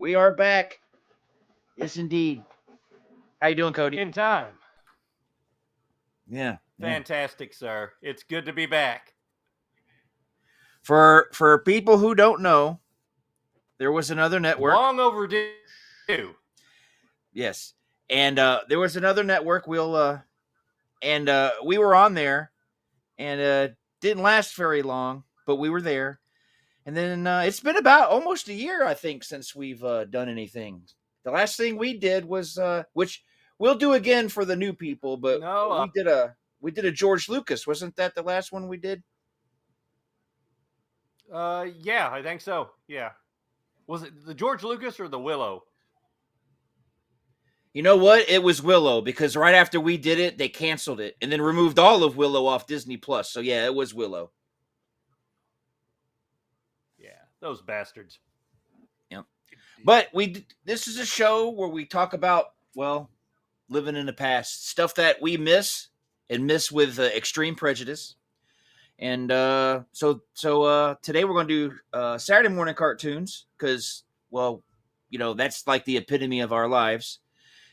We are back. Yes, indeed. How you doing, Cody? In time. Yeah. Fantastic, sir. It's good to be back. For people who don't know, there was another network. Long overdue. Yes. And there was another network. We were on there, and didn't last very long, but we were there. And then it's been about almost a year, I think, since we've done anything. The last thing we did was, which we'll do again for the new people, but No, we did a George Lucas. Wasn't that the last one we did? yeah, I think so. Yeah. Was it the George Lucas or the Willow? You know what? It was Willow, because right after we did it, they canceled it and then removed all of Willow off Disney Plus. So yeah, it was Willow. Yeah, those bastards. Yep. But this is a show where we talk about, well, living in the past, stuff that we miss and miss with extreme prejudice. And so today we're going to do Saturday morning cartoons because, well, you know, that's like the epitome of our lives.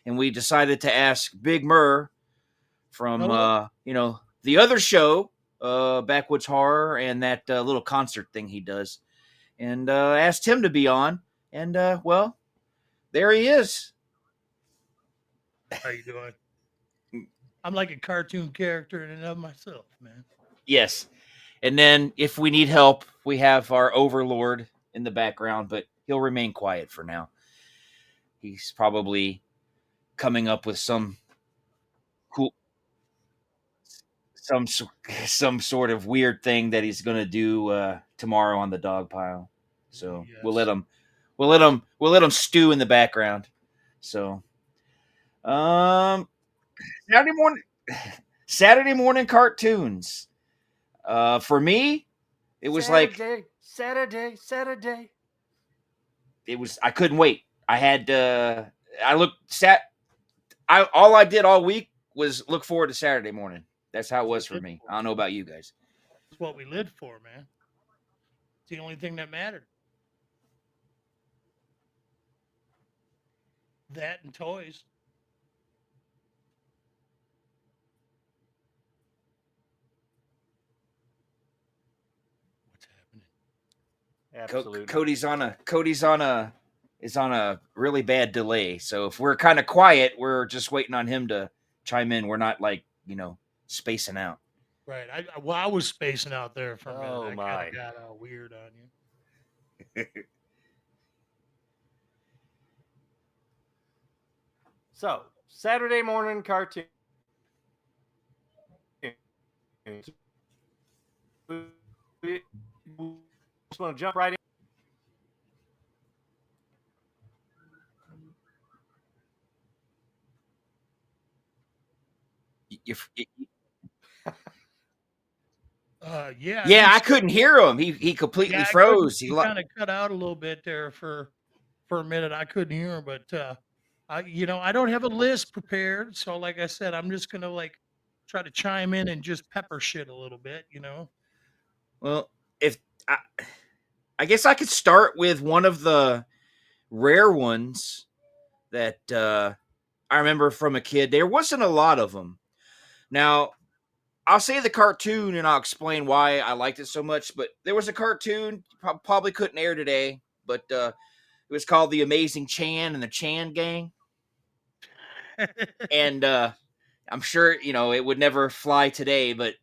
And we decided to ask Big Murr from, you know, the other show, Backwoods Horror, and that little concert thing he does, and asked him to be on. And, well, there he is. How you doing? I'm like a cartoon character in and of myself, man. Yes. And then if we need help, we have our overlord in the background, but he'll remain quiet for now. He's probably coming up with some cool, some sort of weird thing that he's going to do tomorrow on the dog pile. So Yes. we'll let him stew in the background. So, Saturday morning cartoons. For me, it was Saturday. It was, I couldn't wait. I had all I did all week was look forward to Saturday morning. That's how it was for me. I don't know about you guys. That's what we lived for, man. It's the only thing that mattered. That and toys. What's happening? Absolutely. Cody's is on a really bad delay. So if we're kind of quiet, we're just waiting on him to chime in. We're not like, you know, spacing out. Right. I was spacing out there for a minute. Oh, I my. kind of got all weird on you. So, Saturday morning cartoon. We just want to jump right in. Yeah. Yeah, I couldn't hear him. He completely froze. He kind of cut out a little bit there for a minute. I couldn't hear him, but I don't have a list prepared. So, like I said, I'm just gonna try to chime in and just pepper shit a little bit. Well, if I guess I could start with one of the rare ones that I remember from a kid. There wasn't a lot of them. Now, I'll say the cartoon and I'll explain why I liked it so much. But there was a cartoon, probably couldn't air today, but it was called The Amazing Chan and the Chan Gang. And I'm sure, you know, it would never fly today. But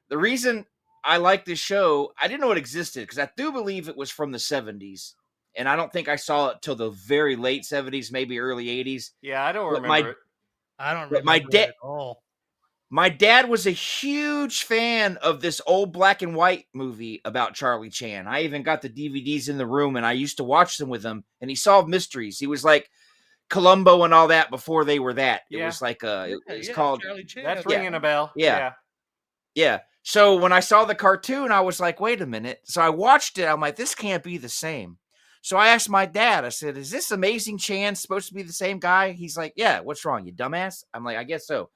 the reason I like this show, I didn't know it existed because I do believe it was from the 70s. And I don't think I saw it till the very late 70s, maybe early 80s. Yeah, I don't remember it. I don't remember it at all. My dad was a huge fan of this old black and white movie about Charlie Chan. I even got the DVDs in the room, and I used to watch them with him. And he solved mysteries. He was like Columbo and all that before they were that. It was like it's called Charlie Chan. That's ringing a bell. Yeah. So when I saw the cartoon, I was like, wait a minute. So I watched it. I'm like, this can't be the same. So I asked my dad, I said, is this Amazing Chan supposed to be the same guy? He's like, yeah, what's wrong, you dumbass? I'm like, I guess so.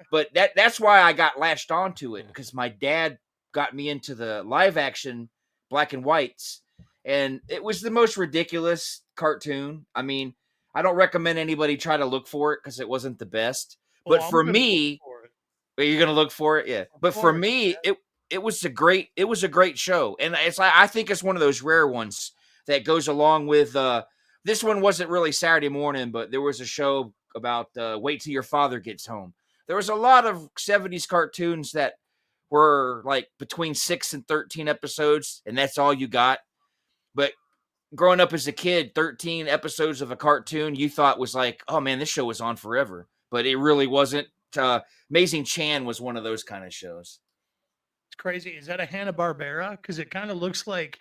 But that's why I got latched onto it, because my dad got me into the live action black and whites. And it was the most ridiculous cartoon. I mean, I don't recommend anybody try to look for it because it wasn't the best. Oh, But I'm for gonna look me, for it. you're gonna look for it, yeah. Of But for course. me, it was a great show, and I think it's one of those rare ones that goes along with this one wasn't really Saturday morning, but there was a show about wait till your father gets home. There was a lot of 70s cartoons that were like between 6 and 13 episodes, and that's all you got. But growing up as a kid, 13 episodes of a cartoon you thought was like, oh man, this show was on forever. But it really wasn't. Amazing Chan was one of those kind of shows. It's crazy. Is that a Hanna-Barbera? Because it kind of looks like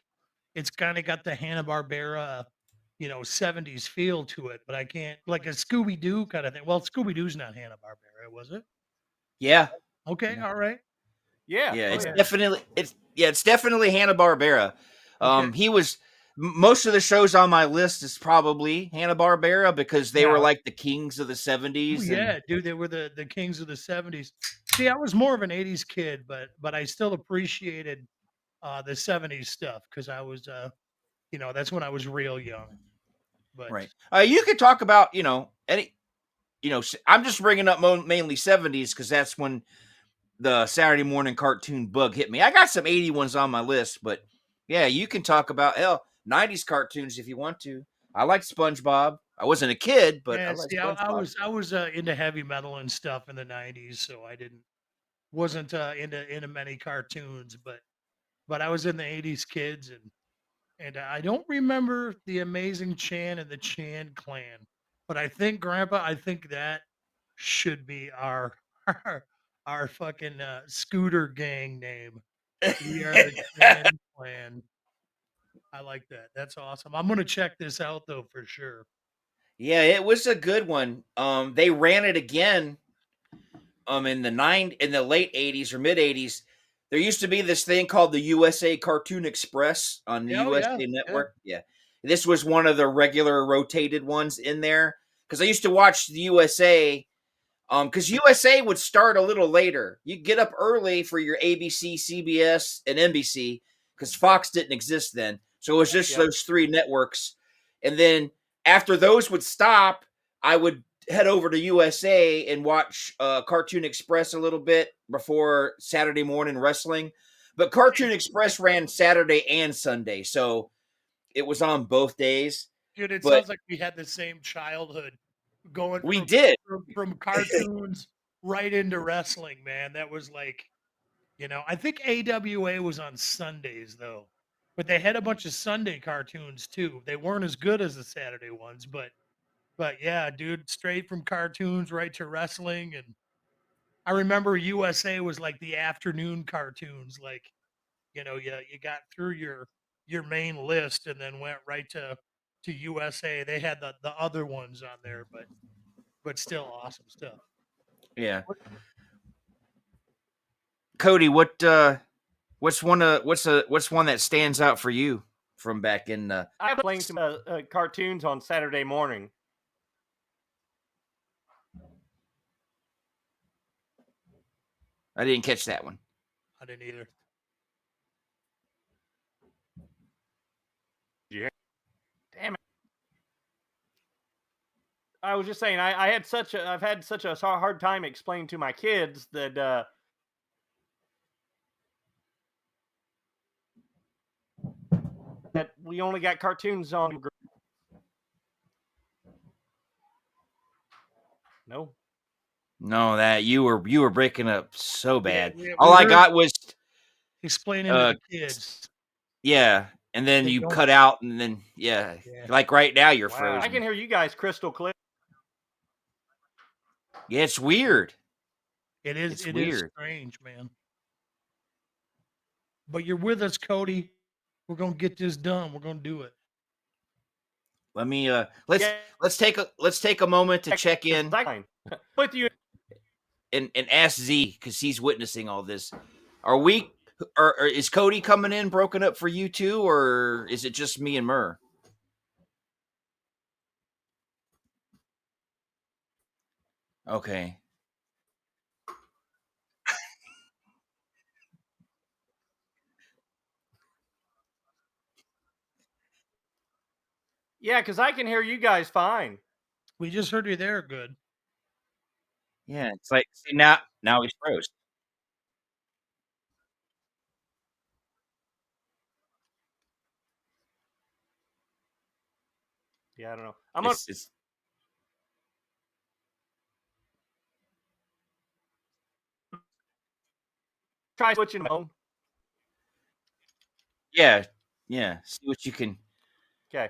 it's kind of got the Hanna-Barbera, 70s feel to it, but I can't, like a Scooby-Doo kind of thing. Well, Scooby-Doo's not Hanna-Barbera, was it? Yeah. Okay, Yeah. all right. Yeah. Yeah, Oh, it's yeah. definitely Hanna-Barbera. Okay. He was most of the shows on my list is probably Hanna-Barbera because they were Yeah. like the kings of the Oh, 70s. yeah, dude, they were the kings of the 70s. See, I was more of an 80s kid, but I still appreciated the 70s stuff because I was that's when I was real young. But Right. You could talk about, any, I'm just bringing up mainly 70s because that's when the Saturday morning cartoon bug hit me. I got some 80 ones on my list, but yeah, you can talk about 90s cartoons if you want to. I like SpongeBob. I wasn't a kid, but I yeah, like see, I SpongeBob. was I was into heavy metal and stuff in the 90s, so I wasn't into many cartoons, but I was in the 80s kids and I don't remember the Amazing Chan and the Chan Clan, but I think Grandpa, I think that should be our our fucking scooter gang name. We are the Chan Clan. I like that. That's awesome. I'm gonna check this out though for sure. Yeah, it was a good one. They ran it again in the late 80s or mid 80s. There used to be this thing called the USA Cartoon Express on the Yeah, oh, USA yeah, yeah. network. Yeah. This was one of the regular rotated ones in there cuz I used to watch the USA cuz USA would start a little later. You get up early for your ABC, CBS and NBC cuz Fox didn't exist then. So it was just Yep. those three networks. And then after those would stop, I would head over to USA and watch Cartoon Express a little bit before Saturday morning wrestling. But Cartoon Express ran Saturday and Sunday, so it was on both days. Dude, it But sounds like we had the same childhood going we from did. from cartoons right into wrestling, man. That was like, I think AWA was on Sundays though. But they had a bunch of Sunday cartoons too. They weren't as good as the Saturday ones, but yeah, dude, straight from cartoons right to wrestling. And I remember USA was like the afternoon cartoons, like, you got through your main list and then went right to USA. They had the other ones on there, but still awesome stuff. Yeah. Cody, what's one that stands out for you from back in I playing some cartoons on Saturday morning. I didn't catch that one. I didn't either. Yeah. Damn it. I was just saying I've had such a hard time explaining to my kids that that we only got cartoons on. No. No, that you were breaking up so Yeah, bad. we All I heard got was explaining to uh the kids. yeah, and then They you don't. cut out and then yeah, Yeah, like right now you're Wow. frozen. I can hear you guys crystal clear. Yeah, it's weird. it is. It's It is weird. strange, man. But you're with us, Cody. We're gonna get this done. We're gonna do it. Let me Yeah. let's take a moment to check in With you. and ask Z because he's witnessing all this. Are we or is Cody coming in broken up for you too, or is it just me and Murr? Okay. Yeah, because I can hear you guys fine. We just heard you there. Good. Yeah, it's like see now he's froze. Yeah, I don't know. I'm gonna It's try switching my phone. yeah, yeah. See what you can. Okay.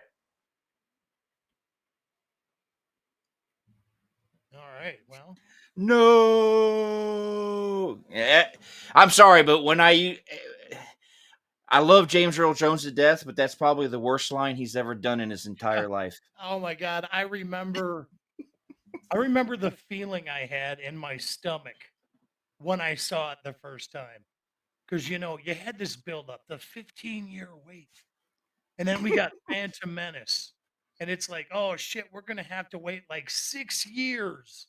All right. Well, No. Yeah, I'm sorry, but I love James Earl Jones to death, but that's probably the worst line he's ever done in his entire life. oh my God, I remember the feeling I had in my stomach when I saw it the first time. Because you had this buildup, the 15-year wait. And then we got Phantom Menace. And it's like, oh shit, we're gonna have to wait like 6 years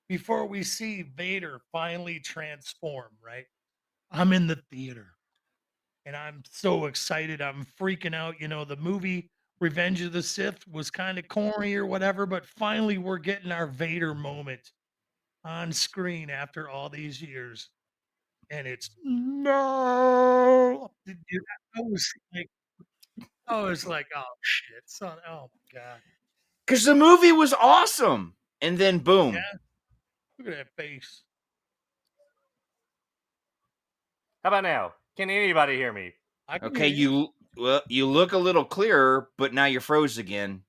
before we see Vader finally transform, right? I'm in the theater and I'm so excited. I'm freaking out. The movie Revenge of the Sith was kind of corny or whatever, but finally we're getting our Vader moment on screen after all these years. And it's no. Dude, I was like, oh shit, son. Oh my God. Because the movie was awesome. And then boom. Yeah. Look at that face. How about now? Can anybody hear me? I can Okay, hear you. you look a little clearer, but now you're froze again.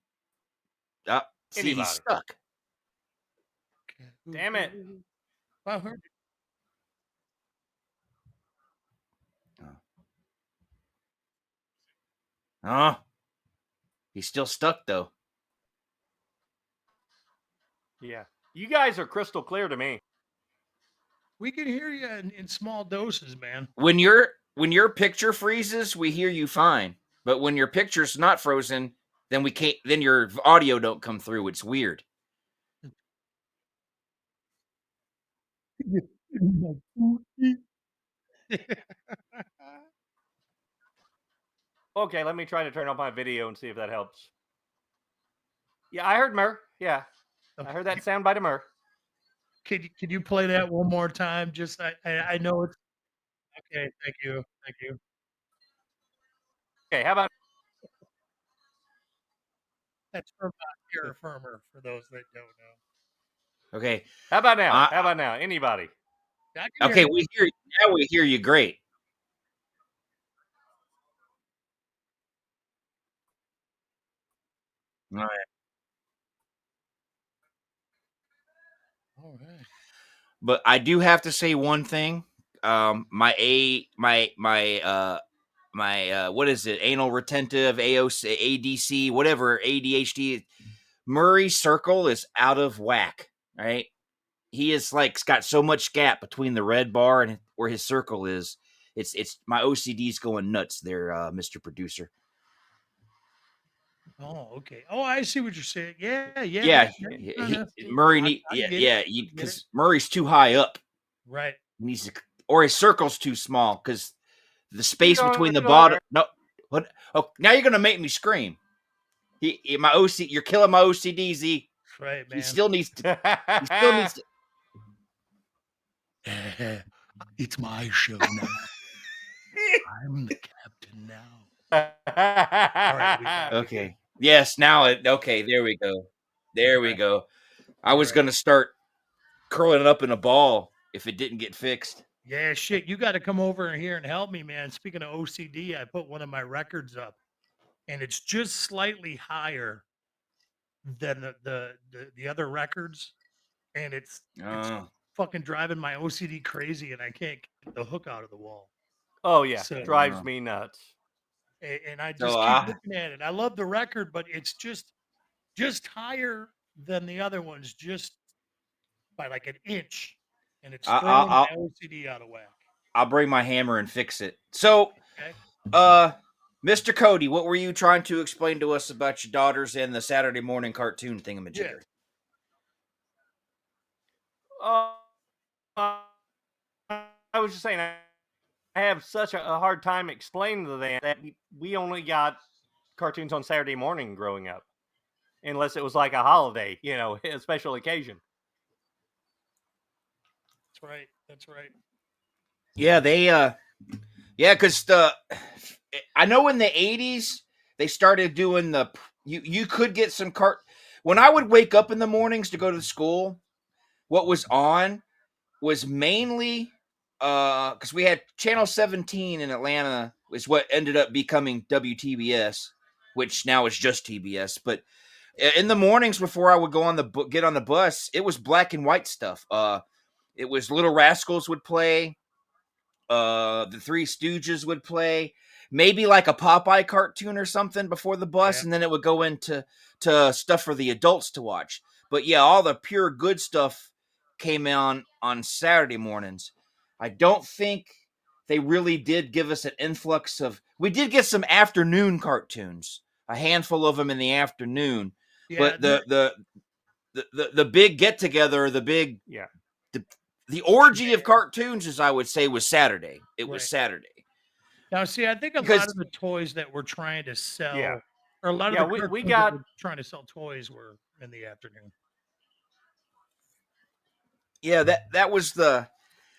See, he's Anybody? stuck. Damn it. I heard it. Oh, he's still stuck though. Yeah. You guys are crystal clear to me. We can hear you in small doses, man. When your picture freezes, we hear you fine. But when your picture's not frozen, then we can't. Then your audio don't come through. It's weird. Okay, let me try to turn off my video and see if that helps. Yeah, I heard Murr. Yeah. I heard that sound bite of Murr. Could you play that one more time? Just I know it's okay. Thank you. Thank you. Okay, how about That's from terra firma for those that don't know. Okay. how about now? Uh, How about now? Anybody? I can hear okay. you. We hear you great. All right. All right. But I do have to say one thing. My what is it? Anal retentive, AOC, ADC, whatever, ADHD. Murray's circle is out of whack. Right? He is like got so much gap between the red bar and where his circle is. It's my OCD's going nuts there, Mr. Producer. Oh, okay. Oh, I see what you're saying. Yeah, yeah. Yeah, Kinda, Murray I get yeah, it. I get it. because Murray's too high up. Right. He needs to, or his circle's too small because the space You between the don't bottom. know. No, what? Oh, now you're gonna make me scream. My OC, you're killing my OCD. Z. Right, He man. still needs to. He still needs to. It's my show now. I'm the captain now. All right, we got it. Okay. Yes. Now it. Okay. There we go. There we Right. go. I was Right. gonna start curling it up in a ball if it didn't get fixed. Yeah, shit. You got to come over here and help me, man. Speaking of OCD, I put one of my records up, and it's just slightly higher than the other records, and it's Oh. fucking driving my OCD crazy, and I can't get the hook out of the wall. Oh yeah, So, drives me nuts. and I So just keep looking at it. I love the record, but it's just higher than the other ones, just by like an inch, and it's I, throwing I, my OCD out of whack. I'll bring my hammer and fix it. So, Okay. Mr. Cody, what were you trying to explain to us about your daughters and the Saturday morning cartoon thingamajigger? Oh, I was just saying, I have such a hard time explaining to them that we only got cartoons on Saturday morning growing up. unless it was like a holiday, a special occasion. That's right. That's right. Yeah, because I know in the 80s they started doing you could get some when I would wake up in the mornings to go to school, what was on was mainly because we had channel 17 in Atlanta is what ended up becoming WTBS, which now is just TBS. But in the mornings before I would go on get on the bus, it was black and white stuff. It was Little Rascals would play. The Three Stooges would play, maybe like a Popeye cartoon or something before the bus, and then it would go into stuff for the adults to watch. But yeah, all the pure good stuff came on Saturday mornings. I don't think they really did give us an influx of. We did get some afternoon cartoons, a handful of them in the afternoon. Yeah, But the big get together, the big the orgy of cartoons, as I would say, was Saturday. It was Saturday. Now, see, I think a lot of the toys that we're trying to sell, or a lot of the cartoons we that got we're trying to sell toys were in the afternoon. Yeah, that was the.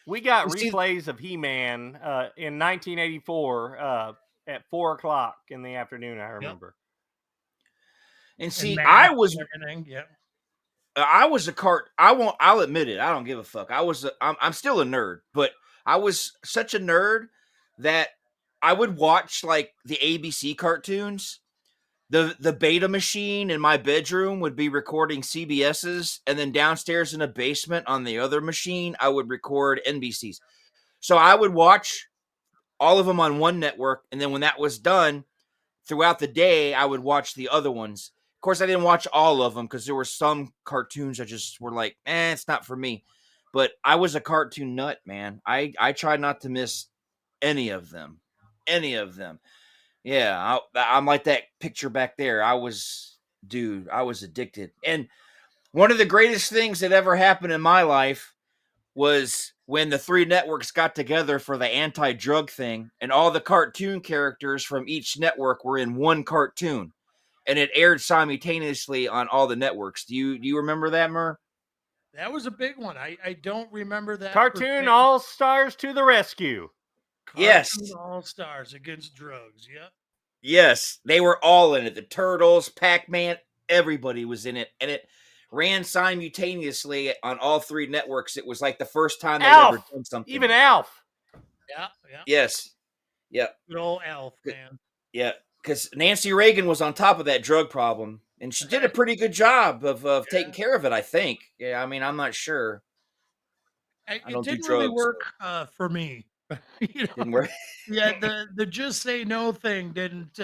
We got replays of He-Man in 1984 at 4:00 in the afternoon. I remember. And see, I was a I'll admit it. I don't give a fuck. I'm still a nerd, but I was such a nerd that I would watch like the ABC cartoons. The beta machine in my bedroom would be recording CBS's, and then downstairs in a basement on the other machine, I would record NBC's. So I would watch all of them on one network, and then when that was done, throughout the day, I would watch the other ones. Of course, I didn't watch all of them because there were some cartoons that just were like, it's not for me. But I was a cartoon nut, man. I tried not to miss any of them. Any of them. Yeah, I'm like that picture back there. I was addicted. And one of the greatest things that ever happened in my life was when the three networks got together for the anti-drug thing, and all the cartoon characters from each network were in one cartoon, and it aired simultaneously on all the networks. Do you remember that, Murr? That was a big one. I don't remember that. Cartoon All Stars to the rescue. Cartoon All Stars against drugs. Yep. Yes, they were all in it. The Turtles, Pac-Man, everybody was in it, and it ran simultaneously on all three networks. It was like the first time they ever done something. Even Alf. Yeah. Yes. Yep. Good old Alf, man. Yeah, because Nancy Reagan was on top of that drug problem, and she did a pretty good job of taking care of it, I think. Yeah, I mean, I'm not sure. It didn't really work for me. Didn't work. Yeah, the just say no thing didn't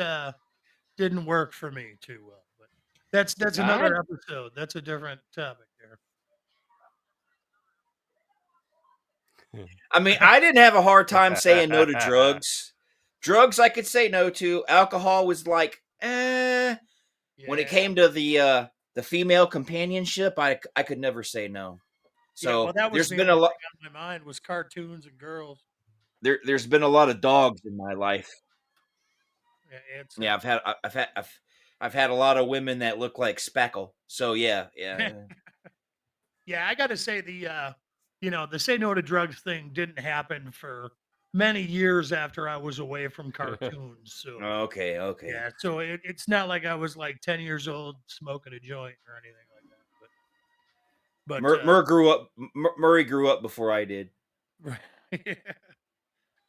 work for me too well. But that's another episode. That's a different topic there. I mean, I didn't have a hard time saying no to drugs. Drugs I could say no to. Alcohol was like, When it came to the female companionship, I could never say no. So that was there's been a lot on my mind was cartoons and girls. There's been a lot of dogs in my life. Yeah, I've had a lot of women that look like Spackle. So yeah. Yeah, I got to say the say no to drugs thing didn't happen for many years after I was away from cartoons. So okay. Yeah, so it's not like I was like 10 years old smoking a joint or anything like that. But Murray grew up before I did.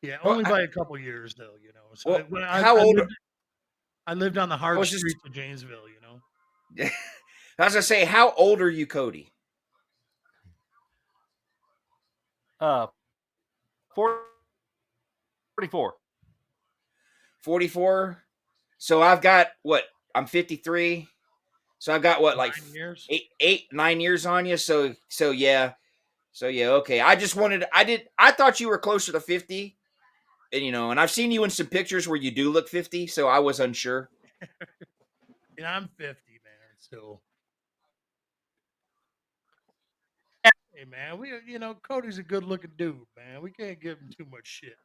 Yeah, only by a couple years though, So how old? I lived on the hard streets of Janesville, I was gonna say, how old are you, Cody? 44. 44. So I've got what? I'm 53. So I've got what, like 9 years on you. So yeah. Okay. I thought you were closer to 50. And and I've seen you in some pictures where you do look 50, so I was unsure. Yeah, I'm 50, man. So hey, man, Cody's a good-looking dude, man. We can't give him too much shit.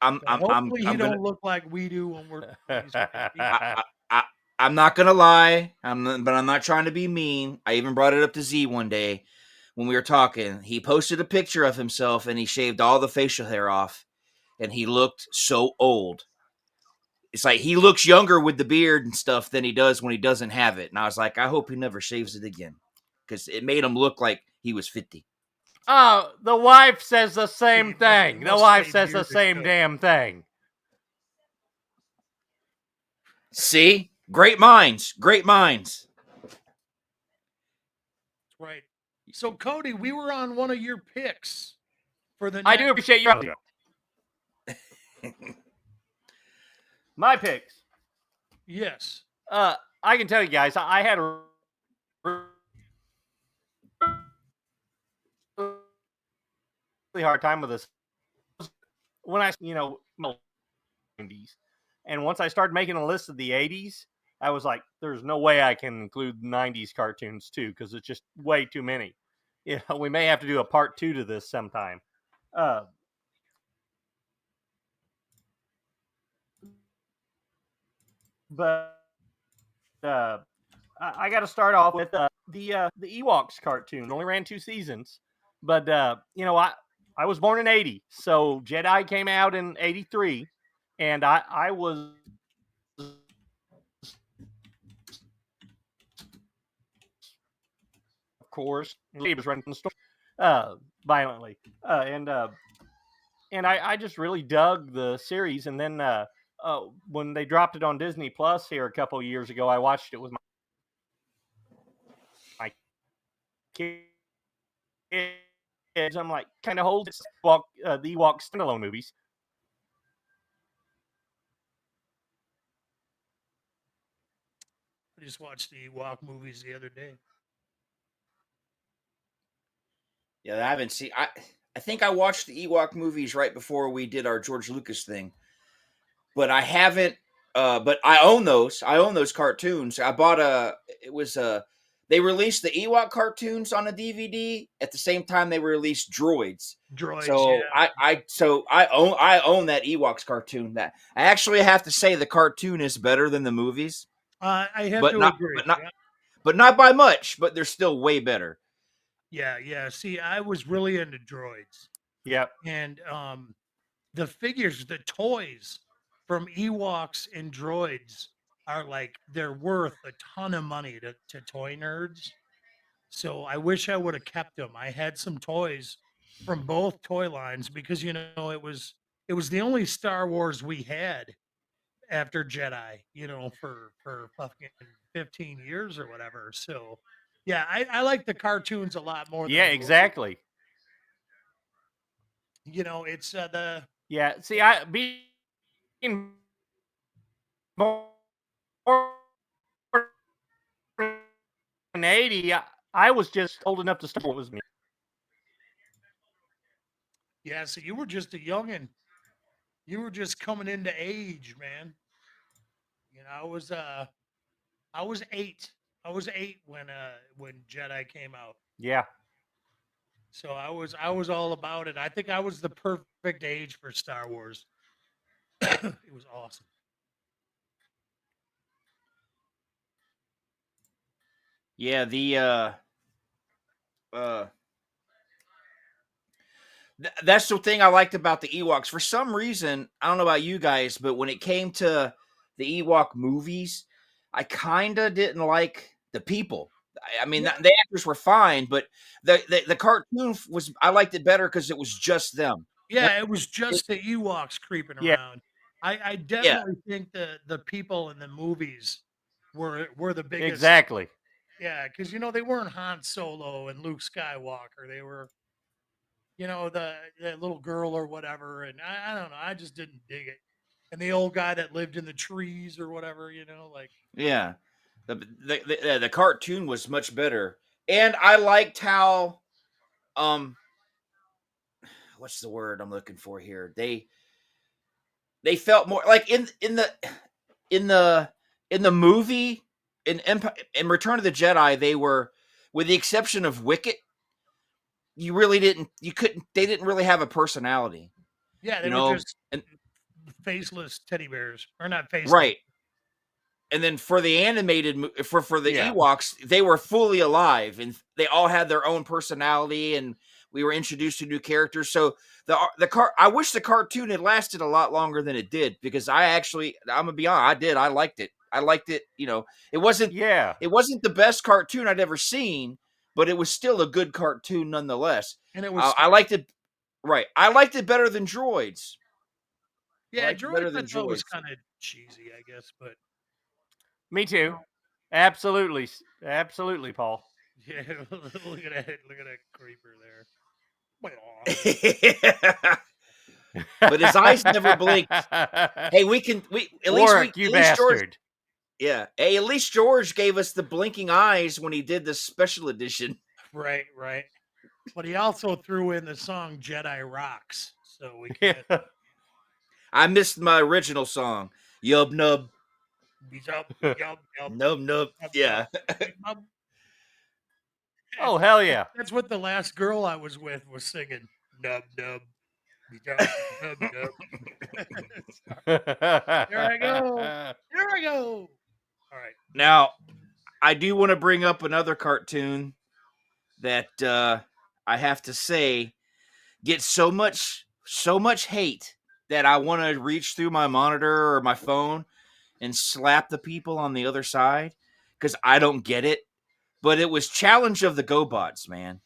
Hopefully he don't look like we do when we're. I'm not gonna lie, but I'm not trying to be mean. I even brought it up to Z one day when we were talking. He posted a picture of himself and he shaved all the facial hair off, and he looked so old. It's like he looks younger with the beard and stuff than he does when he doesn't have it. And I was like, I hope he never shaves it again, because it made him look like he was 50. Oh, the wife says the same It thing. The must wife stay says the bearded, same though. damn thing. See, great minds, great minds. Right. So, Cody, we were on one of your picks for the I next. do appreciate your my picks. Yes. I can tell you guys, I had a really hard time with this when I, 90s. And once I started making a list of the 80s, I was like, there's no way I can include 90s cartoons too, because it's just way too many. We may have to do a part 2 to this sometime. But I got to start off with the Ewoks cartoon. It only ran 2 seasons, but I was born in '80, so Jedi came out in '83, and I was of course he was running the store violently, and I just really dug the series. And then when they dropped it on Disney Plus here a couple of years ago, I watched it with my kids. I'm like, kind of holds the Ewok standalone movies. I just watched the Ewok movies the other day. Yeah, I haven't seen. I think I watched the Ewok movies right before we did our George Lucas thing, but I haven't. But I own those. I own those cartoons. I bought a. It was a. They released the Ewok cartoons on a DVD at the same time they released Droids. Droids, So yeah. I own that Ewoks cartoon. That I actually have to say the cartoon is better than the movies, I have but to not agree. but not Yeah. but not by much. But they're still way better. Yeah. See, I was really into droids. Yep. And the figures, the toys from Ewoks and droids are like they're worth a ton of money to toy nerds. So I wish I would have kept them. I had some toys from both toy lines because it was the only Star Wars we had after Jedi, for fucking 15 years or whatever. So yeah, I like the cartoons a lot more than Yeah, the movies. exactly. It's the Yeah. See, I being born in '80, I was just old enough to start what was me. Yeah, so you were just a youngin'. You were just coming into age, man. I was 8. I was 8 when Jedi came out. Yeah. So I was all about it. I think I was the perfect age for Star Wars. It was awesome. Yeah, the uh that's the thing I liked about the Ewoks. For some reason, I don't know about you guys, but when it came to the Ewok movies, I kind of didn't like the people. I mean, Yeah, the actors were fine, but the cartoon was I liked it better because it was just them. When yeah, it was it, just the Ewoks creeping Yeah. around. I yeah, definitely think the people in the movies were the biggest. Exactly. Yeah, because they weren't Han Solo and Luke Skywalker. They were the little girl or whatever, and I don't know. I just didn't dig it. And the old guy that lived in the trees or whatever, like yeah, the cartoon was much better, and I liked how um what's the word I'm looking for here? They felt more like in the in the movie in Return of the Jedi, they were, with the exception of Wicket, they didn't really have a personality, yeah, you they were know, just and faceless teddy bears, or not faceless. right. then for the animated for the Yeah. Ewoks, they were fully alive and they all had their own personality, and we were introduced to new characters. So I wish the cartoon had lasted a lot longer than it did, because I'm gonna be honest, I liked it. It wasn't Yeah. the best cartoon I'd ever seen, but it was still a good cartoon nonetheless. And it was I liked it. Right, I liked it better than Droids. yeah, liked it better Droids I than thought was Droids. kind of cheesy, I guess, but Me too. Absolutely. Absolutely, Paul. yeah, look at that creeper there. But his eyes never blinked. Hey, Warwick, you at least George, bastard. yeah. Hey, at least George gave us the blinking eyes when he did the special edition. Right. But he also threw in the song Jedi Rocks, so we can't. I missed my original song. Yub nub. Yub. Nub nub. Yeah. Oh, hell yeah. That's what the last girl I was with was singing. Nub. Nub. There I go. All right. Now, I do want to bring up another cartoon that I have to say gets so much hate that I want to reach through my monitor or my phone and slap the people on the other side, because I don't get it. But it was Challenge of the GoBots, man.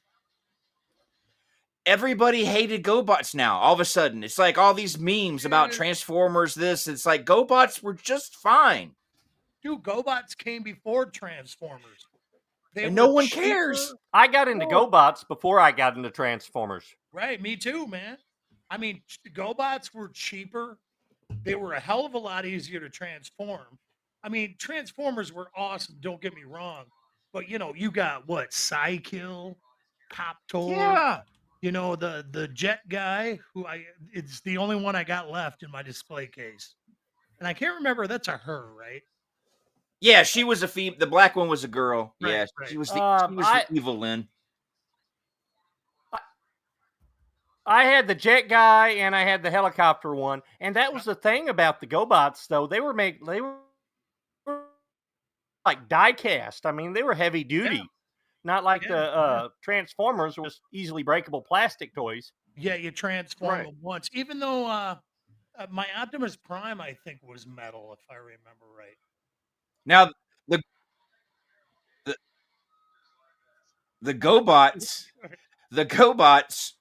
Everybody hated GoBots now. All of a sudden, it's like all these memes about Transformers. It's like GoBots were just fine. Dude, GoBots came before Transformers. And no one cares. I got into GoBots before I got into Transformers. Right, me too, man. I mean, GoBots were cheaper. They were a hell of a lot easier to transform. I mean, Transformers were awesome, don't get me wrong. But, you got what? Psykill, Coptor. Yeah. The jet guy it's the only one I got left in my display case. And I can't remember, that's a her, right? Yeah, she was a female. The black one was a girl. Right, yeah, right. she was the evil Lynn. I had the jet guy and I had the helicopter one, and that was the thing about the GoBots, though. They were like die cast. I mean, they were heavy duty, not like the Transformers was easily breakable plastic toys. Yeah, you transform them once. Even though my Optimus Prime, I think, was metal, if I remember right. Now the GoBots,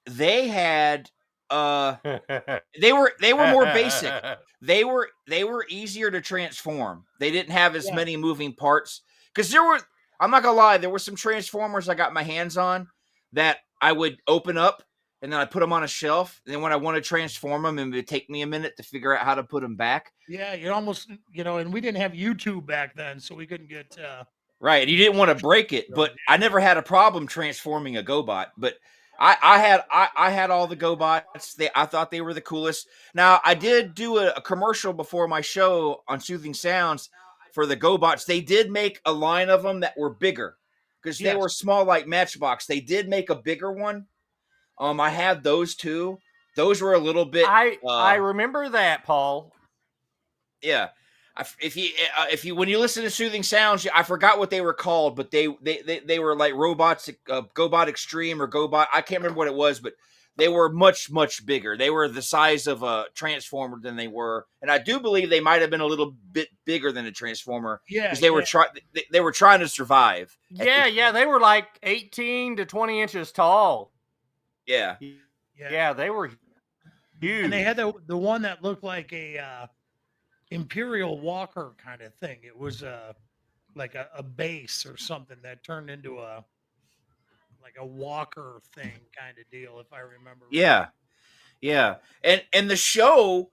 they had they were more basic. They were easier to transform. They didn't have as many moving parts, because I'm not gonna lie, there were some Transformers I got my hands on that I would open up and then I put them on a shelf. And then when I want to transform them, it would take me a minute to figure out how to put them back. Yeah, you almost, and we didn't have YouTube back then, so we couldn't get. Right, and you didn't want to break it, but I never had a problem transforming a GoBot. But I had all the GoBots. I thought they were the coolest. Now, I did do a commercial before my show on Soothing Sounds for the GoBots. They did make a line of them that were bigger, because they were small like Matchbox. They did make a bigger one. I had those too. Those were a little bit. I remember that, Paul. Yeah. If you when you listen to Soothing Sounds, I forgot what they were called, but they were like robots, GoBot Extreme or GoBot. I can't remember what it was, but they were much bigger. They were the size of a Transformer than they were, and I do believe they might have been a little bit bigger than a Transformer. Yeah, because they were trying to survive. Yeah, they were like 18 to 20 inches tall. Yeah, they were huge. And they had the one that looked like a Imperial Walker kind of thing. It was like a base or something that turned into a Walker thing kind of deal, if I remember. Yeah. And the show,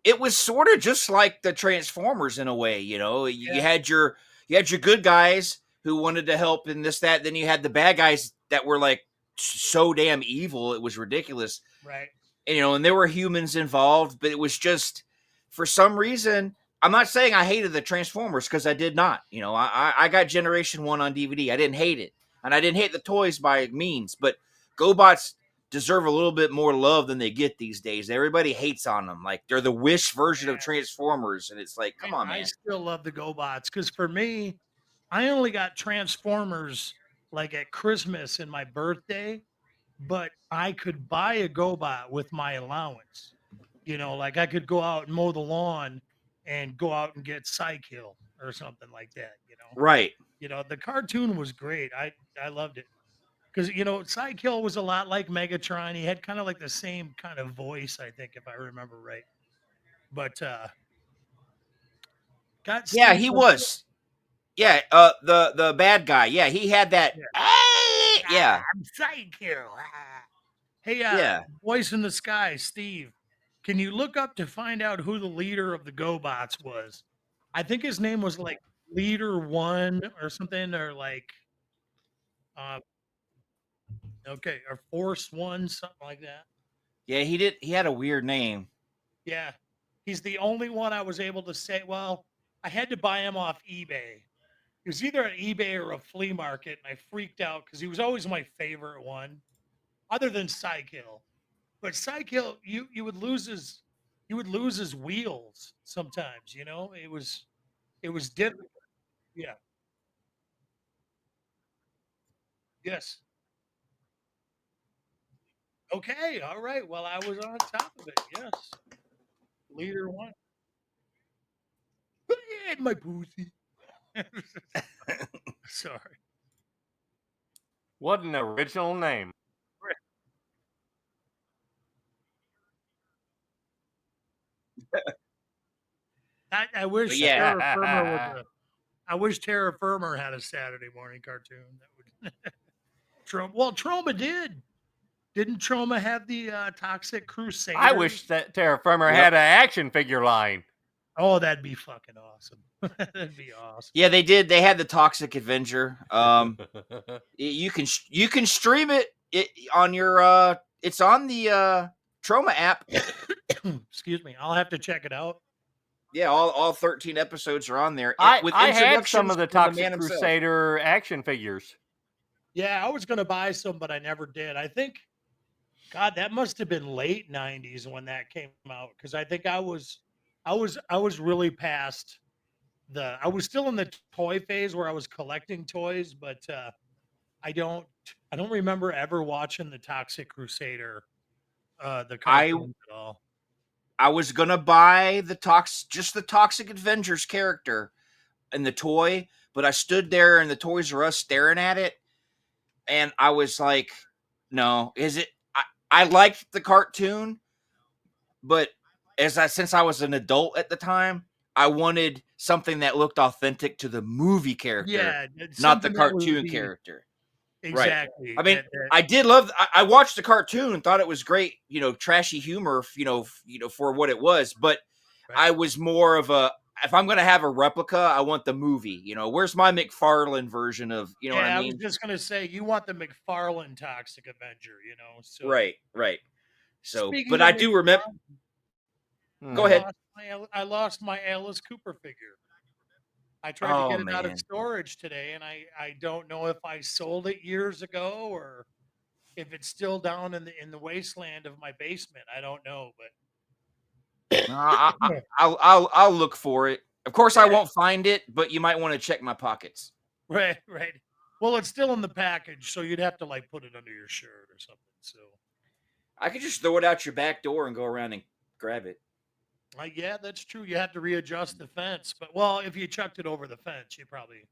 it was sort of just like the Transformers in a way. You had your good guys who wanted to help in this, that. Then you had the bad guys that were like so damn evil, it was ridiculous. Right. And there were humans involved, but it was just, for some reason, I'm not saying I hated the Transformers, because I did not. I got Generation 1 on DVD. I didn't hate it. And I didn't hate the toys by means, but GoBots deserve a little bit more love than they get these days. Everybody hates on them. Like they're the Wish version of Transformers. And it's like, come on, I man. still love the GoBots because for me, I only got Transformers like at Christmas and my birthday, but I could buy a GoBot with my allowance. Like I could go out and mow the lawn and go out and get Psykill or something like that. Right. The cartoon was great. I loved it because Psykill was a lot like Megatron. He had kind of like the same kind of voice, I think, if I remember right. But got Yeah, Steve. he was. Yeah, the bad guy. Yeah, he had that. Yeah. I'm Psykill. Hey, Yeah. voice in the sky, Steve. Can you look up to find out who the leader of the GoBots was? I think his name was like Leader One or something, or like, uh, okay, or Force One, something like that. Yeah, he did. He had a weird name. Yeah, he's the only one I was able to say. Well, I had to buy him off eBay. It was either an eBay or a flea market, and I freaked out because he was always my favorite one, other than Psykill. But Psykill, you would lose his wheels sometimes. It was difficult. Yeah. Yes. Okay. All right. Well, I was on top of it. Yes. Leader one. And my pussy. Sorry. What an original name. I wish But yeah. Terra Firma was I wish Terra Firma had a Saturday morning cartoon. That would Troma did. Didn't Troma have the Toxic Crusader? I wish that Terra Firma had an action figure line. Oh, that'd be fucking awesome. That'd be awesome. Yeah, they did. They had the Toxic Avenger. You can stream it on your it's on the Troma app. Excuse me. I'll have to check it out. Yeah, all 13 episodes are on there. I with had some introductions of the from Toxic man himself. Crusader action figures. Yeah, I was gonna buy some, but I never did. I think, God, that must have been late '90s when that came out because I think I was really past I was still in the toy phase where I was collecting toys, but I don't remember ever watching the Toxic Crusader, the cartoons at all. I was gonna buy just the Toxic Avengers character in the toy, but I stood there in the Toys R Us staring at it, and I was like, "No, is it?" I liked the cartoon, but since I was an adult at the time, I wanted something that looked authentic to the movie character, not the cartoon character. Exactly. Right. I mean, I did love. I watched the cartoon, thought it was great. Trashy humor. For what it was. But I was more of a. If I'm going to have a replica, I want the movie. Where's my McFarlane version of? You know what I mean? I was just going to say you want the McFarlane Toxic Avenger. So right. So, speaking but of I do remember. Go ahead. I lost my Alice Cooper figure. I tried to get it out of storage today, and I don't know if I sold it years ago or if it's still down in the wasteland of my basement. I don't know, but I'll look for it. Of course, I won't find it, but you might want to check my pockets. Right. Well, it's still in the package, so you'd have to like put it under your shirt or something. So I could just throw it out your back door and go around and grab it. Yeah, that's true. You have to readjust the fence, but if you chucked it over the fence, you probably.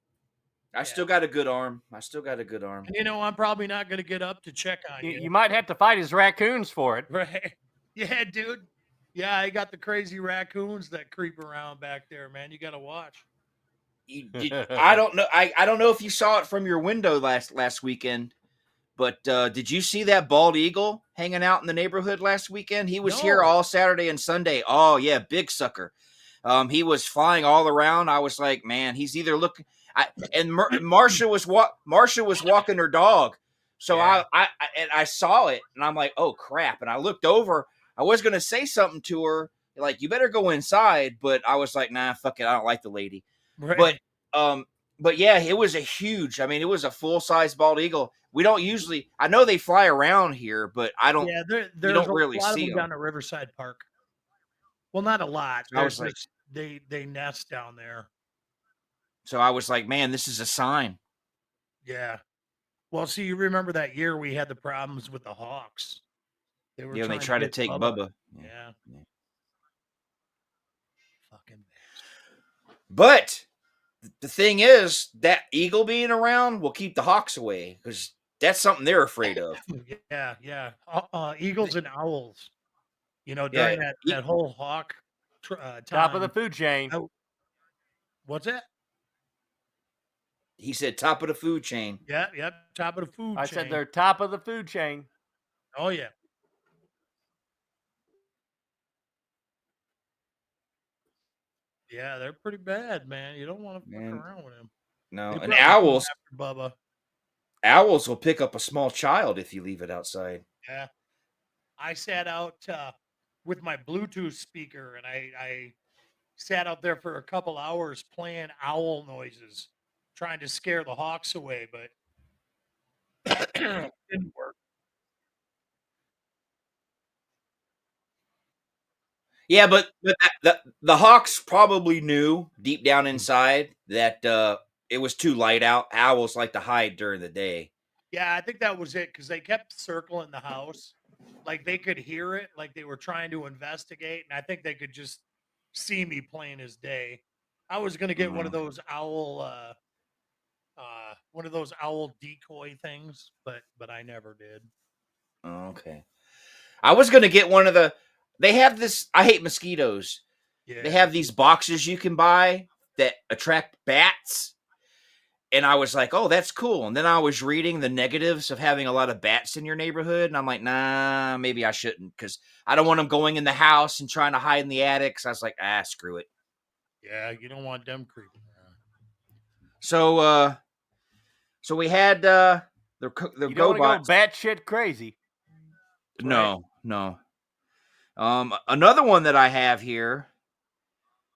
I still got a good arm. And, I'm probably not going to get up to check on you. You might have to fight his raccoons for it. Right. Yeah, dude. Yeah, I got the crazy raccoons that creep around back there, man. You got to watch. I don't know. I don't know if you saw it from your window last weekend, but did you see that bald eagle hanging out in the neighborhood last weekend? He was here all Saturday and Sunday. Oh yeah, big sucker. He was flying all around. I was like, man, he's either looking. Marsha was walking her dog, so I saw it, and I'm like, oh crap! And I looked over. I was gonna say something to her, like, you better go inside, but I was like, nah, fuck it, I don't like the lady. Right. But but yeah, it was a huge. I mean, it was a full size bald eagle. We don't usually. I know they fly around here, but I don't. Yeah, You there's don't a really lot of see them them. down at Riverside Park. Well, not a lot. So I There's was like, just they nest down there. man, this is a sign. Yeah. Well, see, you remember that year we had the problems with the hawks. They were Yeah, when they trying to try to get take Bubba. Bubba. Yeah. Yeah. Fucking bastard. But the thing is, that eagle being around will keep the hawks away because that's something they're afraid of. Yeah, yeah. Eagles and owls. You know, Yeah, during that whole hawk Top of the time. food chain. What's that? he said top of the food chain. Yeah, yep. Top of the food I chain. said they're top of the food chain. Oh yeah. Yeah, they're pretty bad, man. You don't want to fuck Man, around with them. no, They and probably come after Bubba. owls will pick up a small child if you leave it outside. Yeah. I sat out with my Bluetooth speaker and I sat out there for a couple hours playing owl noises, trying to scare the hawks away, but didn't work. Yeah, but the hawks probably knew deep down inside that it was too light out. Owls like to hide during the day. Yeah, I think that was it because they kept circling the house. Like they could hear it, like they were trying to investigate, and I think they could just see me plain as day. I was gonna get one of those owl decoy things, but I never did. Oh, okay. I was gonna get one of the. They have this. I hate mosquitoes. Yeah, They have these boxes you can buy that attract bats. And I was like, oh, that's cool. And then I was reading the negatives of having a lot of bats in your neighborhood. And I'm like, nah, maybe I shouldn't because I don't want them going in the house and trying to hide in the attics. I was like, screw it. yeah, you don't want them creeping around. So we had the You don't want GoBots. to go batshit crazy. No. Another one that I have here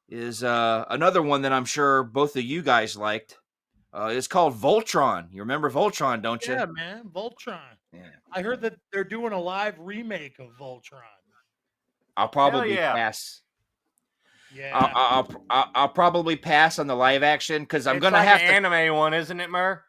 is another one that I'm sure both of you guys liked. It's called Voltron. You remember Voltron, don't you? Yeah, man, Voltron. Yeah. I heard that they're doing a live remake of Voltron. I'll probably yeah. pass. Yeah, I'll probably pass on the live action because I'm It's gonna like have an anime one, isn't it, Murr?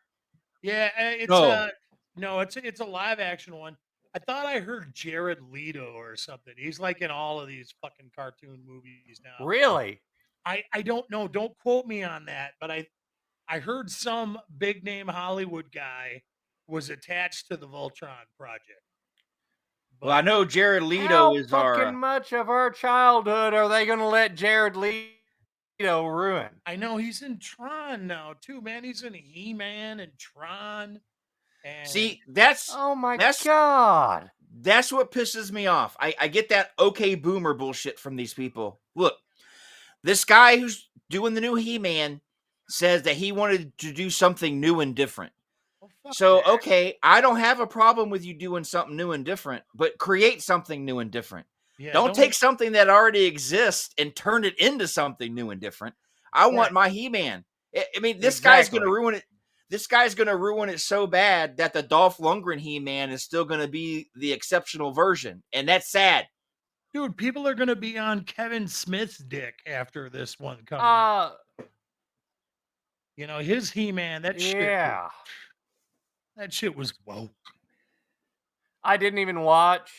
yeah. It's No. no, it's a live action one. I thought I heard Jared Leto or something. He's like in all of these fucking cartoon movies now. Really? I don't know. Don't quote me on that, but I heard some big name Hollywood guy was attached to the Voltron project. Well, I know Jared Leto How is fucking our. much of our childhood are they going to let Jared Leto ruin? I know he's in Tron now too, man. He's in He-Man and Tron. And See, that's Oh my that's god. that's what pisses me off. I get that okay boomer bullshit from these people. Look, this guy who's doing the new He-Man says that he wanted to do something new and different. well, fuck So, that. okay, I don't have a problem with you doing something new and different, but create something new and different. Yeah, Don't take something that already exists and turn it into something new and different. I want Right. my He-Man. I mean, this guy's going to Exactly. ruin it. This guy's going to ruin it so bad that the Dolph Lundgren He-Man is still going to be the exceptional version, and that's sad. Dude, people are gonna be on Kevin Smith's dick after this one comes out. You know, his He-Man, that yeah. shit was woke. I didn't even watch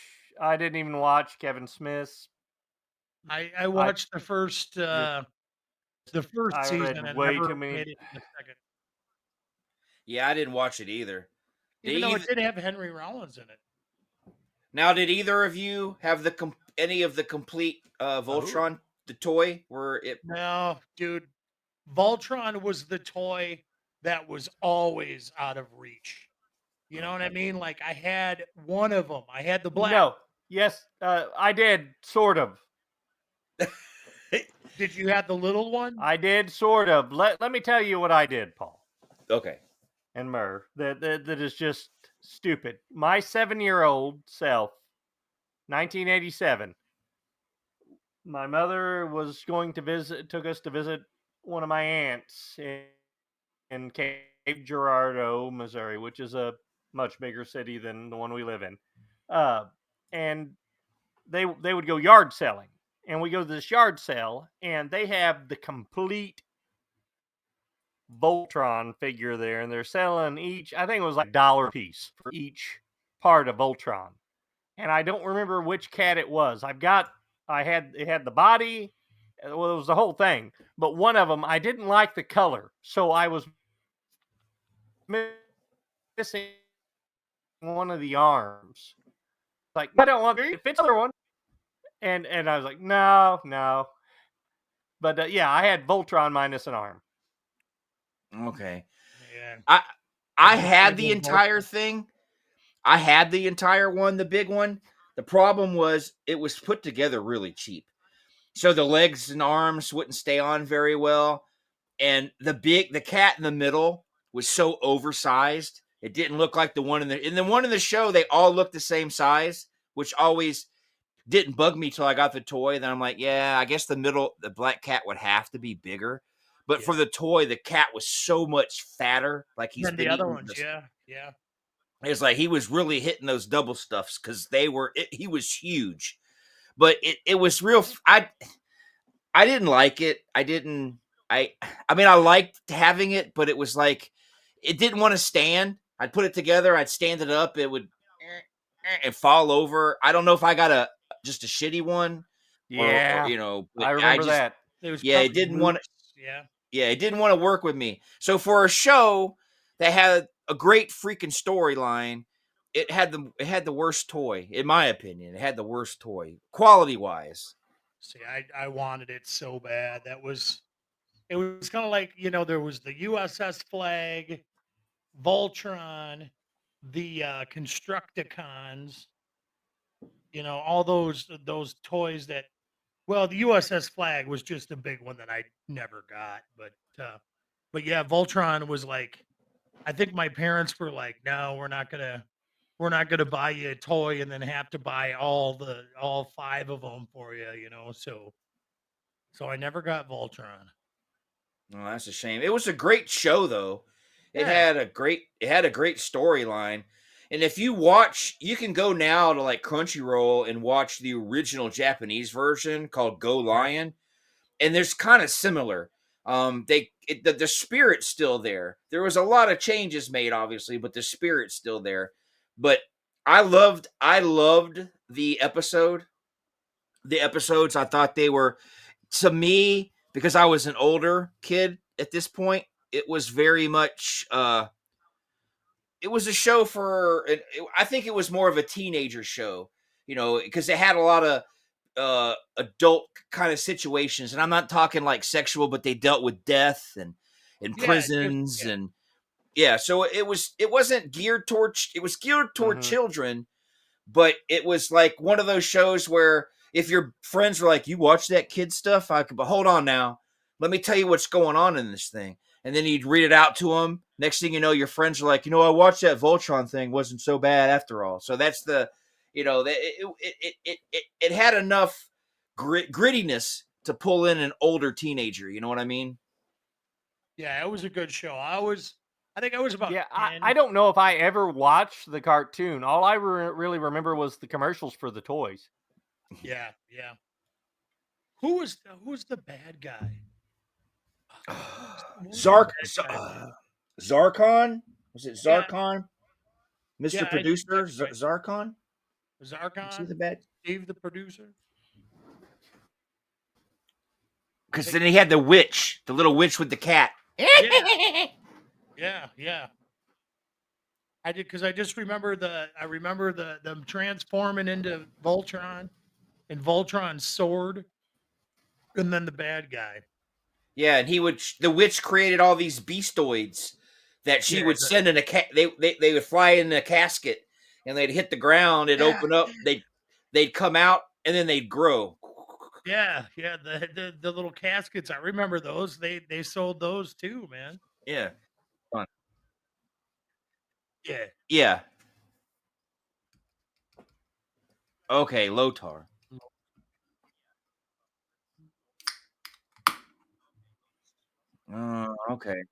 Kevin Smith's. I watched the first I season read and way never too many. made it to the second. Yeah, I didn't watch it either. Even though it did have Henry Rollins in it. Now, did either of you have any of the complete Voltron, the toy, where it? No, dude. Voltron was the toy that was always out of reach. You know what I mean? Like I had one of them. I had the black. No. Yes, I did sort of. Did you have the little one? I did sort of. Let me tell you what I did, Paul Okay. and Murr. That is just stupid. My 7-year-old self, 1987. My mother was going to took us to visit one of my aunts in Cape Girardeau, Missouri, which is a much bigger city than the one we live in. And they would go yard selling, and we go to this yard sale, and they have the complete Voltron figure there, and they're selling each. I think it was like $1 a piece for each part of Voltron, and I don't remember which cat it was. It had the body. Well, it was the whole thing, but one of them I didn't like the color, so I was missing one of the arms. Like, I don't want it fits the other one, and I was like, no. But yeah, I had Voltron minus an arm. Okay. Yeah. I just had gave the them entire Voltron. thing. I had the entire one, the big one. The problem was it was put together really cheap. So the legs and arms wouldn't stay on very well. And the cat in the middle was so oversized. It didn't look like the one in the one in the show, they all looked the same size, which always didn't bug me till I got the toy. Then I'm like, yeah, I guess the black cat would have to be bigger. But for Yeah. the toy, the cat was so much fatter, like he's Then the been other eating ones, this. yeah. It's like he was really hitting those double stuffs because he was huge. But it was real. I didn't like it. I mean, I liked having it, but it was like it didn't want to stand. I'd put it together, I'd stand it up, it would and fall over. I don't know if I got just a shitty one or Yeah, but I I remember just that. It was yeah, it probably didn't want loose. Yeah. it didn't want to work with me. So for a show that had a great freaking storyline, it had the worst toy, in my opinion. It had the worst toy, quality wise. See, I wanted it so bad. It was kind of like, there was the USS Flag, Voltron, the Constructicons, all those toys that, well, the USS Flag was just a big one that I never got, but yeah, Voltron was like, I think my parents were like, no, we're not gonna buy you a toy and then have to buy all five of them for you, so I never got Voltron. Oh, that's a shame. It was a great show though. Yeah. It had a great storyline. And if you watch, you can go now to like Crunchyroll and watch the original Japanese version called Go Right. Lion, and there's kind of similar. The spirit's still there. There was a lot of changes made, obviously, but the spirit's still there. But I loved the episode. The episodes, I thought they were, to me, because I was an older kid at this point, it was very much it was a show I think it was more of a teenager show, because it had a lot of adult kind of situations, and I'm not talking like sexual, but they dealt with death and Yeah, just prisons, yeah. and yeah, so it was geared toward Hmm. children, but it was like one of those shows where if your friends were like, "You watch that kid stuff," I could, but hold on now, let me tell you what's going on in this thing, and then you'd read it out to them. Next thing you know, your friends are like, "I watched that Voltron thing; wasn't so bad after all." So that's it had enough grittiness to pull in an older teenager. You know what I mean? Yeah, it was a good show. I think I was about Yeah, I 10. don't know if I ever watched the cartoon. All I really remember was the commercials for the toys. Yeah, yeah. Who was the bad guy? What was the Zark, bad guy? Zarkon? Was it Yeah, Zarkon? yeah, Mr. I think Producer, that's right. Zarkon? Was he the Zarkon, bad? Steve the producer. I Because think then he had the witch, the little witch with the cat. yeah, yeah. I did because I just remember them transforming into Voltron and Voltron's sword, and then the bad guy. Yeah, and the witch created all these beastoids that she Yeah, would send in they would fly in a casket, and they'd hit the ground, it'd yeah, open up, they'd come out, and then they'd grow. yeah. The little caskets. I remember those. They sold those too, man. Yeah. Fun. Yeah. Yeah. Okay, Lotar. Okay.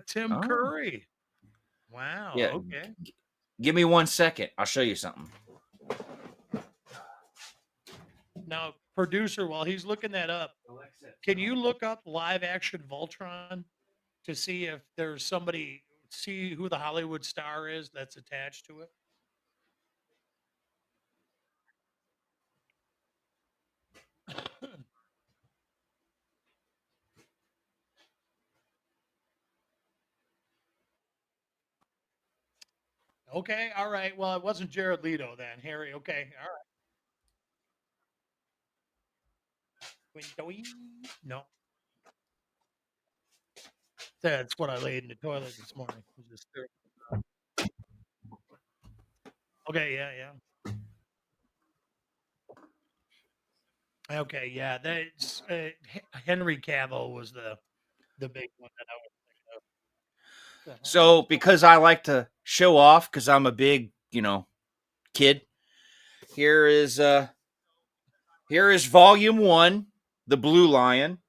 Tim Oh. Curry. Wow. Yeah. Okay. Give me 1 second. I'll show you something. Now, producer, while he's looking that up, can you look up live action Voltron to see if there's somebody, see who the Hollywood star is that's attached to it? Okay, all right. Well, it wasn't Jared Leto then, Harry. Okay, all right. No, that's what I laid in the toilet this morning. Was this okay, yeah. Okay, yeah. That's Henry Cavill was the big one that I was thinking of. The hell? So because I like to show off, because I'm a big, kid, here is volume 1, The Blue Lion.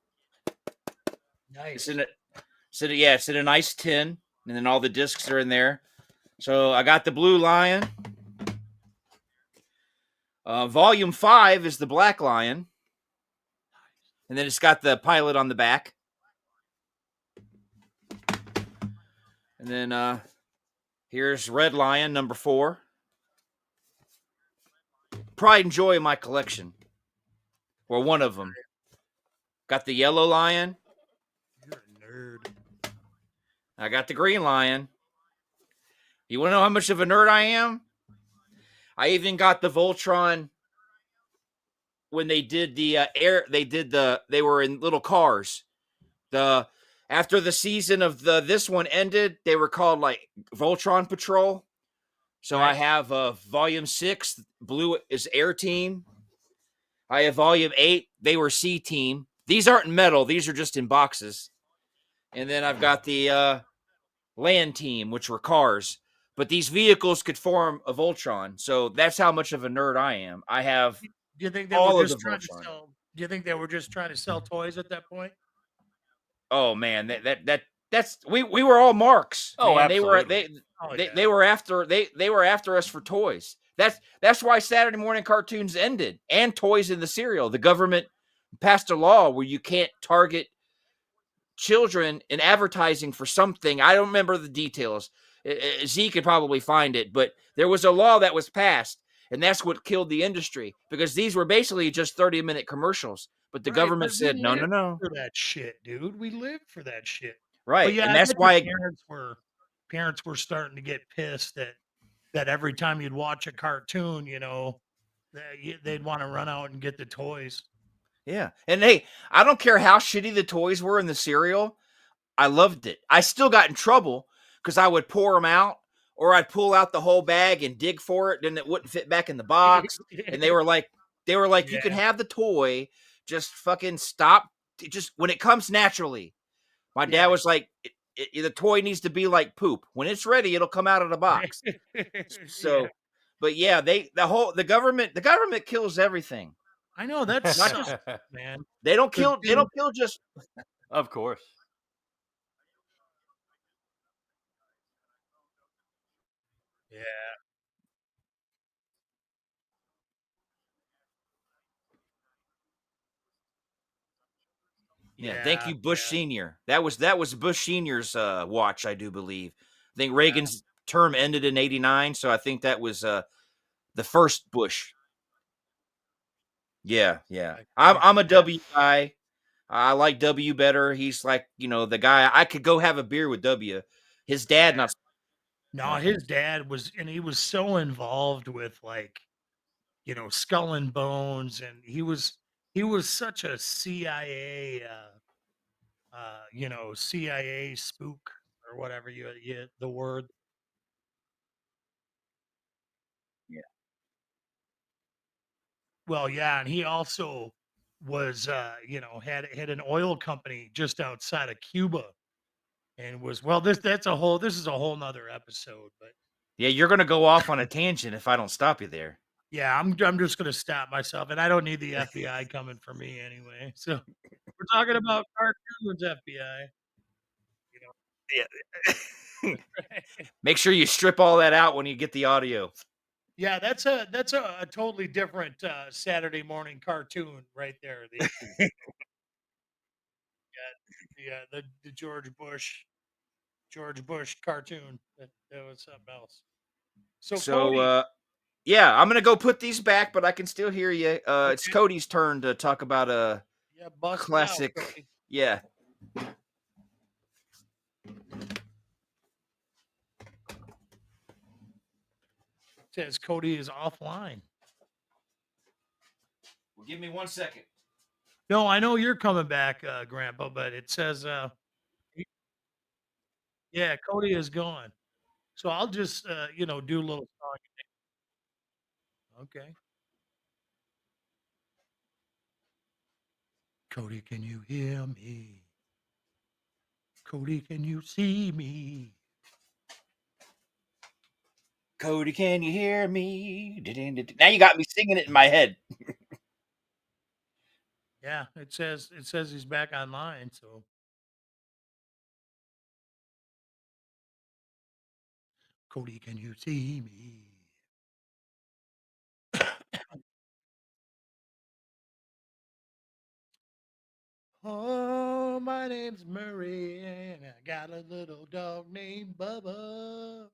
Nice. It's in a nice tin, and then all the discs are in there. So I got The Blue Lion. Volume 5 is The Black Lion, and then it's got the pilot on the back. And then here's Red Lion, number 4. Pride and joy of my collection, or one of them. Got the Yellow Lion. You're a nerd. I got the Green Lion. You want to know how much of a nerd I am? I even got the Voltron when they did the they were in little cars. After the season of this one ended, they were called like Voltron Patrol. So Right. I have volume 6, blue is Air Team. I have volume 8, they were C Team. These aren't metal, these are just in boxes. And then I've got the Land Team, which were cars. But these vehicles could form a Voltron. So that's how much of a nerd I am. I have Do you think they all were of the just trying to Voltron. sell? Do you think they were just trying to sell toys at that point? Oh man, that's we were all marks. Oh, Man. absolutely. They were after us for toys. That's why Saturday morning cartoons ended, and toys in the cereal. The government passed a law where you can't target children in advertising for something. I don't remember the details. Z could probably find it, but there was a law that was passed, and that's what killed the industry, because these were basically just 30-minute commercials. But the government but we said, no, no, lived no. for that shit, dude. We lived for that shit. But Right. yeah, And I that's bet why your parents were starting to get pissed that every time you'd watch a cartoon, they'd want to run out and get the toys. Yeah. And hey, I don't care how shitty the toys were in the cereal. I loved it. I still got in trouble because I would pour them out, or I'd pull out the whole bag and dig for it, then it wouldn't fit back in the box. And they were like, you can Yeah. have the toy, just fucking stop. Just when it comes naturally. My dad Yeah. was like, the toy needs to be like poop. When it's ready, it'll come out of the box. So, Yeah. but yeah, the government kills everything. I know that's Not sucks, just man. they don't Because kill just Of course. Yeah. Yeah, thank you, Bush Yeah. Senior. That was Bush Senior's watch, I do believe. I think Reagan's term ended in '89, so I think that was the first Bush. Yeah, yeah. I'm a W guy. I like W better. He's like, the guy I could go have a beer with W. His dad not. No, his dad was, and he was so involved with Skull and Bones, and he was such a CIA, CIA spook or whatever the word. Yeah. Well, yeah, and he also was, had an oil company just outside of Cuba, and was well. This is a whole nother episode, but Yeah, you're gonna go off on a tangent if I don't stop you there. yeah, I'm just gonna stop myself, and I don't need the FBI coming for me anyway. So we're talking about cartoons, FBI. Yeah. Make sure you strip all that out when you get the audio. Yeah, that's a totally different Saturday morning cartoon right there. The George Bush cartoon. That was something else. So So, Cody, yeah, I'm gonna go put these back, but I can still hear you. It's okay, Cody's turn to talk about a yeah, bust it out, classic. Cody. Yeah. Says Cody is offline. Well, give me 1 second. No, I know you're coming back, Grandpa, but it says, yeah, Cody is gone. So I'll just, do a little song. Okay. Cody, can you hear me? Cody, can you see me? Cody, can you hear me? Now you got me singing it in my head. Yeah, it says he's back online. So Cody, can you see me? Oh, my name's Murray, and I got a little dog named Bubba.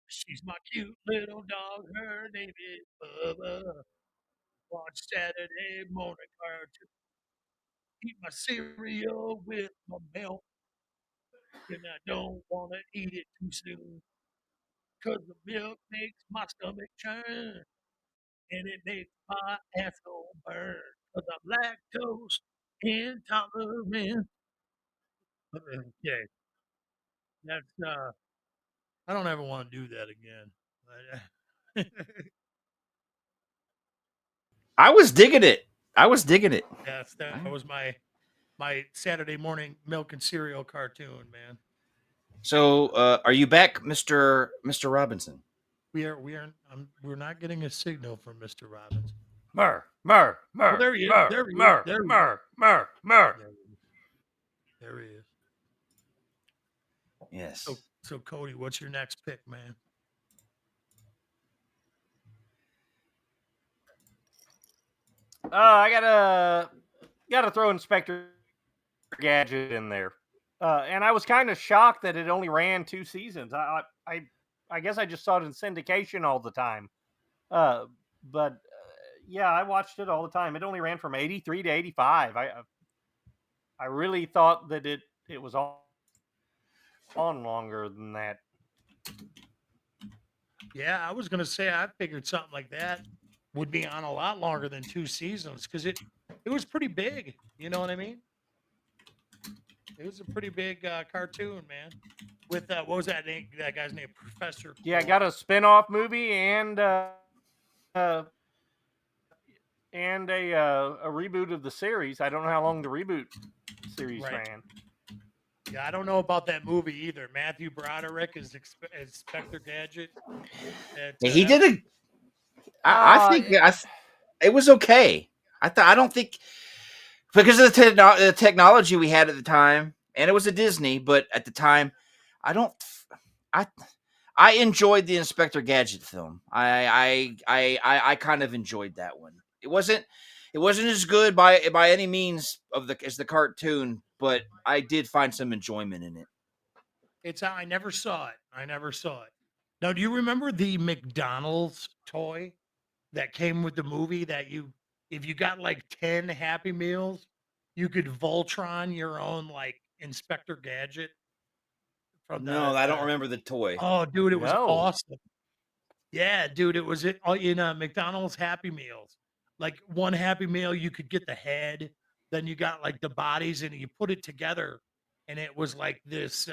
She's my cute little dog. Her name is Bubba. Watch Saturday morning cartoon. Eat my cereal with my milk, and I don't want to eat it too soon. 'Cause the milk makes my stomach churn, and it makes my asshole burn. 'Cause I'm lactose intolerant. Okay, that's I don't ever want to do that again. But, I was digging it. I was digging it. yes, that was my Saturday morning milk and cereal cartoon, man. So, are you back, Mr. Robinson? We're not getting a signal from Mr. Robbins. Murr, Murr, Oh, Murr, there he is. Murr, There he is. Murr, There he is. Murr, Murr, Murr. There he is. There he is. Yes. So Cody, what's your next pick, man? I gotta throw Inspector Gadget in there, and I was kind of shocked that it only ran 2 seasons. I guess I just saw it in syndication all the time, but yeah, I watched it all the time. It only ran from '83 to '85. I really thought that it was on longer than that. Yeah, I was gonna say I figured something like that would be on a lot longer than 2 seasons because it was pretty big. You know what I mean? It was a pretty big cartoon, man. With what was that name? That guy's name, Professor. Yeah, I got a spin-off movie and a reboot of the series. I don't know how long the reboot series Right. ran. Yeah, I don't know about that movie either. Matthew Broderick is Inspector Gadget. He did a. I think it was okay. I don't think because of the technology we had at the time, and it was a Disney, but at the time, I don't. I I enjoyed the Inspector Gadget film. I kind of enjoyed that one. It wasn't as good by any means as the cartoon, but I did find some enjoyment in it. I never saw it. Now, do you remember the McDonald's toy that came with the movie that if you got like 10 Happy Meals, you could Voltron your own like Inspector Gadget from No, I don't remember the toy. oh, dude, it was No. awesome. Yeah, dude, it was in McDonald's Happy Meals. Like one Happy Meal, you could get the head, then you got like the bodies, and you put it together, and it was like this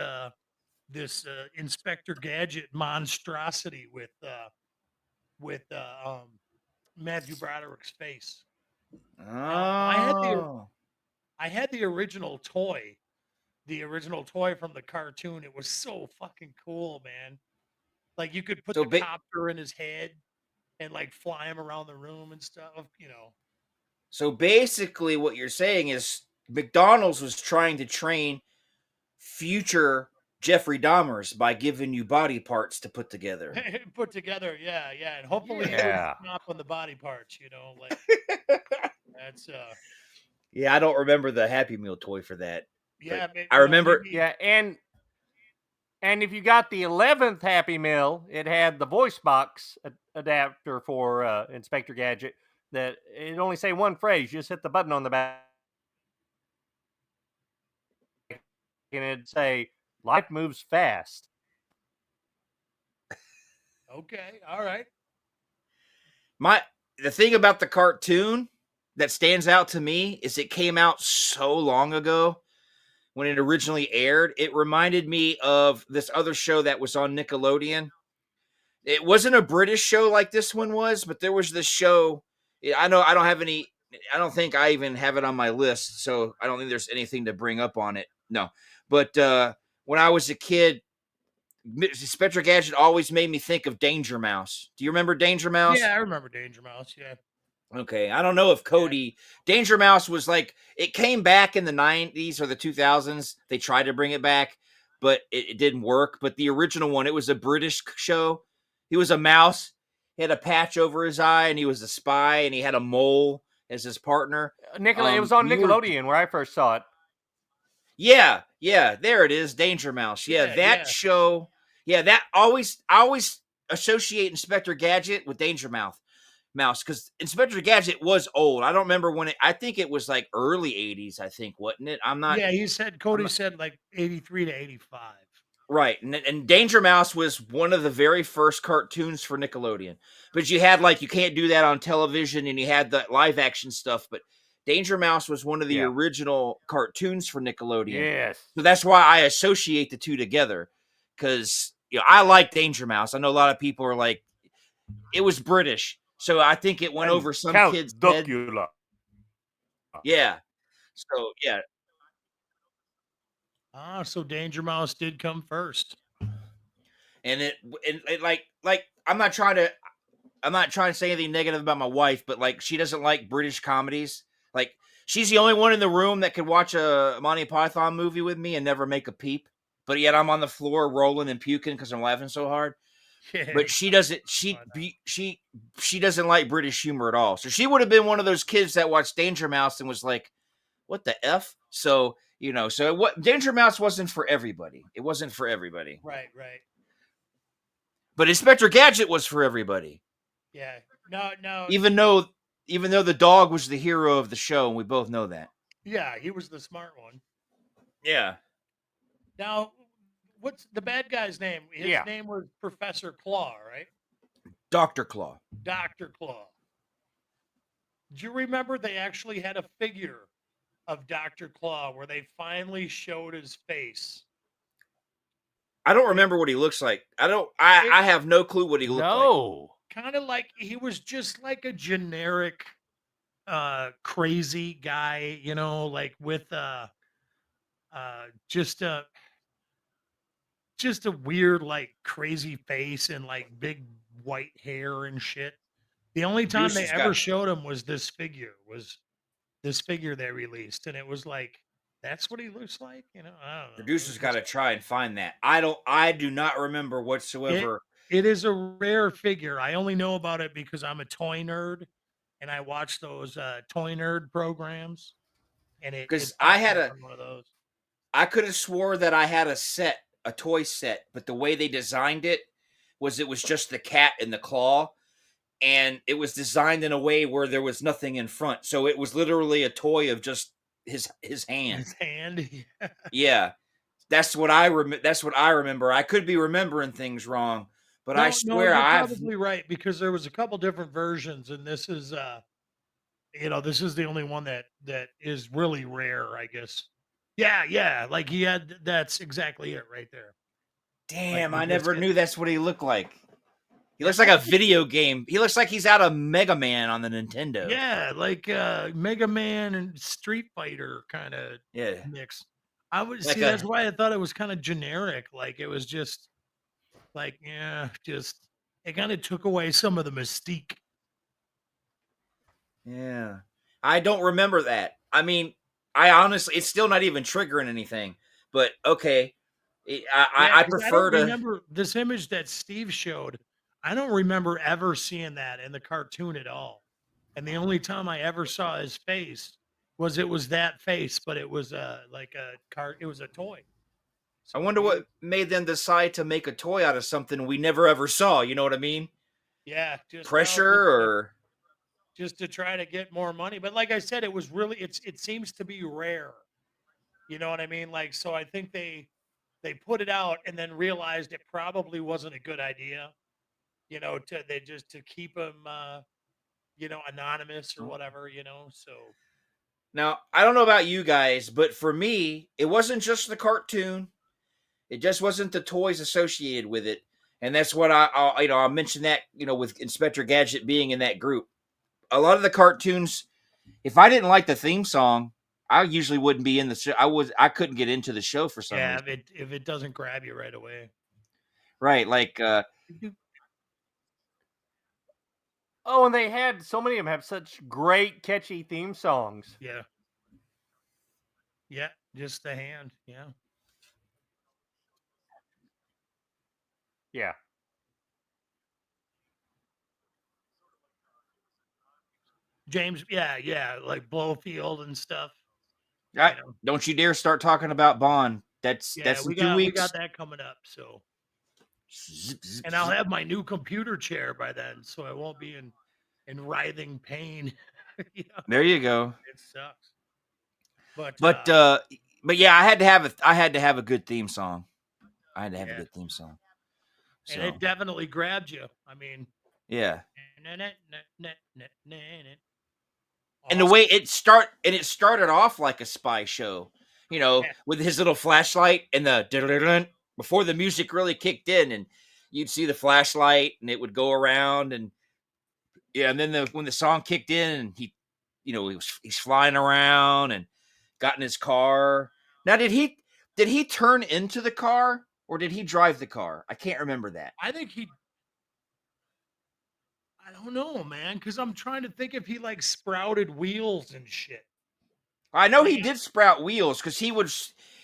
Inspector Gadget monstrosity with Matthew Broderick's face. Now Oh, I had the original toy, from the cartoon. It was so fucking cool, man. Like you could put so the copter in his head and like fly him around the room and stuff. so basically, what you're saying is McDonald's was trying to train future Jeffrey Dahmers by giving you body parts to put together. Put together, yeah, and hopefully you Yeah. would stop on the body parts, like that's Yeah, I don't remember the Happy Meal toy for that. yeah, I remember maybe, Yeah, and if you got the 11th Happy Meal, it had the voice box adapter for Inspector Gadget. That it only say one phrase. You just hit the button on the back, and it'd say, "Life moves fast." okay, all right. the thing about the cartoon that stands out to me is it came out so long ago when it originally aired. It reminded me of this other show that was on Nickelodeon. It wasn't a British show like this one was, but there was this show. I know I don't have any. I don't think I even have it on my list, so I don't think there's anything to bring up on it. No, but when I was a kid, Spectre Gadget always made me think of Danger Mouse. Do you remember Danger Mouse? Yeah, I remember Danger Mouse. Yeah. Okay, I don't know if Cody Danger Mouse was like it came back in the 90s or the 2000s. They tried to bring it back, but it didn't work. But the original one, it was a British show. He was a mouse. He had a patch over his eye, and he was a spy, and he had a mole as his partner. It was on Nickelodeon where I first saw it. Yeah, there it is, Danger Mouse. Yeah, that show. Yeah, I always associate Inspector Gadget with Danger Mouse because Inspector Gadget was old. I don't remember when I think it was like early 80s, I think, wasn't it? I'm not. Yeah, Cody said like 83 to 85. Right. And Danger Mouse was one of the very first cartoons for Nickelodeon. But you had you can't do that on television, and you had the live action stuff, but Danger Mouse was one of the original cartoons for Nickelodeon. Yes. So that's why I associate the two together, because I like Danger Mouse. I know a lot of people are like, it was British, so I think it went over some kids' head. Yeah. So yeah. So Danger Mouse did come first. And it like I'm not trying to say anything negative about my wife, but she doesn't like British comedies. Like she's the only one in the room that could watch a Monty Python movie with me and never make a peep. But yet I'm on the floor rolling and puking because I'm laughing so hard. But she doesn't. She doesn't like British humor at all. So she would have been one of those kids that watched Danger Mouse and was like, "What the f?" So what Danger Mouse wasn't for everybody. It wasn't for everybody. Right. But Inspector Gadget was for everybody. Yeah. No. Even though the dog was the hero of the show, and we both know that. Yeah, he was the smart one. Yeah. Now, what's the bad guy's name? His name was Professor Claw, right? Dr. Claw. Dr. Claw. Do you remember they actually had a figure of Dr. Claw where they finally showed his face? I don't remember what he looks like. I have no clue what he looked like. No. Kind of like he was just like a generic crazy guy, with just a weird crazy face and big white hair and shit. The only time they ever showed him was this figure they released, and it was like, that's what he looks like, I don't know. Producer's got to try and find that. I do not remember whatsoever. It is a rare figure. I only know about it because I'm a toy nerd, and I watch those toy nerd programs. And because I had one of those. I could have swore that I had a toy set, but the way they designed it was just the cat and the claw, and it was designed in a way where there was nothing in front. So it was literally a toy of just his hand. His hand. Yeah. That's what I remember. I could be remembering things wrong, but I swear you're probably right, because there was a couple different versions, and this is this is the only one that is really rare, I guess. Yeah, like he had. That's exactly it right there. Damn, I never knew that's what he looked like. He looks like a video game. He looks like he's out of Mega Man on the Nintendo. Yeah, like Mega Man and Street Fighter kind of mix. I would see. That's why I thought it was kind of generic. Like it was just it kind of took away some of the mystique. Yeah, I don't remember that. I mean, I honestly, it's still not even triggering anything. But okay, I 'cause I don't prefer to. remember this image that Steve showed. I don't remember ever seeing that in the cartoon at all. And the only time I ever saw his face was that face, but it was like a car. It was a toy. I So wonder what made them decide to make a toy out of something we never ever saw. You know what I mean? yeah, Pressure or just to try to get more money. But like I said, it was really it seems to be rare. You know what I mean? Like so, I think they put it out and then realized it probably wasn't a good idea. You know, to keep him anonymous or whatever. So now. I don't know about you guys, but for me, it wasn't just the cartoon. It just wasn't the toys associated with it, and that's what I'll mention that with Inspector Gadget being in that group. A lot of the cartoons, if I didn't like the theme song, I usually wouldn't be in the show. I couldn't get into the show for some yeah, reason. if it doesn't grab you right away. Right, like Oh, and they had so many of them have such great, catchy theme songs. Yeah, yeah, just the hand. Yeah, Yeah. James. Yeah, like Blowfield and stuff. I, don't you dare start talking about Bond. Yeah, That's in we 2 got weeks. that coming up. So, Zip, zip, and I'll zip. have my new computer chair by then, so I won't be in writhing pain. There you go. It sucks. But But yeah, I had to have a good theme song. I had to have a yeah, good theme song. and So it definitely grabbed you. I mean, yeah. And the awesome. way it started off like a spy show, Yeah, with his little flashlight and the before the music really kicked in, and you'd see the flashlight and it would go around, and yeah, and then when the song kicked in and he's flying around and got in his car. Now did he turn into the car or did he drive the car? I can't remember that. I think he. I don't know, man, because I'm trying to think if he like sprouted wheels and shit. I know Like, he did sprout wheels because he would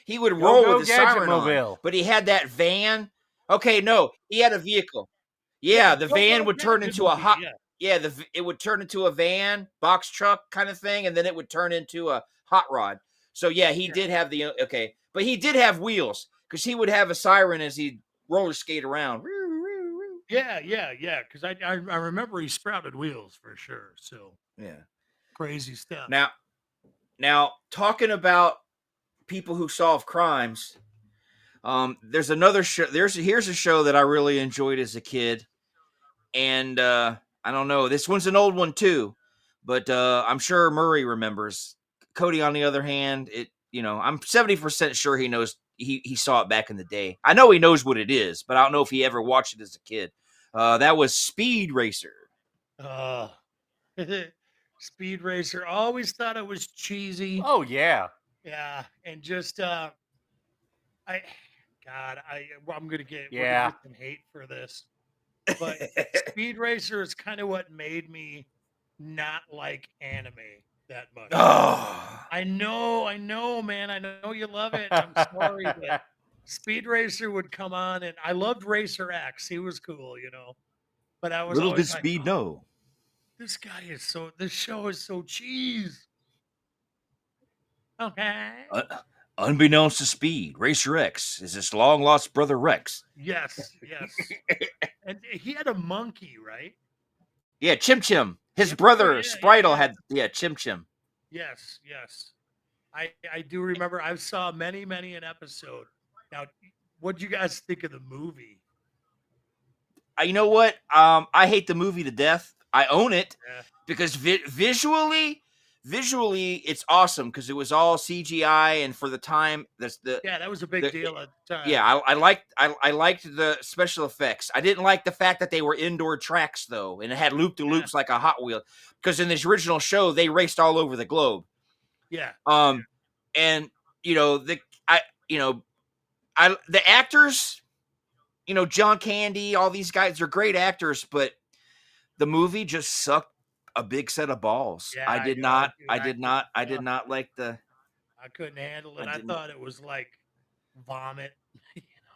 Go, roll with go, his Gadget siren on, Mobile. but he had that van. Okay, no, he had a vehicle. yeah, Yeah, the go van go would turn gadget into a mobile. hot. Yeah, Yeah, it would turn into a van, box truck kind of thing, and then it would turn into a hot rod. So yeah, he yeah, did have okay, but he did have wheels because he would have a siren as he roller skate around. yeah. Because I remember he sprouted wheels for sure. So Yeah. crazy stuff. Now talking about people who solve crimes. There's another show. Here's a show that I really enjoyed as a kid, and I don't know. This one's an old one too, but I'm sure Murray remembers. Cody, on the other hand, I'm 70% sure he knows. He saw it back in the day. I know he knows what it is, but I don't know if he ever watched it as a kid. That was Speed Racer. Uh, Speed Racer. Always thought it was cheesy. Oh, yeah. Yeah, and just I, God, I'm gonna we're gonna Yeah. get some hate for this, but Speed Racer is kind of what made me not like anime that much. Oh, I know, man. I know you love it. I'm sorry, but Speed Racer would come on, and I loved Racer X. He was cool. But I was little did always like, Speed oh, know. this show is so cheese. Okay. Unbeknownst to Speed, Racer X is his long lost brother Rex. Yes. And he had a monkey, right? Yeah, Chim Chim. His Oh brother Spritel yeah. had Chim Chim. Yes. I do remember. I saw many an episode. Now, what do you guys think of the movie? You know what? I hate the movie to death. I own it Yeah. because visually, it's awesome because it was all CGI, and for the time, Yeah, that was a big deal at the time. yeah, I liked the special effects. I didn't like the fact that they were indoor tracks though, and it had loop to loops like a Hot Wheel. Because in this original show, they raced all over the globe. Yeah. And the actors, John Candy, all these guys are great actors, but the movie just sucked a big set of balls. Yeah, I I did know, not dude. like the I couldn't handle it. I I didn't. thought it was like vomit.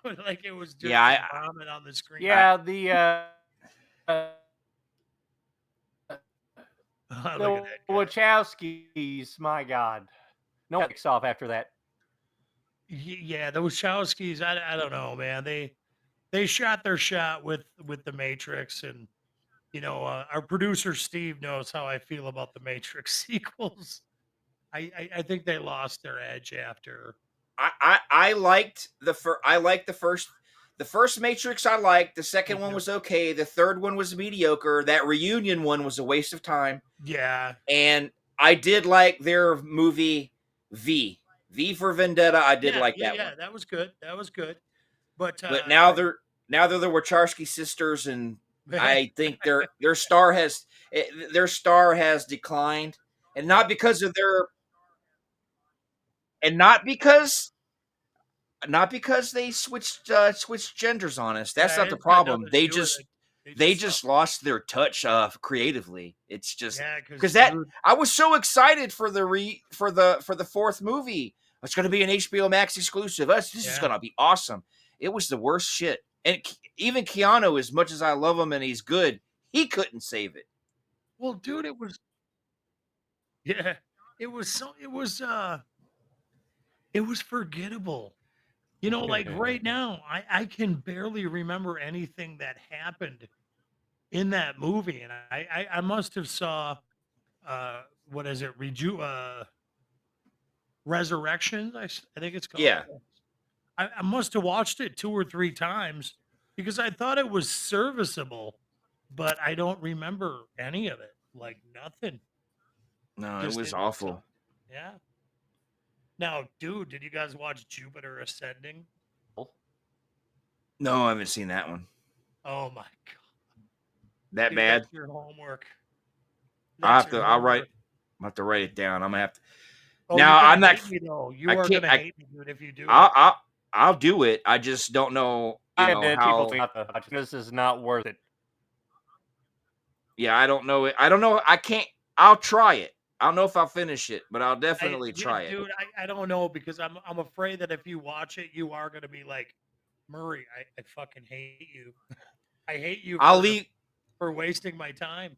Like it was just Yeah, vomit on the screen. Yeah, the Look at the that guy. Wachowskis. My God, no one takes off after that. Yeah, the Wachowskis. I don't know, man. They shot their shot with the Matrix, and our producer Steve knows how I feel about the Matrix sequels. I think they lost their edge after. I liked the first Matrix. I liked the second one too. was okay. The third one was mediocre. That reunion one was a waste of time. Yeah, And I did like their movie V for Vendetta. I did like that one. That was good. That was good. But But now they're the Wachowski sisters, and I think their star has declined, and not because of their and not because they switched genders on us. That's yeah, not the it's got nothing problem. to They do with just it. They they just suck. just lost their touch creatively. It's just Yeah, because because that dude, I was so excited for the fourth movie. It's going to be an HBO Max exclusive. This is yeah. going to be awesome. It was the worst shit. And even Keanu, as much as I love him and he's good, he couldn't save it. Well, dude, it was yeah. It was forgettable. Like right now, I can barely remember anything that happened in that movie, and I must have saw what is it, Resurrections? I think it's called. Yeah, I must have watched it 2 or 3 times because I thought it was serviceable, but I don't remember any of it. Like nothing. no, it Just was it was awful. yeah. Now, dude, did you guys watch Jupiter Ascending? No, I haven't seen that one. Oh my god. That Dude, bad. that's your homework. I That's have your to. I'll write. homework. I have to write it down. I'm gonna have to. Oh, you're Now gonna I'm not. hate me though. I You are can't. gonna I. hate me, dude, if you do it. I'll do it. I just don't know. I have dead people How. not to watch. This is not worth it. Yeah, I don't know it. I don't know. I can't. I'll try it. I don't know if I'll finish it, but I'll definitely try it. Dude, I don't know because I'm afraid that if you watch it, you are gonna be like, Murray, I fucking hate you. I hate you I'll leave. for wasting my time.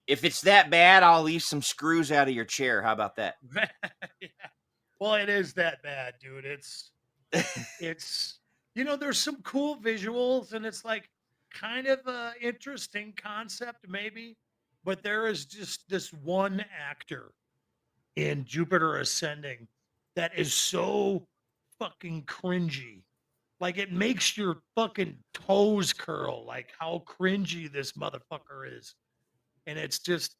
If it's that bad, I'll leave some screws out of your chair. How about that? Yeah. Well, it is that bad, dude. It's there's some cool visuals and it's like kind of a interesting concept maybe, but there is just this one actor in Jupiter Ascending that is so fucking cringy. Like it makes your fucking toes curl like how cringy this motherfucker is. And it's just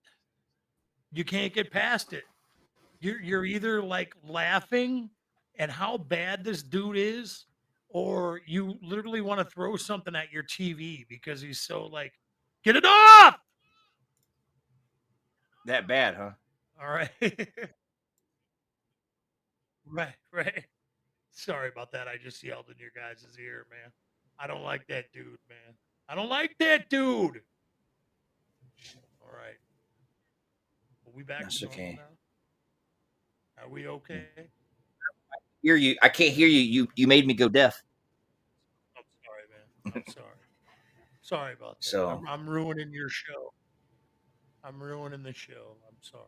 you can't get past it. You're either like laughing at how bad this dude is, or you literally want to throw something at your TV because he's so like, get it off. That bad, huh? All right. Right. Sorry about that. I just yelled in your guys' ear, man. I don't like that dude, man. I don't like that dude. All right. Are we back That's to normal okay. now? Are we okay? Hear you? I can't hear you. You made me go deaf. I'm sorry, man. I'm sorry. Sorry about that. So I'm ruining your show. I'm ruining the show. I'm sorry.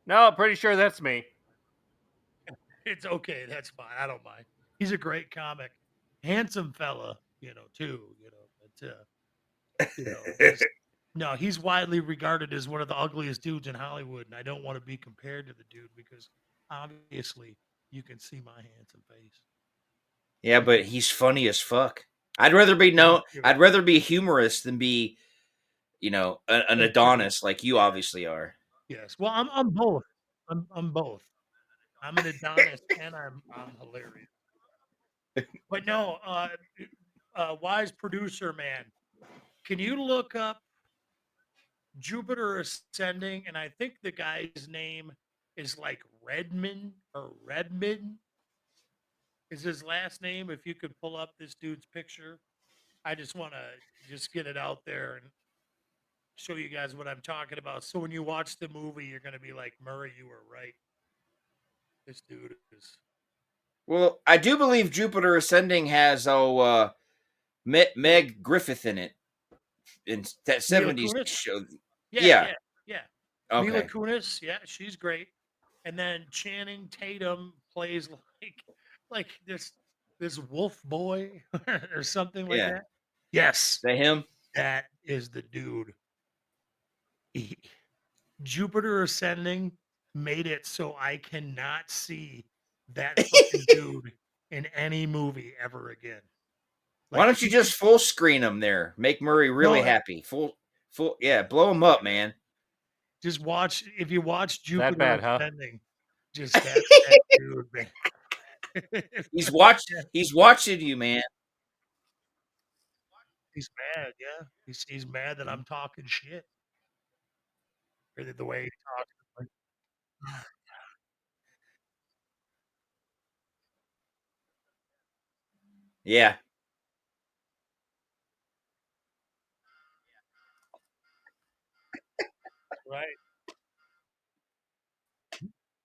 No, pretty sure that's me. It's okay. That's fine. I don't mind. He's a great comic, handsome fella, too. No, he's widely regarded as one of the ugliest dudes in Hollywood, and I don't want to be compared to the dude because obviously you can see my handsome face. yeah, but he's funny as fuck. I'd rather be Thank no. you. I'd rather be humorous than be, an Adonis like you Yeah. obviously are. Yes. Well, I'm both. I'm both. I'm an Adonis and I'm hilarious. But no, wise producer man, can you look up Jupiter Ascending? And I think the guy's name is like Redman or Redman is his last name. If you could pull up this dude's picture, I just want to just get it out there and show you guys what I'm talking about. So when you watch the movie, you're gonna be like, Murray, you were right. This dude is Well, I do believe Jupiter Ascending has Meg Griffith in it in that Mila 70s Kunis. show. Yeah, Yeah. yeah, yeah. Mila Okay. Kunis, yeah, she's great. And then Channing Tatum plays like this wolf boy or something like Yeah. that. Yes, Is that him? that is the dude. He- Jupiter Ascending made it so I cannot see that fucking dude in any movie ever again. Why Like don't you just full screen him there? Make Murray really no, happy. Full, yeah, blow him up, man. just watch if you watch That Jupiter bad, huh? Ascending, just that dude, man. He's watching you, man. He's mad, yeah. He's mad that I'm talking shit. Or the way he talks. Like, Yeah. right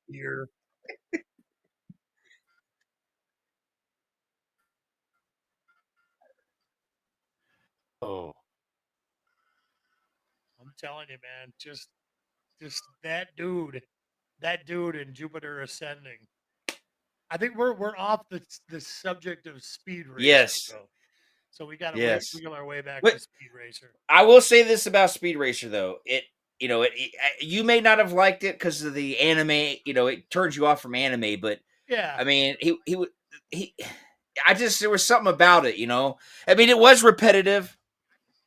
here, Oh, I'm telling you, man, just that dude in Jupiter Ascending. I think we're off the subject of Speed Racer, Yes. though. So we gotta Yes. wiggle our way back But to Speed Racer. I will say this about Speed Racer, though. You may not have liked it because of the anime. It turns you off from anime. But Yeah, I mean, he would he. I just there was something about it. I mean, it was repetitive.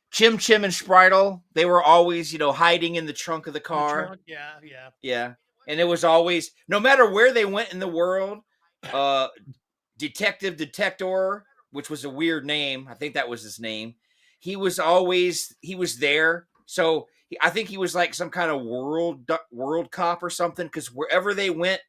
Chim Chim and Spritel, they were always hiding in the trunk of the in the car. trunk. Yeah, yeah. Yeah, and it was always no matter where they went in the world. Uh, Detective Detector, which was a weird name. I think that was his name. He was there. So I think he was like some kind of world cop or something. Because wherever they went,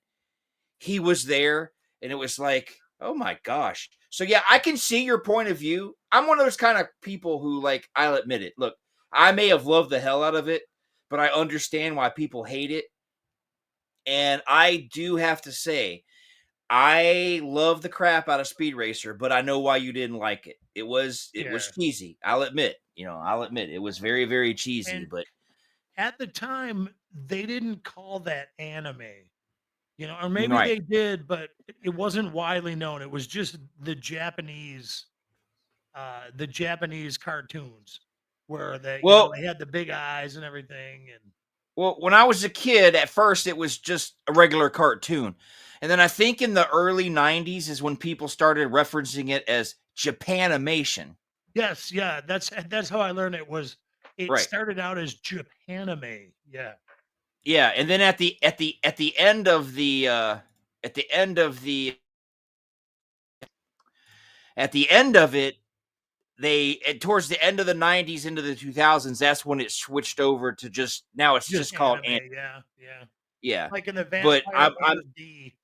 he was there, and it was like, oh my gosh. So yeah, I can see your point of view. I'm one of those kind of people who like I'll admit it. Look, I may have loved the hell out of it, but I understand why people hate it. And I do have to say, I love the crap out of Speed Racer, but I know why you didn't like it. It was Yeah. cheesy. I'll admit. I'll admit it was very, very cheesy. And But at the time, they didn't call that anime. Or maybe right. they did, but it wasn't widely known. It was just the Japanese cartoons where Well, they had the big eyes and everything. And when I was a kid, at first it was just a regular cartoon, and then I think in the early '90s is when people started referencing it as Japanimation. yes, yeah, that's how I learned it was. It Right. started out as Japanime. Yeah, Yeah, and then at the end of the at the end of the at the end of it, towards the end of the '90s into the 2000s, that's when it switched over to now it's just just called anime. Yeah, yeah. yeah. Like in the But Vampire I'm Hunter D.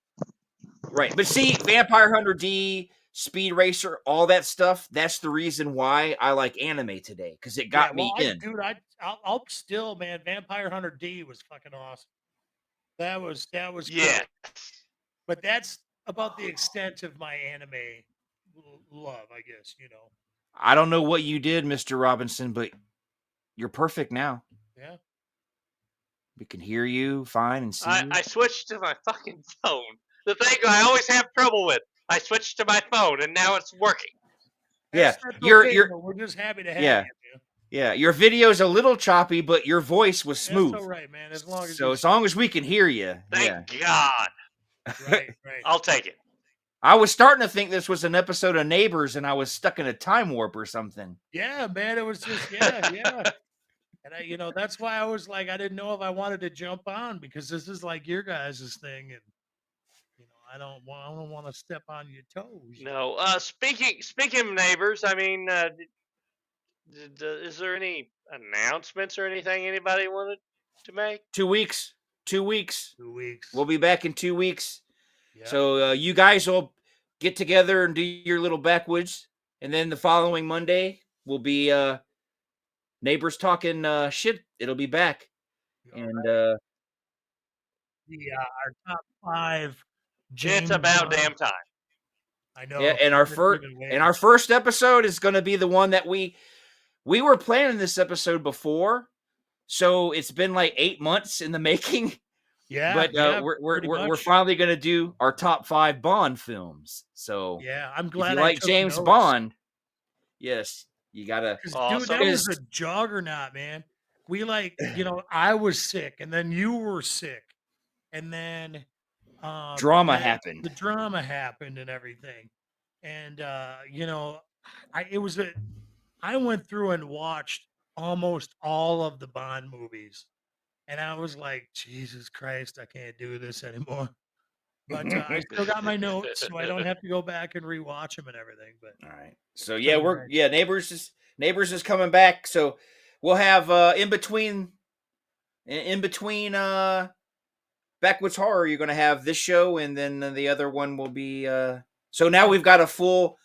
right. But see, Vampire Hunter D, Speed Racer, all that stuff, that's the reason why I like anime today, because it Yeah, got well, me in. I'll still, man. Vampire Hunter D was fucking awesome. That was cool. yeah. But that's about the extent of my anime love, I guess. I don't know what you did, Mr. Robinson, but you're perfect now. Yeah. We can hear you fine and see you. I switched to my fucking phone. The thing I always have trouble with. I switched to my phone, and now it's working. Yeah, That's you're okay, you're but we're just happy to have yeah. you, man. Yeah, your video's a little choppy, but your voice was That's smooth. all right, man. As long as So you as long as we can hear you, Thank yeah. God. right, right. I'll take it. I was starting to think this was an episode of Neighbors, and I was stuck in a time warp or something. Yeah, man. It was just yeah. And that's why I was like, I didn't know if I wanted to jump on because this is like your guys' thing, and I don't want to step on your toes. No. Speaking of neighbors, I mean, is there any announcements or anything anybody wanted to make? 2 weeks. 2 weeks. 2 weeks. We'll be back in 2 weeks. Yeah. So you guys will get together and do your little backwoods, and then the following Monday will be Neighbors Talking Shit. It'll be back. And our top 5 James It's about Bond. damn time. I know. yeah, and our first episode is going to be the one that we were planning this episode before, so it's been like 8 months in the making. Yeah, But yeah, we're finally going to do our top 5 Bond films. So yeah, I'm if glad you I like took James notes. Bond, yes, you gotta. Dude, Awesome. that was a juggernaut, man. We I was sick, and then you were sick, and then Drama the happened. drama happened and everything, and I went through and watched almost all of the Bond movies, and I was like, Jesus Christ, I can't do this anymore. But I still got my notes, so I don't have to go back and rewatch them and everything. But All right. So pretty yeah, nice. Neighbors is coming back. So we'll have in between Backwoods Horror, you're going to have this show, and then the other one will be. So now we've got we'll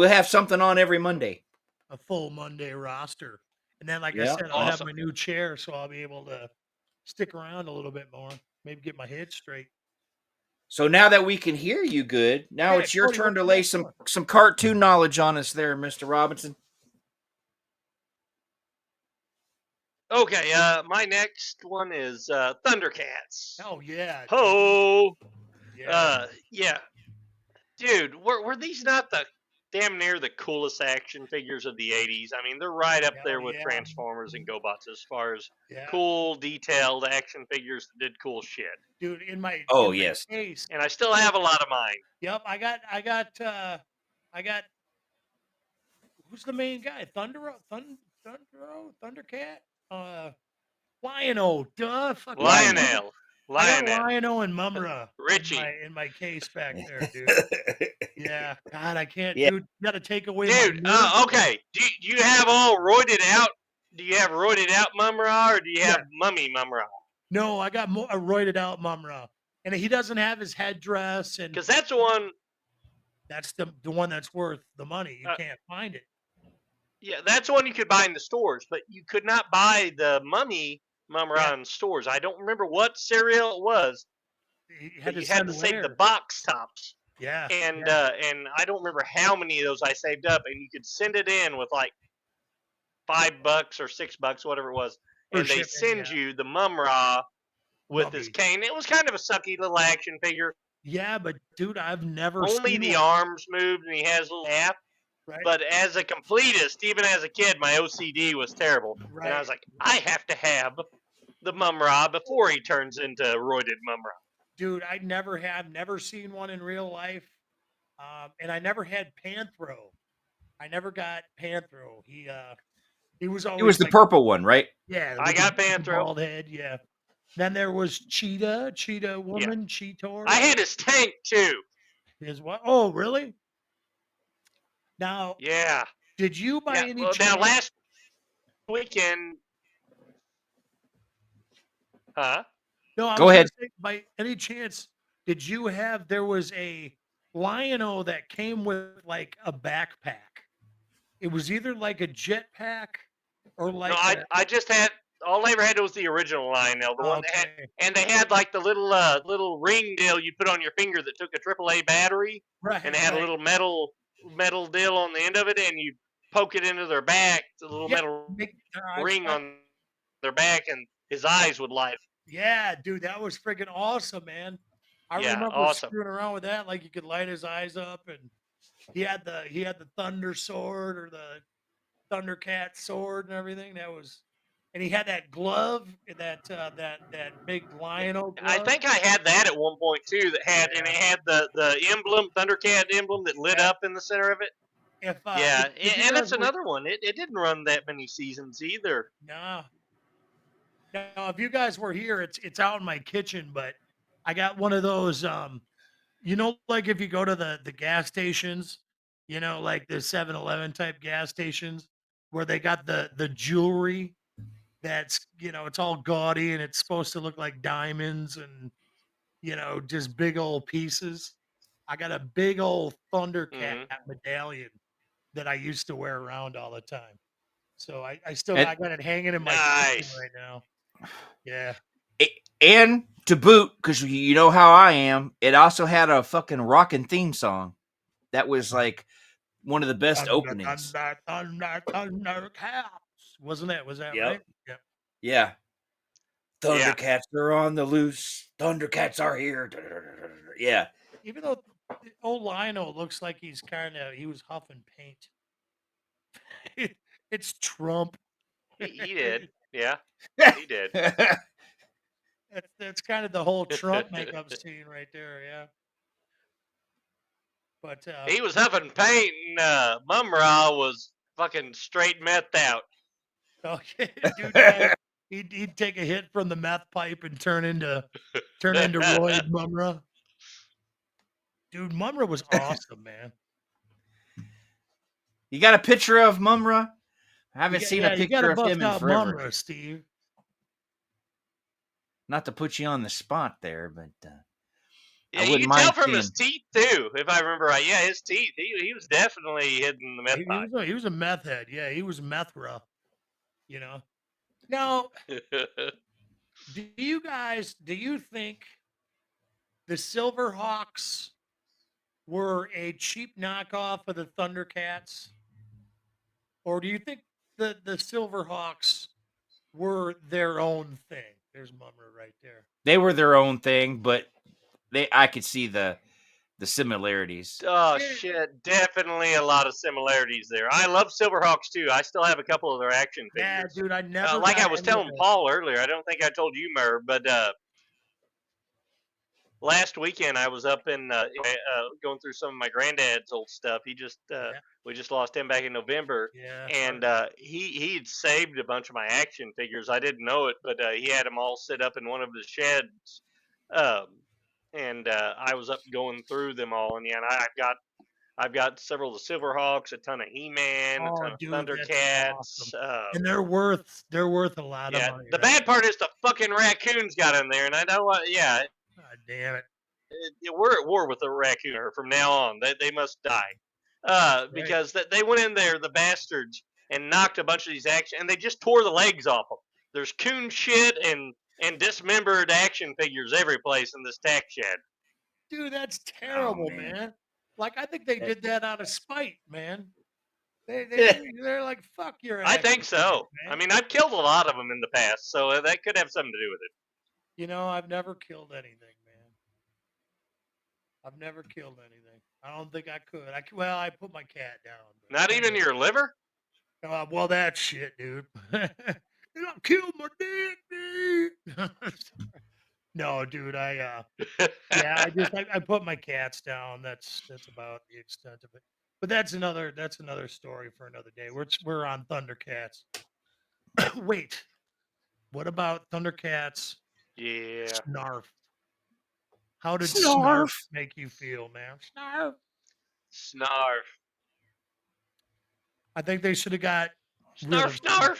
have something on every Monday. A full Monday roster, and then, like I Yeah, said, I'll have awesome. my new chair, so I'll be able to stick around a little bit more. Maybe get my head straight. So now that we can hear you good, now Yeah, it's your Cody, turn what to you lay got for? some cartoon knowledge on us there, Mr. Robinson. Okay, my next one is Thundercats. Oh yeah, dude. Ho! Yeah. Yeah. Dude, were these not the damn near the coolest action figures of the 80s? I mean, they're right up Hell there with yeah. Transformers and GoBots as far as Yeah, cool, detailed action figures that did cool shit. dude. In my Yes. case. And I still have a lot of mine. Yep, I got. Who's the main guy? Thundercat. Lion-O. Duh. Fuck Lionel. I got Lionel. Lion-O and Mumra Richie. in my case back there, dude. Yeah, God, I can't. Yeah. Dude, you got to take away Dude, my. okay. Do you have all roided out? Do you have roided out Mumra or do you have mummy Mumra? No, I got a roided out Mumra, and he doesn't have his headdress, and Because that's the one. that's the one that's worth the money. You can't find it. Yeah, that's one you could buy in the stores, but you could not buy the mummy Mumra in stores. I don't remember what cereal it was. You had to save the box tops. Yeah. And I don't remember how many of those I saved up, and you could send it in with like $5 or $6, whatever it was, and they send you the Mumra with his cane. It was kind of a sucky little action figure. Yeah, but dude, I've never only seen the one. arms moved, and he has a little half. Right. But as a completist, even as a kid, my OCD was terrible, and I was like, I have to have the Mumra before he turns into roided Mumra. Dude, I never seen one in real life, and I never had Panthro. I never got Panthro. He was always. It was the purple one, right? Yeah, I got Panthro. Bald head, yeah. Then there was Cheetah Woman, Cheetor. I had his tank too. His what? Oh, really? Now, yeah. Did you by any chance? Now last weekend, huh? No, I Go was ahead. Say, by any chance, did you have? There was a Lion-O that came with like a backpack. It was either like a jetpack or like. No, I just had. All I ever had was the original Lionel, the one that had, and they had like the little ring deal you put on your finger that took a AAA battery, right? And they had a little metal deal on the end of it, and you poke it into their back, the little metal ring on their back, and his eyes would light. Yeah, dude, that was freaking awesome, man. I remember screwing around with that, like you could light his eyes up, and he had the Thunder Sword or the Thundercat sword and everything. That was. And he had that glove, that big Lion-O glove. I think I had that at one point too. That had and it had the emblem, Thundercat emblem that lit up in the center of it. And that's another one. It didn't run that many seasons either. No. Now, if you guys were here, it's out in my kitchen, but I got one of those. Like if you go to the gas stations, like the 7-Eleven type gas stations, where they got the jewelry. That's it's all gaudy and it's supposed to look like diamonds and just big old pieces. I got a big old Thundercat medallion that I used to wear around all the time. So I still And- I got it hanging in my Nice. kitchen right now. Yeah. And to boot, because you know how I am, it also had a fucking rockin' theme song. That was like one of the best openings. Thunder Cats. Was that Yep. right? Yep. Yeah. Yeah. Thundercats are on the loose. Thundercats are here. Yeah. Even though old Lionel looks like he was huffing paint. It's Trump. He did. Yeah, he did. That's kind of the whole Trump makeup scene right there, yeah. But He was huffing paint, and Mumra was fucking straight methed out. okay, dude, yeah, he'd take a hit from the meth pipe and turn into Roy Mumra. Dude, Mumra was awesome, man. You got a picture of Mumra? I haven't seen a you gotta picture of bust him in out forever. Mumra, Steve. Not to put you on the spot there, but Yeah, I you wouldn't can tell mind from his seeing. teeth too, if I remember right. Yeah, his teeth. He was definitely hitting the meth He was a meth head. Yeah, he was Methra. You know. Now, pipe. do you think the Silverhawks were a cheap knockoff of the Thundercats? Or do you think the Silverhawks were their own thing? There's Mummer right there. They were their own thing, but I could see the similarities. Oh Yeah. shit! Definitely a lot of similarities there. I love Silverhawks too. I still have a couple of their action Yeah, figures. dude, I never Like got I was any of telling those. Paul earlier, I don't think I told you, Murr, but last weekend I was up in going through some of my granddad's old stuff. He just we just lost him back in November, Yeah. and he'd saved a bunch of my action figures. I didn't know it, but he had them all set up in one of his sheds, and I was up going through them all, and yeah, and I've got several of the Silverhawks, a ton of He-Man, a ton of Dude, that's Thundercats. awesome. And they're worth a lot of Yeah, money. the right? bad part is the fucking raccoons got in there, and I know what. Yeah, God damn it. we're at war with the raccoon from now on. They must die. Because they went in there, the bastards, and knocked a bunch of these action, and they just tore the legs off them. There's coon shit and dismembered action figures every place in this tack shed. Dude, that's terrible, man. man. Like I think they did that out of spite, man. They're like, fuck your I action think so. figures, man. I mean, I've killed a lot of them in the past, so that could have something to do with it. You know, I've never killed anything, man. I've never killed anything. I don't think I could. Well, I put my cat down. but- Not even your liver? Well, that shit, dude. You don't kill my dick, dude. No, dude. I put my cats down. That's about the extent of it. But that's another story for another day. We're on Thundercats. Wait, what about Thundercats? Yeah. Snarf. How did Snarf. Snarf make you feel, man? Snarf. Snarf. I think they should have got rid Snarf, of snarf.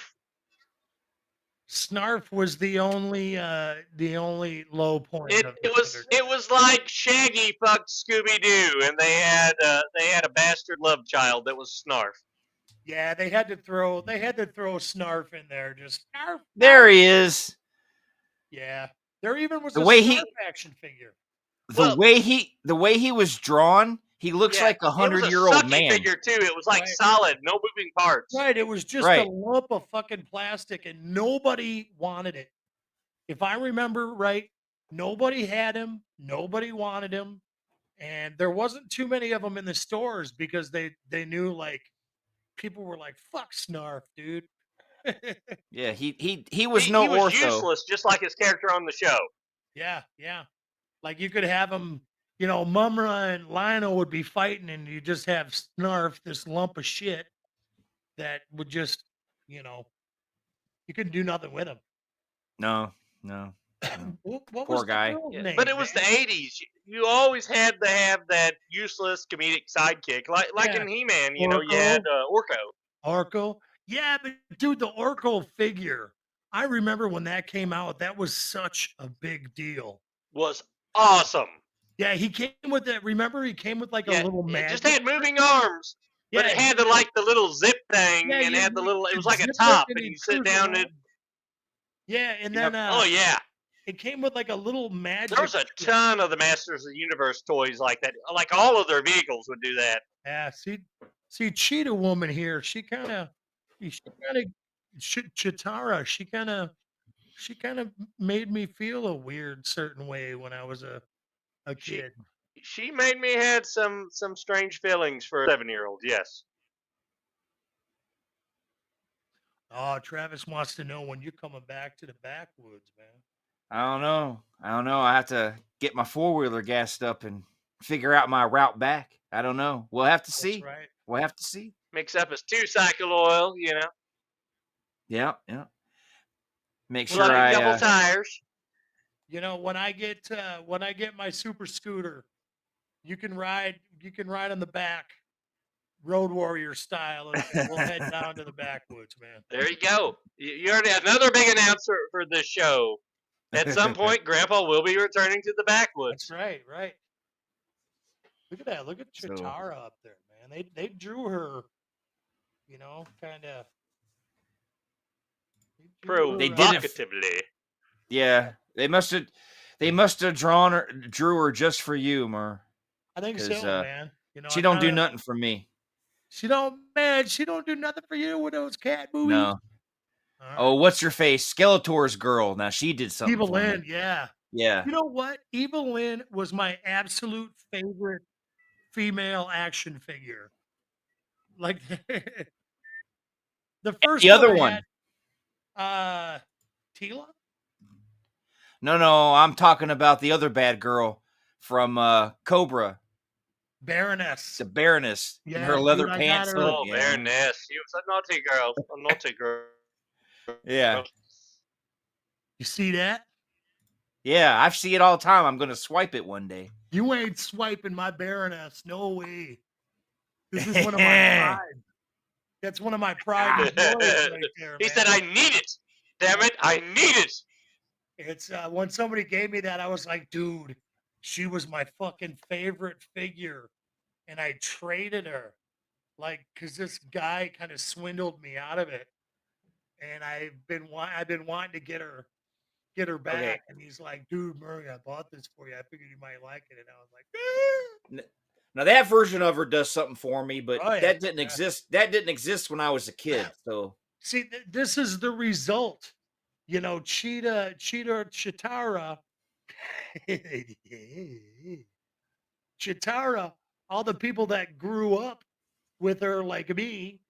Snarf was the only low point. It of the was like Shaggy fucked Scooby Doo, and they had a bastard love child that was Snarf. Yeah, they had to throw Snarf in there. Just Snarf. There he is. Yeah, there even was The a way Snarf he- action figure. The way he was drawn, he looks Yeah, like a It was a 100-year-old sucky man. figure too. It was like Right. solid, no moving parts. Right, it was just Right. a lump of fucking plastic, and nobody wanted it. If I remember right, nobody had him, nobody wanted him, and there wasn't too many of them in the stores because they knew like people were like, "Fuck Snarf, dude." Yeah, he was He no was ortho. useless, just like his character on the show. Yeah. Like you could have them, Mumra and Lionel would be fighting, and you just have Snarf, this lump of shit that would just, you couldn't do nothing with him. No. What Poor was the guy. girl's Yeah, name, but it was the man? '80s. You always had to have that useless comedic sidekick, like Yeah. in He-Man. You know, you had Orko. Orko. Yeah, but dude, the Orko figure. I remember when that came out. That was such a big deal. Was awesome. Yeah, he came with that. Remember, he came with like a Yeah, little it magic. just had moving arms. But it had the little zip thing, and had the little. It was like a top, and you sit down and. Yeah, and then oh yeah, it came with like a little magic. there was a ton of the Masters of the Universe toys like that. Like all of their vehicles would do that. Yeah, see, Cheetah Woman here. She kind of, Chitara. She kind of made me feel a weird certain way when I was a kid. She made me had some strange feelings for a 7-year-old. Yes. Oh, Travis wants to know when you're coming back to the backwoods, man. I don't know. I have to get my 4-wheeler gassed up and figure out my route back. I don't know. We'll have to see. That's right. We'll have to see. Mix up his 2-cycle oil, Yeah. Make We'll sure I double tires. When I get my super scooter, you can ride on the back, Road Warrior style, and we'll head down to the backwoods, man. There you go. You already have another big announcer for this show. At some point, Grandpa will be returning to the backwoods. That's right, right. Look at that. Look at Chitara up there, man. They drew her, kind of. Provocatively. Yeah, they must have drew her just for you, Murr. I think so, man. She don't do nothing for me. She don't do nothing for you with those cat movies. No. Right. Oh, what's your face? Skeletor's girl. Now she did something. Evil for Lynn, me. yeah. Yeah. You know what? Evil Lynn was my absolute favorite female action figure. Like the first the other one. Tila? No, I'm talking about the other bad girl from Cobra. Baroness. The Baroness in her leather pants. Oh, yeah. Baroness. She was a naughty girl. A naughty girl. Yeah. You see that? Yeah, I see it all the time. I'm going to swipe it one day. You ain't swiping my Baroness. No way. This is one of my pride. That's one of my pride right there, He said, I need it. Damn it, I need it. It's when somebody gave me that, I was like, dude, she was my fucking favorite figure. And I traded her. Like, because this guy kind of swindled me out of it. And I've been wanting to get her back. Okay. And he's like, dude, Murray, I bought this for you. I figured you might like it. And I was like, Now that version of her does something for me, but that didn't exist. That didn't exist when I was a kid. So see, this is the result. Chitara, Chitara, all the people that grew up with her like me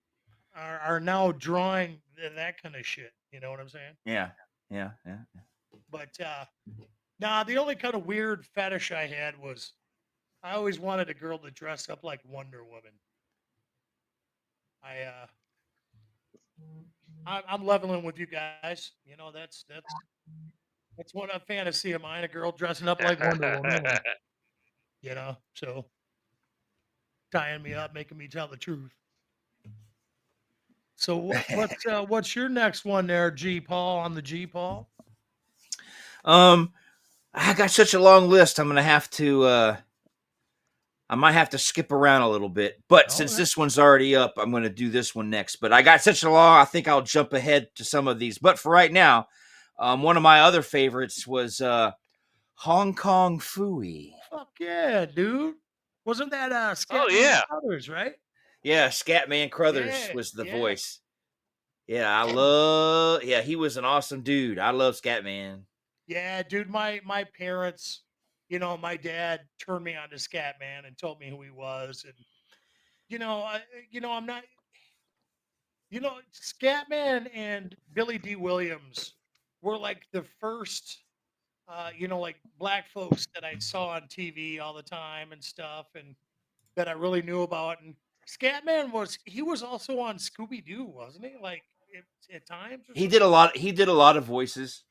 are now drawing that kind of shit. You know what I'm saying? Yeah. But the only kind of weird fetish I had was I always wanted a girl to dress up like Wonder Woman. I'm leveling with you guys. That's one a fantasy of mine. A girl dressing up like Wonder Woman. So tying me up, making me tell the truth. So what's your next one there, G Paul on the G Paul? I got such a long list. I'm gonna have to. I might have to skip around a little bit, but since this one's already up, I'm going to do this one next. But I got such a long, I think I'll jump ahead to some of these. But for right now, one of my other favorites was Hong Kong Phooey. Fuck yeah, dude! Wasn't that Scatman Crothers, right? Yeah, Scatman Crothers was the voice. Yeah, he was an awesome dude. I love Scatman. Yeah, dude, my parents. My dad turned me on to Scatman and told me who he was. And, I'm not, Scatman and Billy D. Williams were like the first, like black folks that I saw on TV all the time and stuff and that I really knew about. And Scatman he was also on Scooby-Doo, wasn't he? Like at times? He did a lot of voices.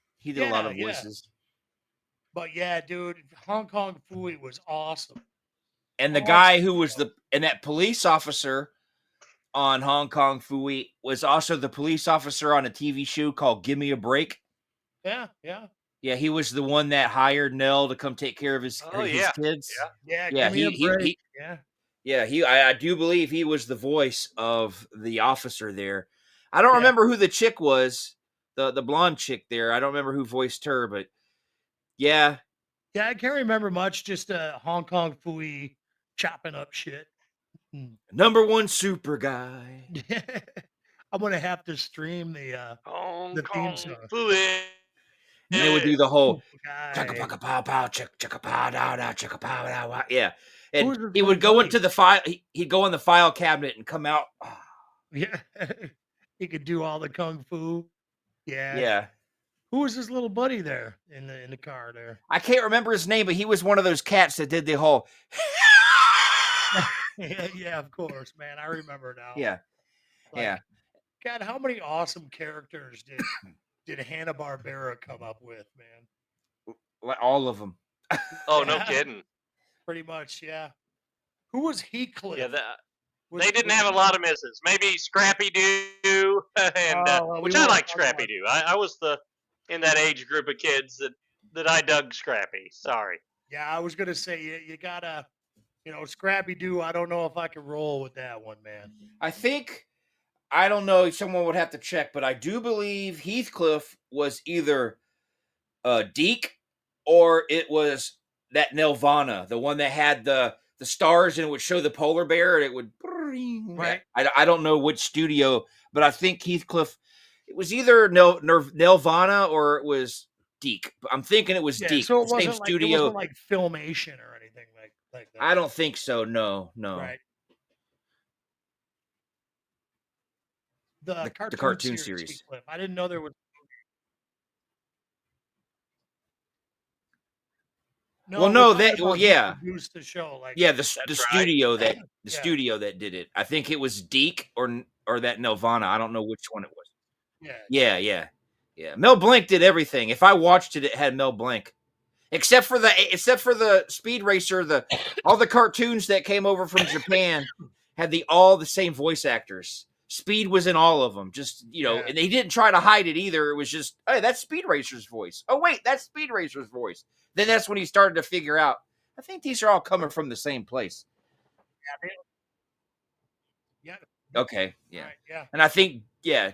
But yeah, dude, Hong Kong Phooey was awesome. And the guy who was that police officer on Hong Kong Phooey was also the police officer on a TV show called Give Me a Break. Yeah. Yeah, he was the one that hired Nell to come take care of his kids. Yeah. Yeah, I do believe he was the voice of the officer there. I don't Yeah. remember who the chick was, the blonde chick there. I don't remember who voiced her, but yeah, Yeah, I can't remember much. Just Hong Kong Fooey chopping up shit. #1 super guy. I'm gonna have to stream Hong the theme Kong song. fooey. And they would do the whole Guy. chicka pow pow chicka pow dow dow chicka pow dow. Yeah, Who and was his he little would go buddy? into the file. He'd go in the file cabinet and come out. Yeah, he could do all the kung fu. Yeah. Yeah, Who was his little buddy there in the car there? I can't remember his name, but he was one of those cats that did the whole. Yeah, of course, man. I remember now. Yeah, Like, yeah. God, how many awesome characters did Hanna-Barbera come up with, man? All of them. Oh, no Yeah. kidding. Pretty much, yeah. Who was Heathcliff? Yeah, Was- they didn't was- have a lot of misses. Maybe Scrappy Doo, and well, which we I won't like talk about Scrappy Doo. I was in that age group of kids that I dug Scrappy. Sorry. Yeah, I was gonna say you gotta, Scrappy Doo. I don't know if I can roll with that one, man. I think, I don't know, someone would have to check, but I do believe Heathcliff was either Deke or it was that Nelvana, the one that had the stars and it would show the polar bear and it would. Right. I don't know which studio, but I think Heathcliff, it was either Nelvana or it was Deke. I'm thinking it was Yeah, Deke. so it The same wasn't studio. like Filmation or anything like that. I don't think so. No. Right. The The cartoon series. Heathcliff. I didn't know there was. No, Well, no, we're talking that- well, about who yeah. produced the show. Like, Yeah, the That's right. studio that Yeah. studio that did it. I think it was Deke or that Nelvana. I don't know which one it was. yeah. Yeah. Mel Blanc did everything. If I watched it, it had Mel Blanc. Except for the Speed Racer, all the cartoons that came over from Japan had all the same voice actors. Speed was in all of them. Just, Yeah. and they didn't try to hide it either. It was just, hey, that's Speed Racer's voice. Oh wait, that's Speed Racer's voice. Then that's when he started to figure out, I think these are all coming from the same place. Yeah. Okay, yeah. Right, yeah. And I think, yeah.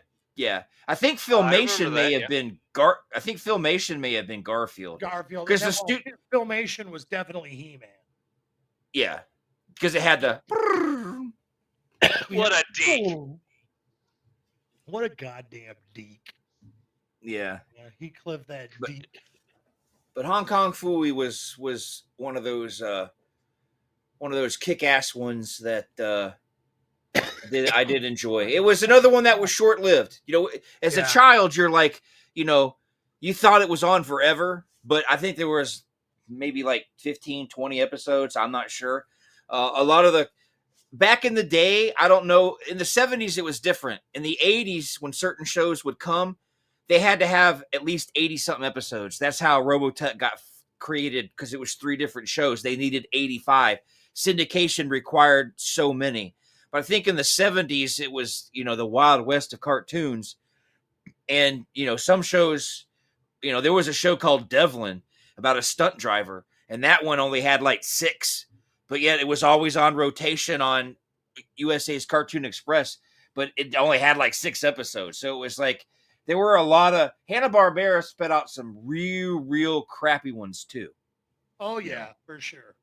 I think I remember Filmation may that, have yeah. been I think Filmation may have been Garfield. Garfield. 'Cause and the then, Filmation was definitely He-Man. Yeah. Because it had the What a Deke. Oh, what a goddamn Deke. Yeah. Yeah, he clipped that But- Deke. But Hong Kong Fooey was one of those kick-ass ones that I did enjoy. It was another one that was short-lived. As a Yeah. child, you're like, you thought it was on forever, but I think there was maybe like 15, 20 episodes. I'm not sure. A lot of back in the day, I don't know. In the 70s, it was different. In the 80s, when certain shows would come, they had to have at least 80-something episodes. That's how Robotech got created, because it was 3 different shows. They needed 85. Syndication required so many. But I think in the 70s, it was, the Wild West of cartoons. And, some shows, there was a show called Devlin about a stunt driver. And that one only had like 6. But yet it was always on rotation on USA's Cartoon Express. But it only had like 6 episodes. So it was like, there were a lot of Hanna-Barbera spit out some real crappy ones too. Oh yeah, for sure.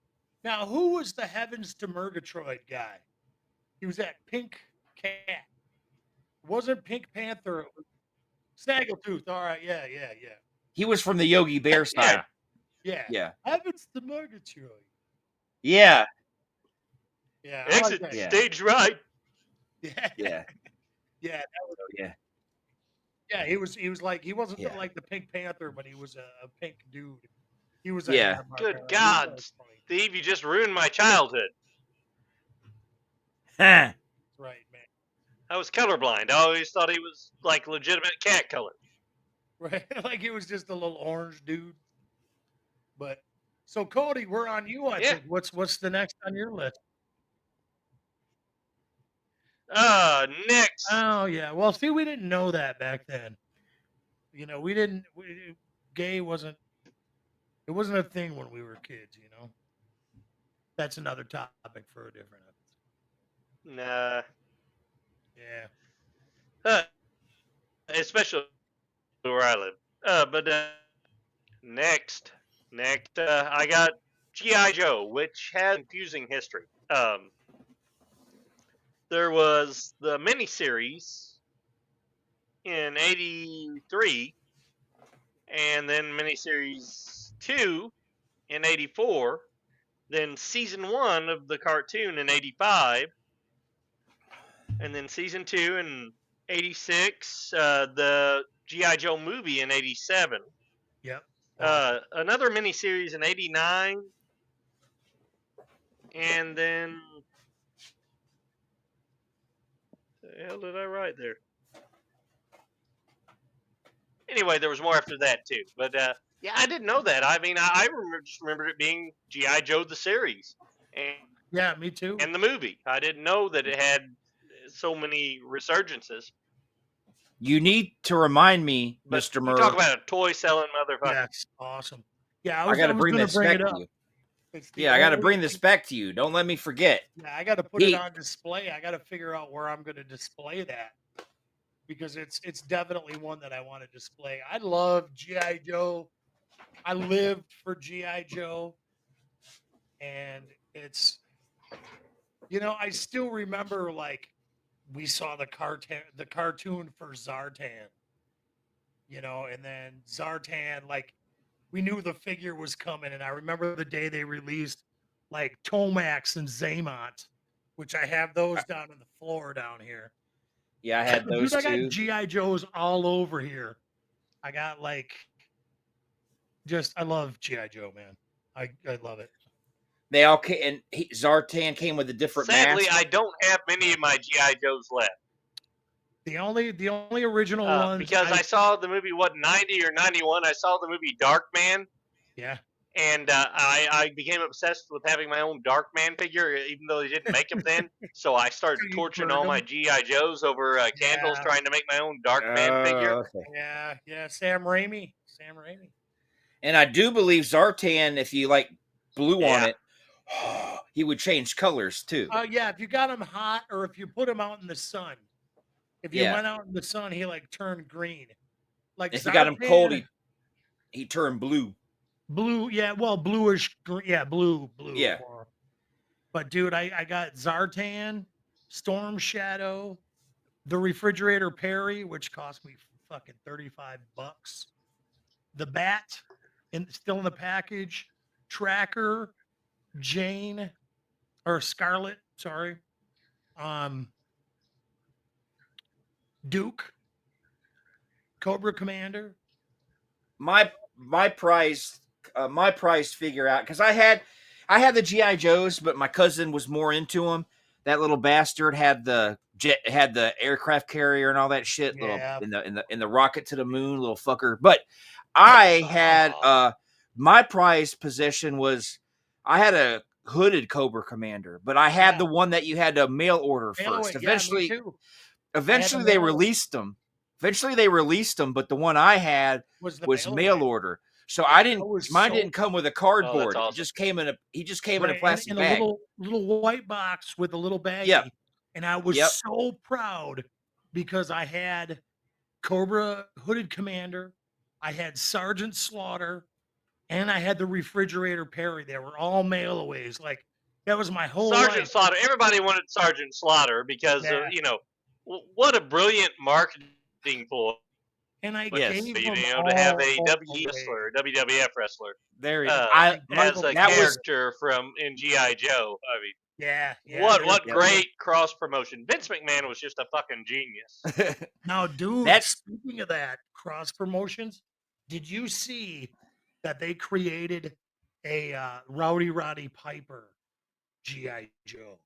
Now, who was the Heavens to Murgatroyd guy? He was that Pink Cat. It wasn't Pink Panther. It was Snaggletooth. All right, yeah. He was from the Yogi Bear side. Yeah. Heavens to Murgatroyd. Yeah. Yeah. I like Exit that. Yeah. stage right. Yeah. Yeah. Yeah. That was, Yeah. yeah. He was like, he wasn't Yeah. like the Pink Panther, but he was a pink dude. He was Yeah. Hanna-Barbera. Good He was God. really funny. Steve, you just ruined my childhood. That's right, man. I was colorblind. I always thought he was like legitimate cat color. Right. Like it was just a little orange dude. But so Cody, we're on you, I Yeah. think. What's the next on your list? Next. Oh yeah. Well, see, we didn't know that back then. We didn't. Gay wasn't. It wasn't a thing when we were kids. That's another topic for a different episode. Nah, Yeah. especially where I live. But next, I got GI Joe, which has confusing history. There was the miniseries in '83, and then miniseries 2 in '84, then season 1 of the cartoon in '85, and then season 2 in '86, the GI Joe movie in '87, Yep. another miniseries in '89, and then the hell did I write there? Anyway, there was more after that too. But yeah, I didn't know that. I mean, I just remembered it being GI Joe the series and Yeah, me too. the movie. I didn't know that it had so many resurgences. You need to remind me, But Mr. you talk Murr. about a toy selling motherfucker. Yes, awesome. Yeah, I was got to bring gonna this bring back it to up. you. It's the Yeah, I got to only bring this thing- back to you. Don't let me forget. Yeah, I got to put it on display. I got to figure out where I'm going to display that because it's definitely one that I want to display. I love GI Joe. I lived for GI Joe, and it's I still remember like we saw the cartoon for Zartan, and then Zartan like we knew the figure was coming, and I remember the day they released like Tomax and Zaymont, which I have those down on the floor down here. Yeah, I had those Dude, I got too. GI Joes all over here. I got like I love GI Joe, man. I love it. They all came, and Zartan came with a different Sadly, mask. I don't have many of my GI Joes left. The only original ones because I saw the movie 90 or 91. I saw the movie Darkman. Yeah. And I became obsessed with having my own Darkman figure, even though they didn't make them then. So I started You torching burned all my them? GI Joes over candles, Yeah. trying to make my own Darkman figure. Okay. Yeah, Sam Raimi. And I do believe Zartan, if you like blew on Yeah. it, he would change colors too. Yeah, if you got him hot or if you put him out in the sun. If you Yeah. went out in the sun, he like turned green. Like If you got him cold, he turned blue. blue, yeah, well, bluish, yeah, blue. Yeah. But dude, I got Zartan, Storm Shadow, the Refrigerator Perry, which cost me fucking $35. The Bat, still in the package. Tracker, Jane, or Scarlet, sorry. Duke, Cobra Commander. My prize figure out, because I had the GI Joes, but my cousin was more into them. That little bastard had the aircraft carrier and all that shit. Yeah. Little in the rocket to the moon, little fucker. But I had my prized possession was I had a hooded Cobra Commander, but I had the one that you had to mail order first. Eventually, me too. Eventually they released them. But the one I had was mail order. So mine didn't come with a cardboard. awesome. It just came in a plastic in bag. a little white box with a little baggie. Yep. And I was so proud because I had Cobra Hooded Commander, I had Sergeant Slaughter, and I had the Refrigerator Perry. They were all mail-aways. Like that was my whole Sergeant life. Slaughter. Everybody wanted Sergeant Slaughter because what a brilliant marketing ploy. And I Yes. gave them to have a all WWF wrestler There as a character in GI Joe. I mean, yeah. What great cross promotion. Vince McMahon was just a fucking genius. Now, dude, speaking of that, cross promotions, did you see that they created a Rowdy Roddy Piper GI Joe?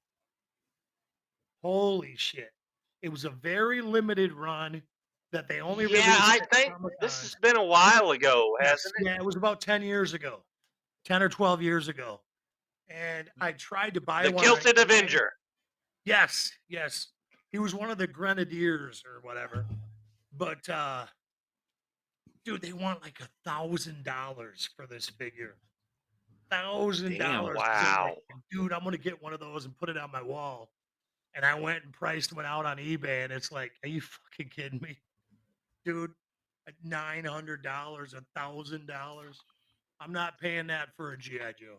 Holy shit. It was a very limited run that they only released. I think this has been a while ago, hasn't it? Yeah, it was about 10 years ago, 10 or 12 years ago. And I tried to buy the one. The Kilted Avenger. Yes. He was one of the Grenadiers or whatever. But, dude, they want like $1,000 for this figure. $1,000. Wow. Dude, I'm going to get one of those and put it on my wall. And I went and priced one out on eBay, and it's like, are you fucking kidding me, dude? $900, $1,000. I'm not paying that for a GI Joe.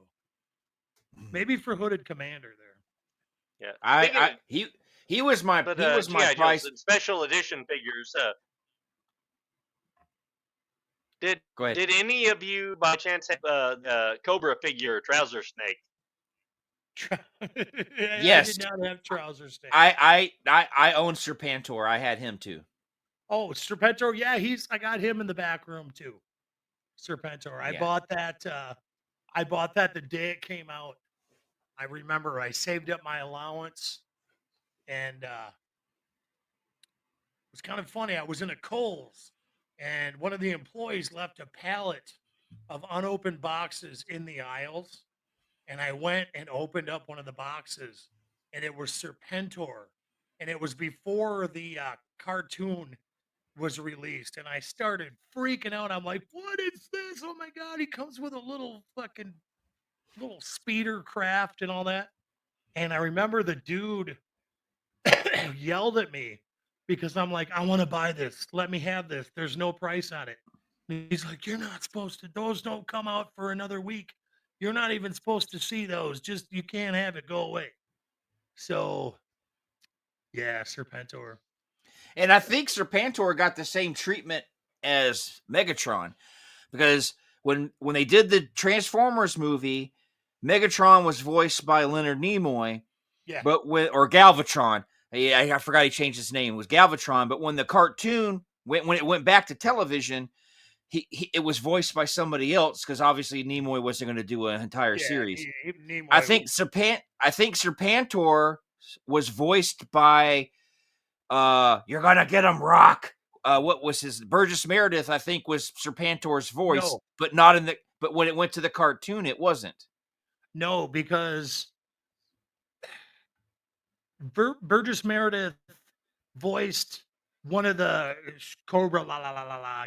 Maybe for Hooded Commander there. Yeah. Speaking of, he was my GI Joes price. and special edition figures. Did Go ahead. did any of you by chance have Cobra figure Trouser Snake? I did not have Trouser Snake. I own Serpentor. I had him too. Oh, Serpentor. Yeah, I got him in the back room too. Serpentor. I Yeah. bought that. I bought that the day it came out. I remember I saved up my allowance, and it was kind of funny. I was in a Kohl's, and one of the employees left a pallet of unopened boxes in the aisles, and I went and opened up one of the boxes, and it was Serpentor, and it was before the cartoon was released, and I started freaking out. I'm like, what is this? Oh my God, he comes with a little fucking little speeder craft and all that. And I remember the dude yelled at me because I'm like, I want to buy this. Let me have this. There's no price on it. And he's like, you're not supposed to. Those don't come out for another week. You're not even supposed to see those. Just, you can't have it. Go away. So, yeah, Serpentor. And I think Serpentor got the same treatment as Megatron, because when they did the Transformers movie, Megatron was voiced by Leonard Nimoy. Yeah. But or Galvatron. I forgot he changed his name. It was Galvatron. But when the cartoon when it went back to television, it was voiced by somebody else, because obviously Nimoy wasn't going to do an entire series. Nimoy I think Serpentor was voiced by you're gonna get him, Rock. What was his Burgess Meredith? I think was Serpentor's voice, No. but not in the. But when it went to the cartoon, it wasn't. No, because Burgess Meredith voiced one of the Cobra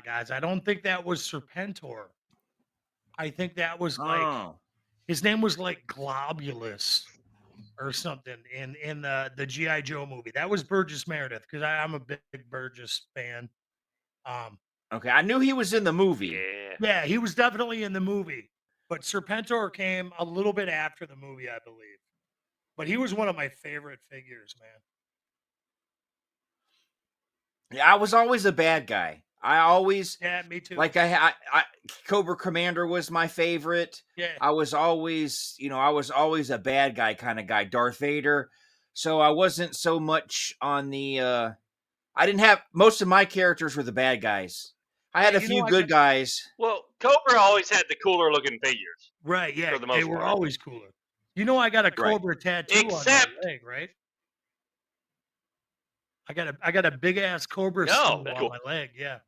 guys. I don't think that was Serpentor. I think that was like his name was like Globulus or something in the GI Joe movie. That was Burgess Meredith, because I'm a big Burgess fan. Okay, I knew he was in the movie. Yeah, he was definitely in the movie, but Serpentor came a little bit after the movie, I believe. But he was one of my favorite figures, man. Yeah, I was always a bad guy. I always, Yeah, me too. like I Cobra Commander was my favorite. Yeah. I was always a bad guy kind of guy, Darth Vader. So I wasn't so much on the I didn't have, most of my characters were the bad guys. I had a few good guys. Well, Cobra always had the cooler looking figures. Right, yeah. For the most They were part. always cooler. You know, I got a Cobra tattoo on my leg, right? I got a big ass Cobra symbol on my leg, yeah.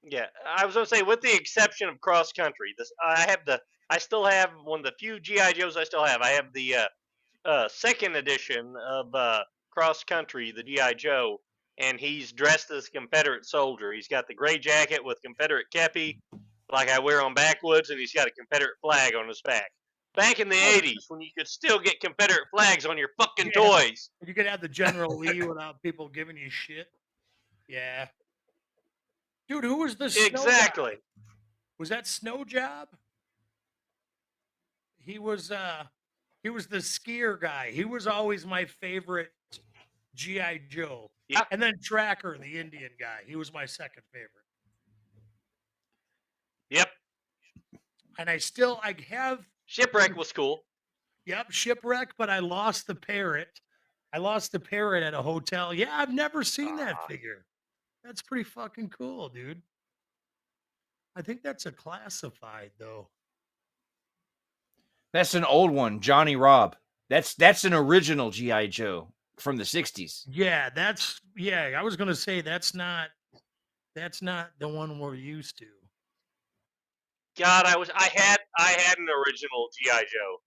Yeah, I was gonna say, with the exception of Cross Country, I still have one of the few GI Joes I still have. I have the second edition of Cross Country, the GI Joe, and he's dressed as a Confederate soldier. He's got the gray jacket with Confederate kepi, like I wear on Backwoods, and he's got a Confederate flag on his back. Back in the 80s, when you could still get Confederate flags on your fucking toys. You could have the General Lee without people giving you shit. Yeah. Dude, who was the Snow guy? Was that Snow Job? He was the skier guy. He was always my favorite GI Joe. Yeah. And then Tracker, the Indian guy. He was my second favorite. Yep. And I have Shipwreck was cool. Yep, Shipwreck, but I lost the parrot. I lost the parrot at a hotel. Yeah, I've never seen that figure. That's pretty fucking cool, dude. I think that's a classified, though. That's an old one, Johnny Robb. That's an original GI Joe from the 60s. Yeah, I was gonna say that's not the one we're used to. God, I had an original GI Joe.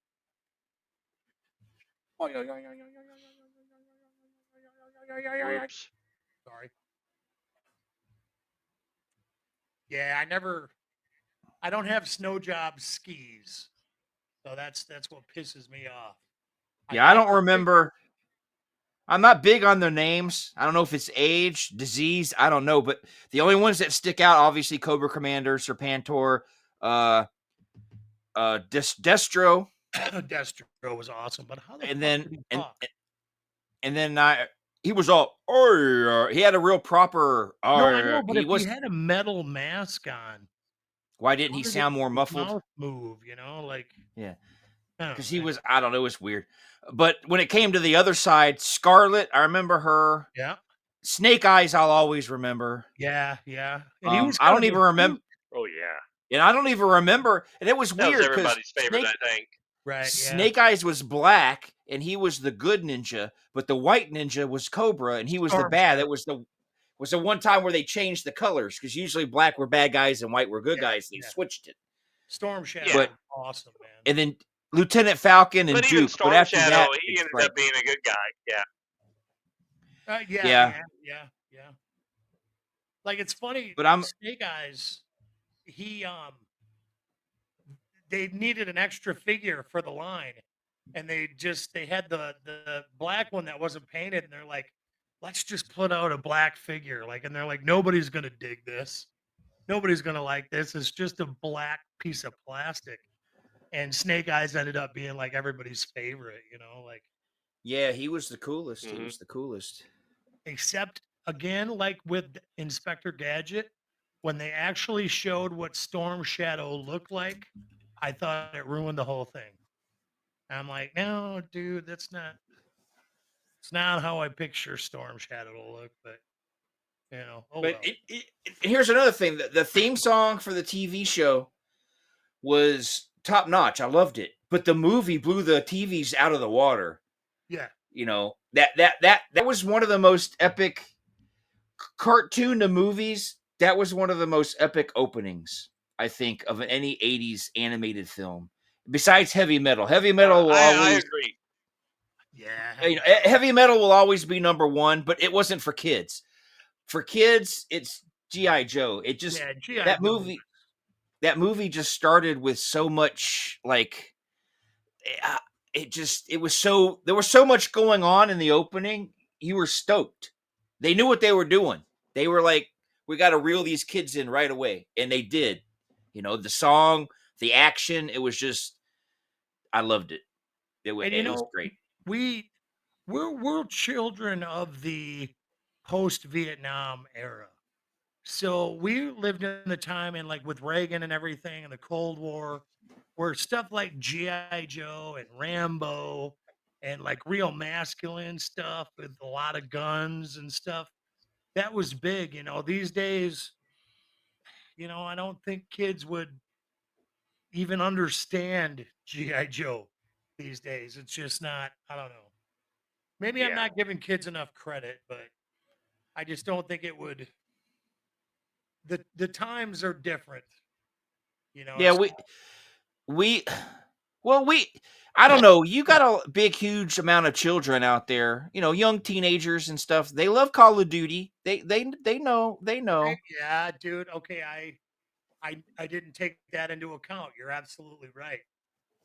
Oops. Sorry. Yeah, I don't have Snow Job skis. So that's what pisses me off. Yeah, I don't like the remember. I'm not big on their names. I don't know if it's age, disease. I don't know, but the only ones that stick out, obviously, Cobra Commander, Serpentor, uh, Destro, Destro was awesome, but how the and fuck then did he and talk? and then he was all, oh, he had a real proper. No, I know, but He if he was. had a metal mask on, Why didn't how he did sound more his muffled? mouth move? You know, like Yeah, I don't because know. he was. I don't know. It was weird. But when it came to the other side, Scarlet, I remember her. Yeah, Snake Eyes, I'll always remember. yeah. And he was I kind don't of a even remember. hoot. Oh yeah, And I don't even remember. And it was that was weird because everybody's favorite, I think. Right? Yeah. Snake Eyes was black and he was the good ninja, but the white ninja was Cobra and he was the Storm bad. Shadow. It was the one time where they changed the colors because usually black were bad guys and white were good guys. They yeah. switched it. Storm Shadow Yeah. was awesome, man. And then Lieutenant Falcon and But even Duke. But Storm after Shadow, that, he it's ended like, up being a good guy. Yeah. Yeah. Like it's funny, But I'm Snake Eyes, he they needed an extra figure for the line. And they had the black one that wasn't painted, and they're like, let's just put out a black figure. Like, and they're like, nobody's gonna dig this. Nobody's gonna like this. It's just a black piece of plastic. And Snake Eyes ended up being like everybody's favorite, you know, like yeah, he was the coolest. He Mhm. was the coolest. except again, like with Inspector Gadget, when they actually showed what Storm Shadow looked like, I thought it ruined the whole thing. I'm like, no, dude, it's not how I picture Storm Shadow to look, but you know, oh But well. here's another thing: the theme song for the TV show was top notch. I loved it, but the movie blew the TVs out of the water. Yeah. You know, that was one of the most epic cartoon to movies. That was one of the most epic openings, I think, of any 80s animated film. Besides Heavy Metal. Heavy Metal will I always agree. Yeah. you know, Heavy Metal will always be number 1, but it wasn't for kids. For kids, it's G.I. Joe. It just Yeah, G.I. that Joe. movie that movie just started with so much like it was so there was so much going on in the opening. You were stoked. They knew what they were doing. They were like, we got to reel these kids in right away, and they did. You know, the song, the action, it was just I loved it. And you It was know, great. we're children of the post Vietnam era. So we lived in the time and like with Reagan and everything and the Cold War, where stuff like G.I. Joe and Rambo and like real masculine stuff with a lot of guns and stuff, that was big. You know, these days, you know, I don't think kids would even understand G.I. Joe these days. It's just not, I don't know. Maybe I'm Yeah. not giving kids enough credit, but I just don't think it would. The times are different, you know. Yeah, we well we I don't know. You got a big huge amount of children out there, you know, young teenagers and stuff. They love Call of Duty. They know. Yeah, dude. Okay, I didn't take that into account. You're absolutely right.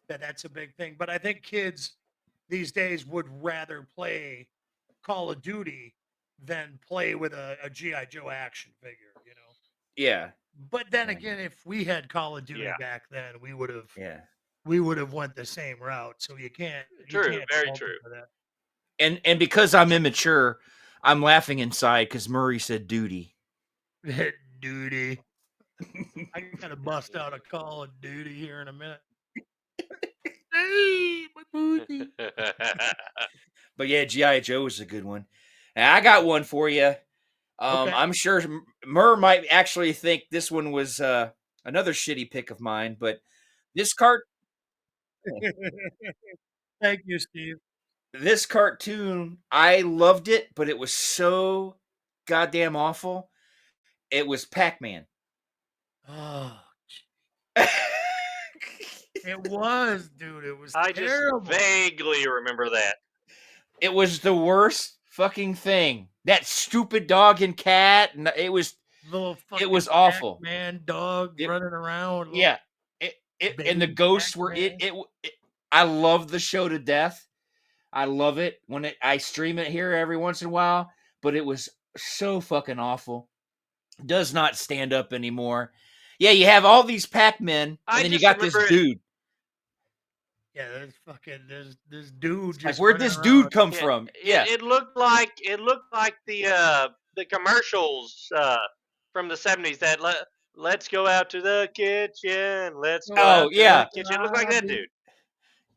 That's a big thing. But I think kids these days would rather play Call of Duty than play with a G.I. Joe action figure, you know. Yeah. But then Yeah. again, if we had Call of Duty Yeah. back then, we would have Yeah. went the same route. So you can't True, very fault them true. for that. And because I'm immature, I'm laughing inside because Murray said duty. Duty. I gotta bust out a Call of Duty here in a minute. Hey, my booty. But yeah, G.I. Joe is a good one. And I got one for you. Okay. I'm sure Murr might actually think this one was another shitty pick of mine, but this Thank you, Steve. this cartoon, I loved it, but it was so goddamn awful. It was Pac-Man. Oh, it was, dude. It was I just terrible. vaguely remember that. It was the worst fucking thing. That stupid dog and cat, and it was Little fucking awful. man dog It- running around. Yeah. and the Baby ghosts were Pac-Man. I love the show to death. I love it when I stream it here every once in a while, but it was so fucking awful. Does not stand up anymore. Yeah, you have all these Pac-Men, and I then you just got this remember it. dude. Yeah, there's fucking this dude Like, just where'd running this dude around. come Yeah, from? Yeah. it looked like the commercials from the 70s that let's go out to the kitchen. Let's go Oh, out to yeah. the kitchen. It looked like that dude.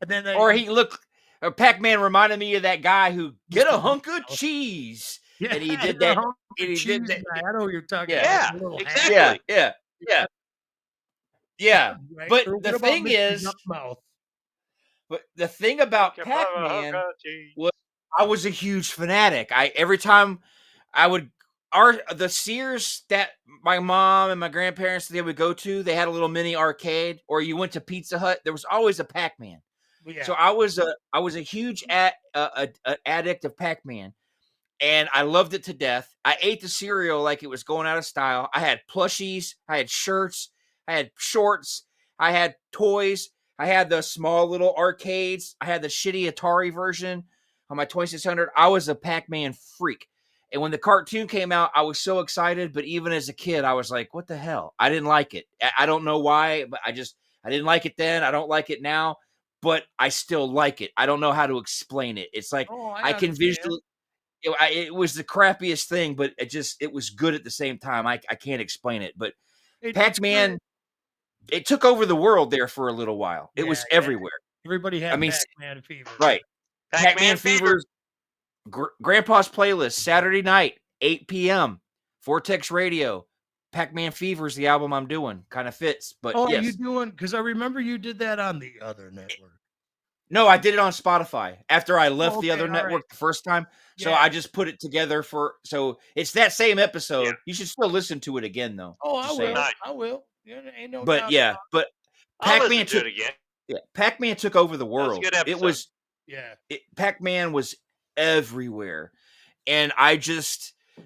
And then Or he looked. Or Pac-Man reminded me of that guy who get a Mr. hunk of Meatloaf. cheese, Yeah, and he did the that. hunk And of he did cheese that. guy. I know what you're talking Yeah. about. Yeah, The little hat. exactly. Yeah, yeah. Yeah. Right. But Or the what about thing Mr. is, Yuckmouth? about You can have a Pac-Man hunk of cheese. was I was a huge fanatic. Every time I would the Sears that my mom and my grandparents they would go to, they had a little mini arcade, or you went to Pizza Hut. There was always a Pac-Man. Yeah. So I was a huge addict of Pac-Man, and I loved it to death. I ate the cereal like it was going out of style. I had plushies, I had shirts, I had shorts, I had toys, I had the small little arcades, I had the shitty Atari version on my 2600. I was a Pac-Man freak. And when the cartoon came out, I was so excited, but even as a kid, I was like, what the hell? I didn't like it. I don't know why, but I didn't like it then. I don't like it now, but I still like it. I don't know how to explain it. It's like Oh, I I can understand. visually it was the crappiest thing, but it was good at the same time. I can't explain it, but It's Pac-Man, good. it took over the world there for a little while. It was Yeah. everywhere. Everybody I had mean, Pac-Man fever. right. Pac-Man Pac-Man fever. Fever's Grandpa's Playlist, Saturday night, 8 p.m. Vortex Radio. Pac-Man Fever's the album I'm doing. Kind of fits, but Oh, you yes. doing? Because I remember you did that on the other network. No, I did it on Spotify after I left Oh, the okay, other all network right. the first time. So Yeah. I just put it together so it's that same episode. Yeah. You should still listen to it again though. Oh, I Just will. saying. Nice. I will. Yeah, there ain't no But doubt. yeah, but I'll Pac-Man listen to took it again. Pac-Man took over the That was a world. good episode. Yeah. Pac-Man was everywhere. And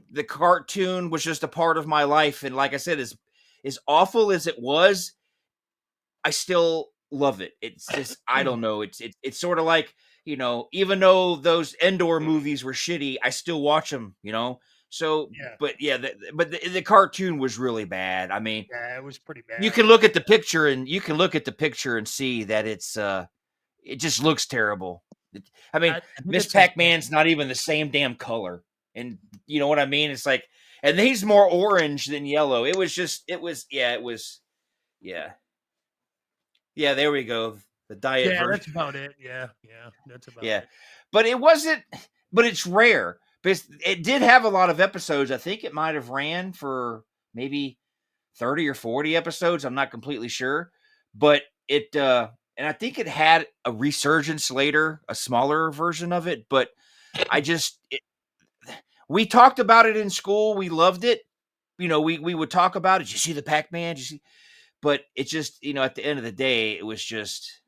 the cartoon was just a part of my life. And like I said, as awful as it was, I still love it. It's just I don't know. It's sort of like, even though those Endor movies were shitty, I still watch them, So, Yeah. but yeah, the cartoon was really bad. I mean, Yeah, it was pretty bad. you can look at the picture and see that it just looks terrible. I mean, I think Miss it's his Pac-Man's not even the same damn color. And you know what I mean? It's like, and he's more orange than yellow. Yeah, there we go. The diet Yeah, version. that's about it. Yeah, that's about Yeah. it. But it's rare. Because it did have a lot of episodes. I think it might have ran for maybe 30 or 40 episodes. I'm not completely sure. But and I think it had a resurgence later, a smaller version of it. But we talked about it in school. We loved it. We would talk about it. Did you see the Pac-Man? Did you see? But it just, at the end of the day, it was just,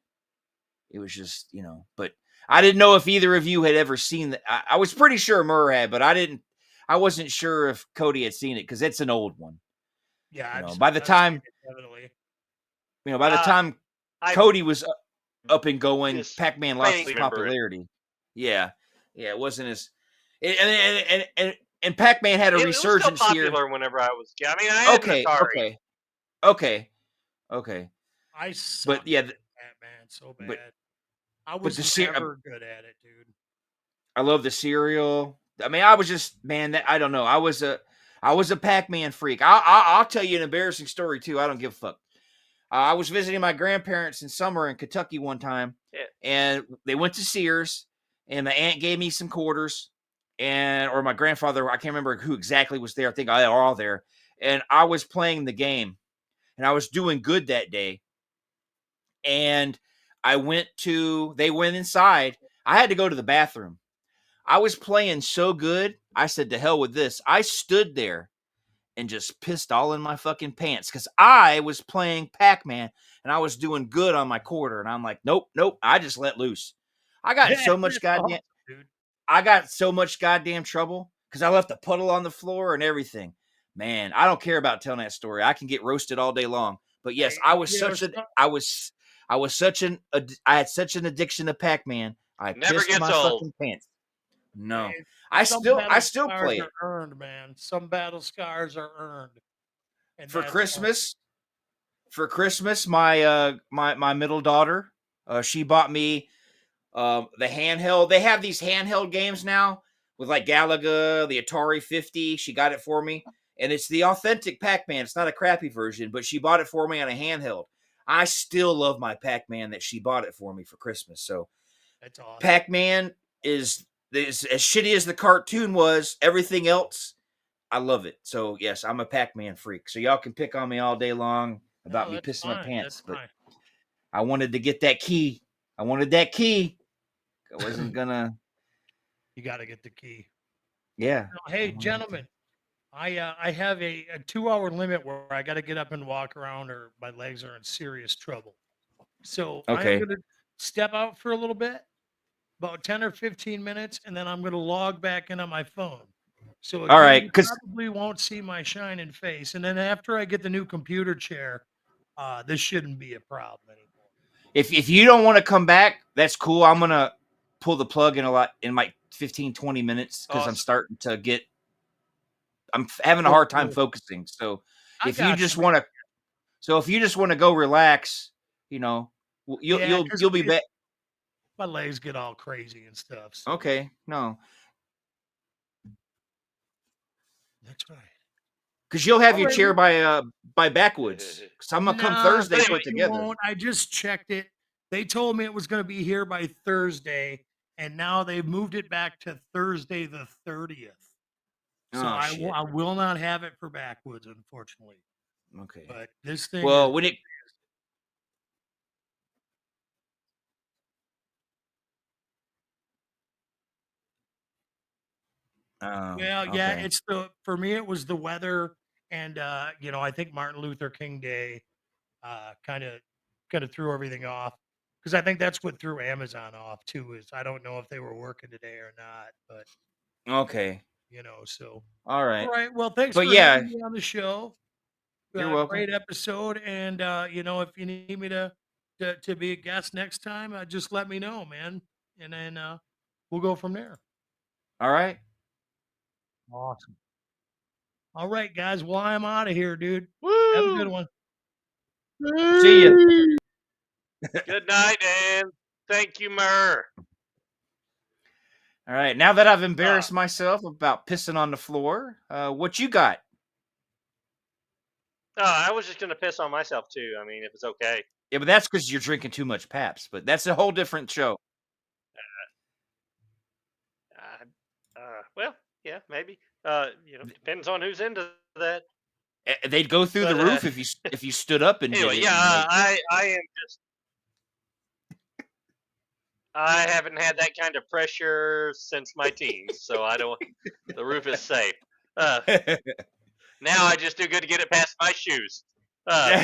but I didn't know if either of you had ever seen that. I was pretty sure Murr had, but I wasn't sure if Cody had seen it because it's an old one. Yeah, By the I've time, seen it, definitely. by the time I Cody was up and going, just Pac-Man lost faintly its remember it. popularity. Yeah. Yeah. It wasn't as, and Pac-Man had a It was still resurgence here. popular whenever I was. I mean, I had an Atari. Okay. I sucked But yeah, at Batman so bad. I was the never good at it, dude. I love the cereal. I mean, I was just, man, I don't know. I was a Pac-Man freak. I'll tell you an embarrassing story too. I don't give a fuck. I was visiting my grandparents in summer in Kentucky one time, and they went to Sears, and my aunt gave me some quarters, or my grandfather, I can't remember who exactly was there. I think they were all there, and I was playing the game, and I was doing good that day, and they went inside. I had to go to the bathroom. I was playing so good, I said, to hell with this. I stood there and just pissed all in my fucking pants because I was playing Pac-Man and I was doing good on my quarter. And I'm like, nope. I just let loose. I got so much goddamn, dude. I got so much goddamn trouble because I left a puddle on the floor and everything. Man, I don't care about telling that story. I can get roasted all day long. But yes, I had such an addiction to Pac-Man. I Never pissed gets my old. fucking pants. No, Hey, I some battle still scars play are it earned, man. Some battle scars are earned, and for that's Christmas. For Christmas, my middle daughter, she bought me the handheld. They have these handheld games now with like Galaga, the Atari 50. She got it for me, and it's the authentic Pac-Man. It's not a crappy version, but she bought it for me on a handheld. I still love my Pac-Man that she bought it for me for Christmas. So that's awesome. Pac-Man is as shitty as the cartoon was. Everything else, I love it. So yes, I'm a Pac-Man freak. So y'all can pick on me all day long about No, me that's pissing my fine. pants, That's but fine. I wanted to get that key. I wanted that key. I wasn't gonna. You got to get the key. Yeah. Now, hey, gentlemen, I have a 2-hour limit where I got to get up and walk around, or my legs are in serious trouble. So I am Okay. going to step out for a little bit, about 10 or 15 minutes, and then I'm going to log back in on my phone. So All again, right. you Because probably won't see my shining face. And then after I get the new computer chair, this shouldn't be a problem anymore. if you don't want to come back, that's cool. I'm gonna pull the plug in like 15, 20 minutes because I'm Awesome. starting to get. I'm having a Cool, hard time cool. focusing. So I if you got just you, man. want to, if you just want to go relax, you'll Yeah, because you'll be back. my legs get all crazy and stuff. So Okay. No. that's right. Because you'll have your Alrighty. chair by Backwoods. Because I'm gonna come Nah, Thursday, But put it you together. won't. I just checked it. They told me it was going to be here by Thursday, and now they've moved it back to Thursday the 30th. So Oh shit. I will not have it for Backwoods, unfortunately. Okay. But this thing is Well, when it well, yeah, okay. it's for me it was the weather, and I think Martin Luther King Day kind of threw everything off, because I think that's what threw Amazon off too. Is I don't know if they were working today or not, but Okay. so. All All right. right. Well, thanks But for yeah, having me on the show. you're welcome. Great episode, and if you need me to be a guest next time, just let me know, man, and then we'll go from there. All right. Awesome. All right, guys. Well, I'm out of here, dude. Have a good Woo! one. See ya. Good night, and thank you, Murr. All right. Now that I've embarrassed myself about pissing on the floor, what you got? I was just gonna piss on myself too. I mean, if it's okay. Yeah, but that's because you're drinking too much Paps. But that's a whole different show. Well, yeah, maybe. Depends on who's into that. They'd go through the But roof if you stood up and anyway, did it. yeah, And they, I am just. I haven't had that kind of pressure since my teens, so I don't. The roof is safe. Now I just do good to get it past my shoes. But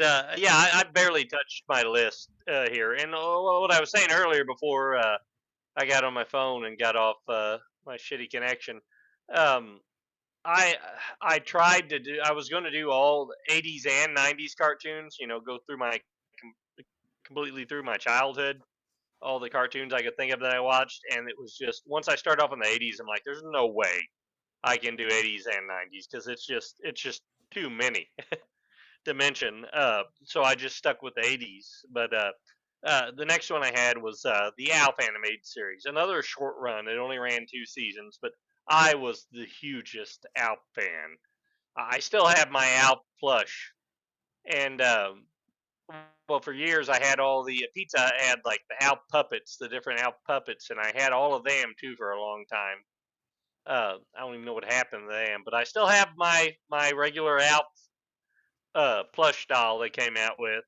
yeah, I barely touched my list here. And what I was saying earlier before I got on my phone and got off my shitty connection, um, I I tried to do. I was going to do all the 80s and 90s cartoons. Go through completely through my childhood, all the cartoons I could think of that I watched, and it was just once I started off in the 80s, I'm like, there's no way I can do 80s and 90s because it's just too many to mention. So I just stuck with the 80s. But the next one I had was the Alf animated series, another short run. It only ran 2 seasons, but I was the hugest Alf fan. I still have my Alf plush, and well, for years I had all the Pizza Hut had like the Alf puppets, the different Alf puppets, and I had all of them too for a long time. I don't even know what happened to them, but I still have my regular Alf plush doll they came out with.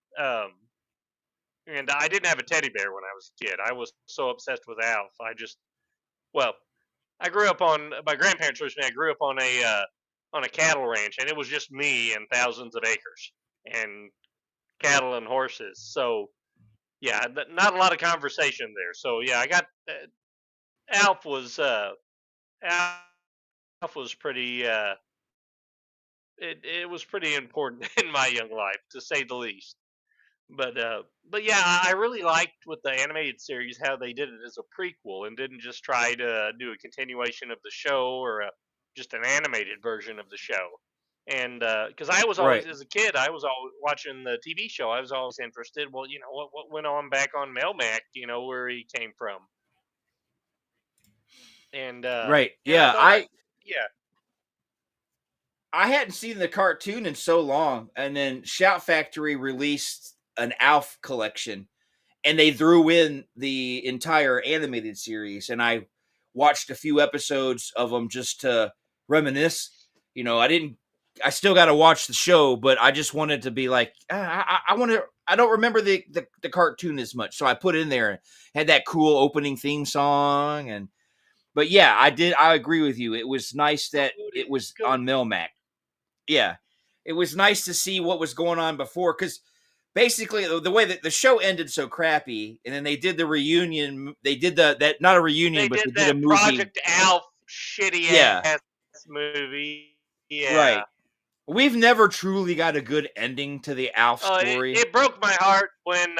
And I didn't have a teddy bear when I was a kid. I was so obsessed with Alf. Well, I grew up on my grandparents raised me. I grew up on a cattle ranch, and it was just me and thousands of acres and cattle and horses. So yeah, not a lot of conversation there. So yeah, I got Alf was Alf was pretty it was pretty important in my young life, to say the least. But yeah, I really liked with the animated series how they did it as a prequel and didn't just try to do a continuation of the show or just an animated version of the show. And because I was always, Right. as a kid, I was always watching the TV show. I was always interested. Well, what went on back on Melmac, where he came from, and Right. and I Yeah. thought, yeah, I hadn't seen the cartoon in so long, and then Shout Factory released an Alf collection, and they threw in the entire animated series, and I watched a few episodes of them just to reminisce. I still got to watch the show, but I just wanted to be like, I want to. I don't remember the cartoon as much, so I put in there, had that cool opening theme song, but yeah, I did. I agree with you. It was nice that it was on Melmac. Yeah, it was nice to see what was going on before, because basically the way that the show ended so crappy, and then they did the reunion. They did that not a reunion, they but did they did a that movie. Project Alf shitty Yeah, ass movie. Yeah. right. We've never truly got a good ending to the Alf It, story. it broke my heart when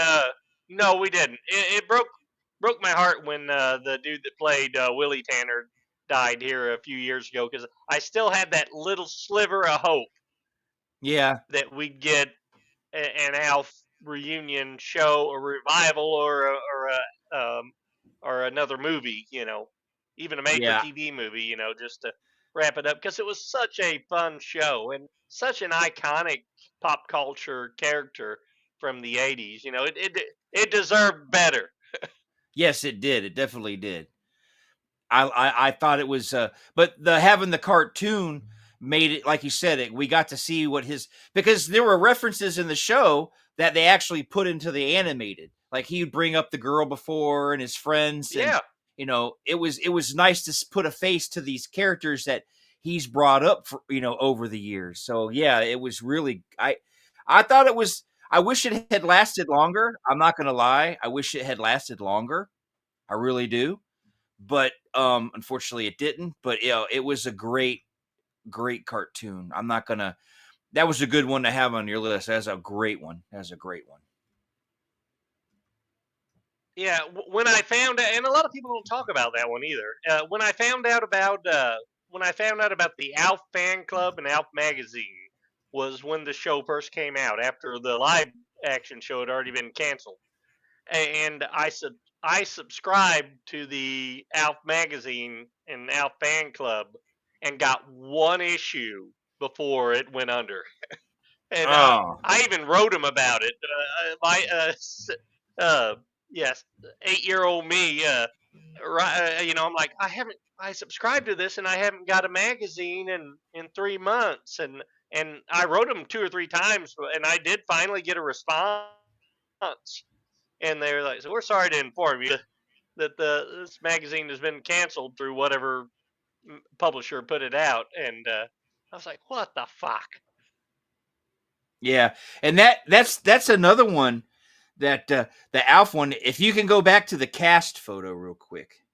no, we didn't. It broke my heart when the dude that played Willie Tanner died here a few years ago, because I still had that little sliver of hope Yeah, that we'd get an Alf reunion show, or revival, or another movie. Even a yeah. made-for-TV movie. Just to wrap it up, because it was such a fun show and such an iconic pop culture character from the '80s. It deserved better. Yes, it did. It definitely did. I thought it was, but having the cartoon made it, like you said, we got to see what because there were references in the show that they actually put into the animated. Like he'd bring up the girl before and his friends, and Yeah. it was nice to put a face to these characters that he's brought up for, over the years. So yeah, it was really, I thought it was. I wish it had lasted longer. I'm not gonna lie. I wish it had lasted longer. I really do, but unfortunately it didn't. But it was a great cartoon. I'm not gonna That was a good one to have on your list. That's a great one. Yeah, when I found out, and a lot of people don't talk about that one either. When I found out about the Alf fan club and Alf magazine, was when the show first came out, after the live action show had already been canceled, and I subscribed to the Alf magazine and Alf fan club, and got one issue before it went under. And Oh, I even wrote him about it. Uh, yes, 8-year-old me. I'm like, I subscribed to this, and I haven't got a magazine in 3 months, and I wrote him 2 or 3 times, and I did finally get a response, and they're like, so we're sorry to inform you that this magazine has been canceled through whatever publisher put it out, and I was like, what the fuck? yeah, and that's another one that the Alf one. If you can go back to the cast photo real quick,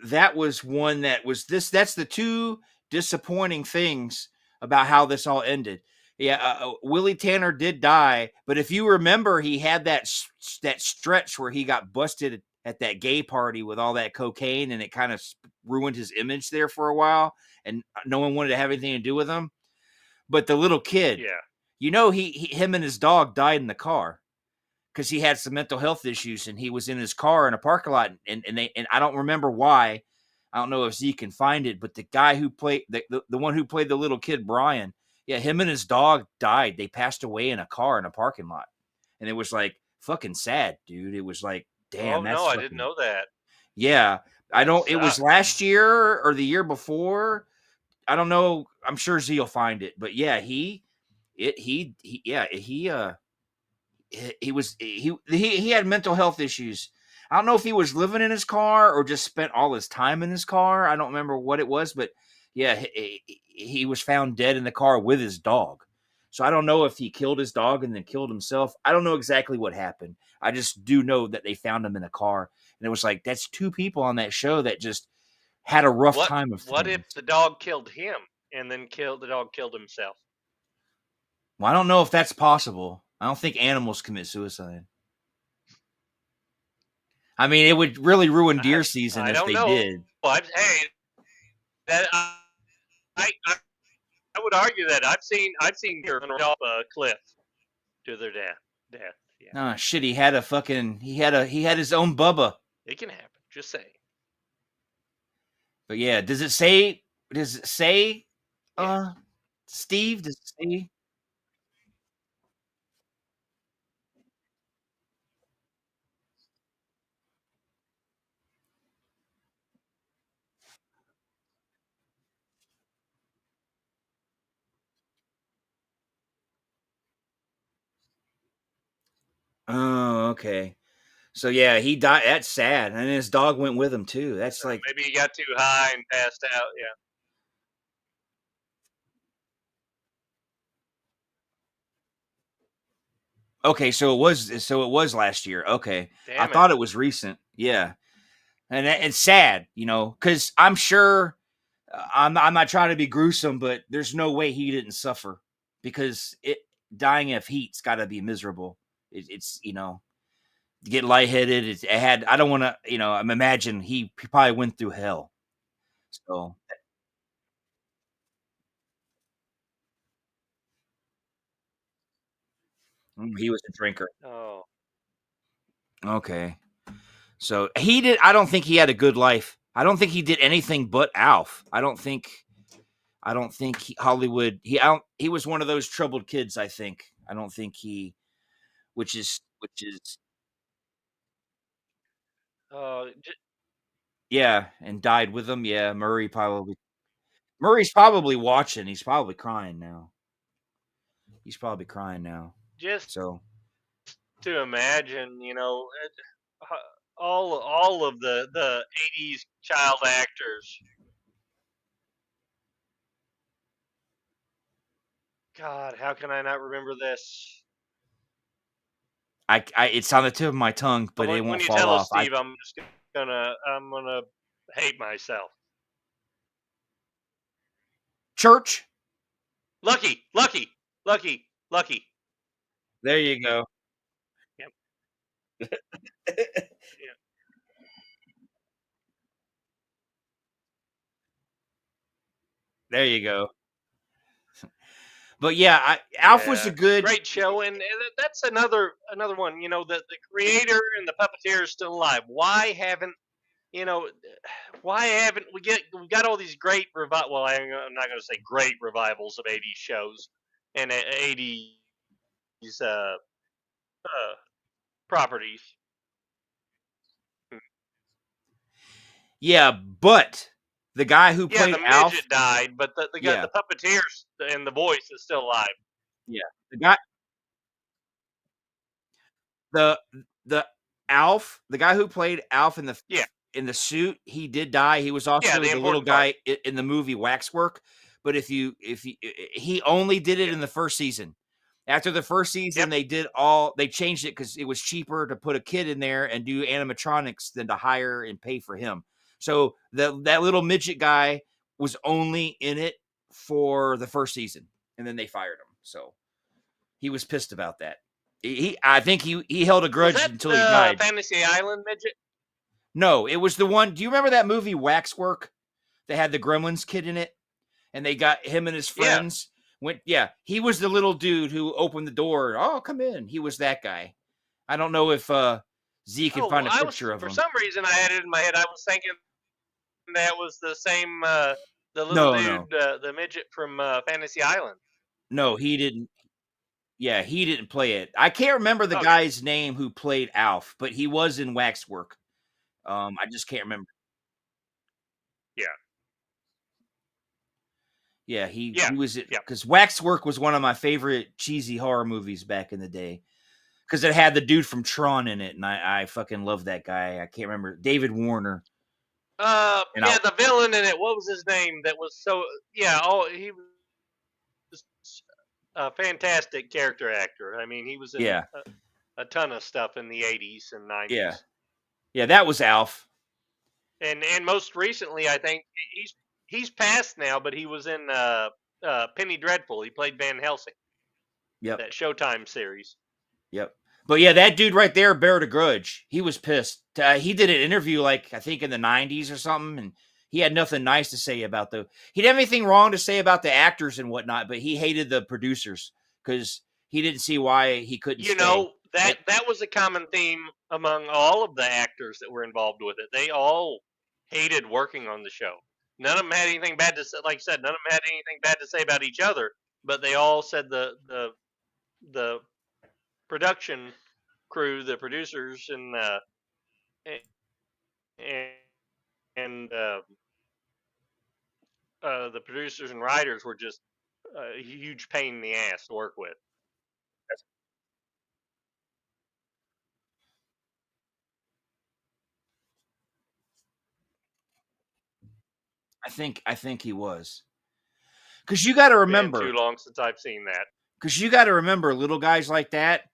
that was one that was this. That's the two disappointing things about how this all ended. Yeah, Willie Tanner did die, but if you remember, he had that stretch where he got busted at that gay party with all that cocaine, and it kind of ruined his image there for a while, and no one wanted to have anything to do with him. But the little kid, Yeah. him and his dog died in the car because he had some mental health issues, and he was in his car in a parking lot, and I don't remember why. I don't know if Z can find it, but the guy who played the one who played the little kid, Brian, yeah, him and his dog died. They passed away in a car in a parking lot, and it was like fucking sad, dude. It was like, Oh damn, no, that's I didn't fucking, know that. yeah. I That don't. It was sucks. last year or the year before. I don't know. I'm sure Z will find it, but yeah, he had mental health issues. I don't know if he was living in his car or just spent all his time in his car. I don't remember what it was, but yeah, he was found dead in the car with his dog. So I don't know if he killed his dog and then killed himself. I don't know exactly what happened. I just do know that they found him in a car, and it was like, that's two people on that show that just had a rough What time of what if things. the dog killed him and then the dog killed himself. Well, I don't know if that's possible. I don't think animals commit suicide. I mean, it would really ruin deer season I if don't they know. did. But hey, that I would argue that I've seen deer run off a cliff to their death. Yeah, Nah, shit. He had his own Bubba. it can happen. Just saying. But yeah, does it say? Yeah. Steve? Does it say? Oh, okay. So yeah, he died. That's sad, and his dog went with him too. That's like Maybe he got too high and passed out. Yeah. okay. So it was last year. Okay, I Damn it. thought it was recent. Yeah, and it's sad, because I'm sure I'm not trying to be gruesome, but there's no way he didn't suffer because dying of heat's got to be miserable. It's get lightheaded. It had I don't want to imagine he probably went through hell. So he was a drinker. Oh. Okay. So he did. I don't think he had a good life. I don't think he did anything but Alf. I don't think Hollywood. He was one of those troubled kids. I think. I don't think which is yeah, and died with them. Yeah, Murray's probably watching. He's probably crying now. Just So to imagine, all of the 80s child actors. God, how can I not remember this? I it's on the tip of my tongue, but it When won't you fall tell us, off. Steve, I'm gonna hate myself. Church. Lucky. There you go. Yep. Yeah. There you go. But yeah, Alf was a good. great show, and that's another one. The creator and the puppeteer is still alive. Why haven't we got all these great well, I'm not going to say great revivals of 80s shows and 80s properties. Yeah, but the guy who Yeah, played the Alf. midget died, but the guy, Yeah. the puppeteers and the voice is still alive. Yeah, the guy. The Alf, the guy who played Alf in the suit, he did die. He was also the the little important part. guy in the movie Waxwork. But if he only did it in the first season. After the first season, they changed it because it was cheaper to put a kid in there and do animatronics than to hire and pay for him. So that little midget guy was only in it for the first season, and then they fired him. So he was pissed about that. I think he held a grudge Was that until he died. Fantasy Island midget? No, it was the one. Do you remember that movie Waxwork? They had the Gremlins kid in it, and they got him and his friends. He was the little dude who opened the door. Oh, come in. He was that guy. I don't know if Z can find a picture of him. For some reason, I had it in my head. I was thinking that was the same, the little dude, the midget from Fantasy Island. No, he didn't. Yeah, he didn't play it. I can't remember the guy's name who played Alf, but he was in Waxwork. I just can't remember. Yeah. Yeah, he was it because Waxwork was one of my favorite cheesy horror movies back in the day because it had the dude from Tron in it, and I fucking love that guy. I can't remember David Warner. The villain in it. What was his name? That was so he was a fantastic character actor. I mean, he was in a ton of stuff in the 80s and 90s. Yeah, that was Alf. And most recently, I think he's passed now, but he was in Penny Dreadful. He played Van Helsing. Yep. That Showtime series. Yep. But yeah, that dude right there bared a grudge. He was pissed. He did an interview, like, I think in the 90s or something, and he had nothing nice to say about he didn't have anything wrong to say about the actors and whatnot, but he hated the producers because he didn't see why he couldn't You stay. know, that was a common theme among all of the actors that were involved with it. They all hated working on the show. None of them had anything bad to say. Like I said, none of them had anything bad to say about each other, but they all said the production crew, the producers, and the producers and writers were just a huge pain in the ass to work with. I think he was. Because you got to remember. Been too long since I've seen that. Because you got to remember, little guys like that,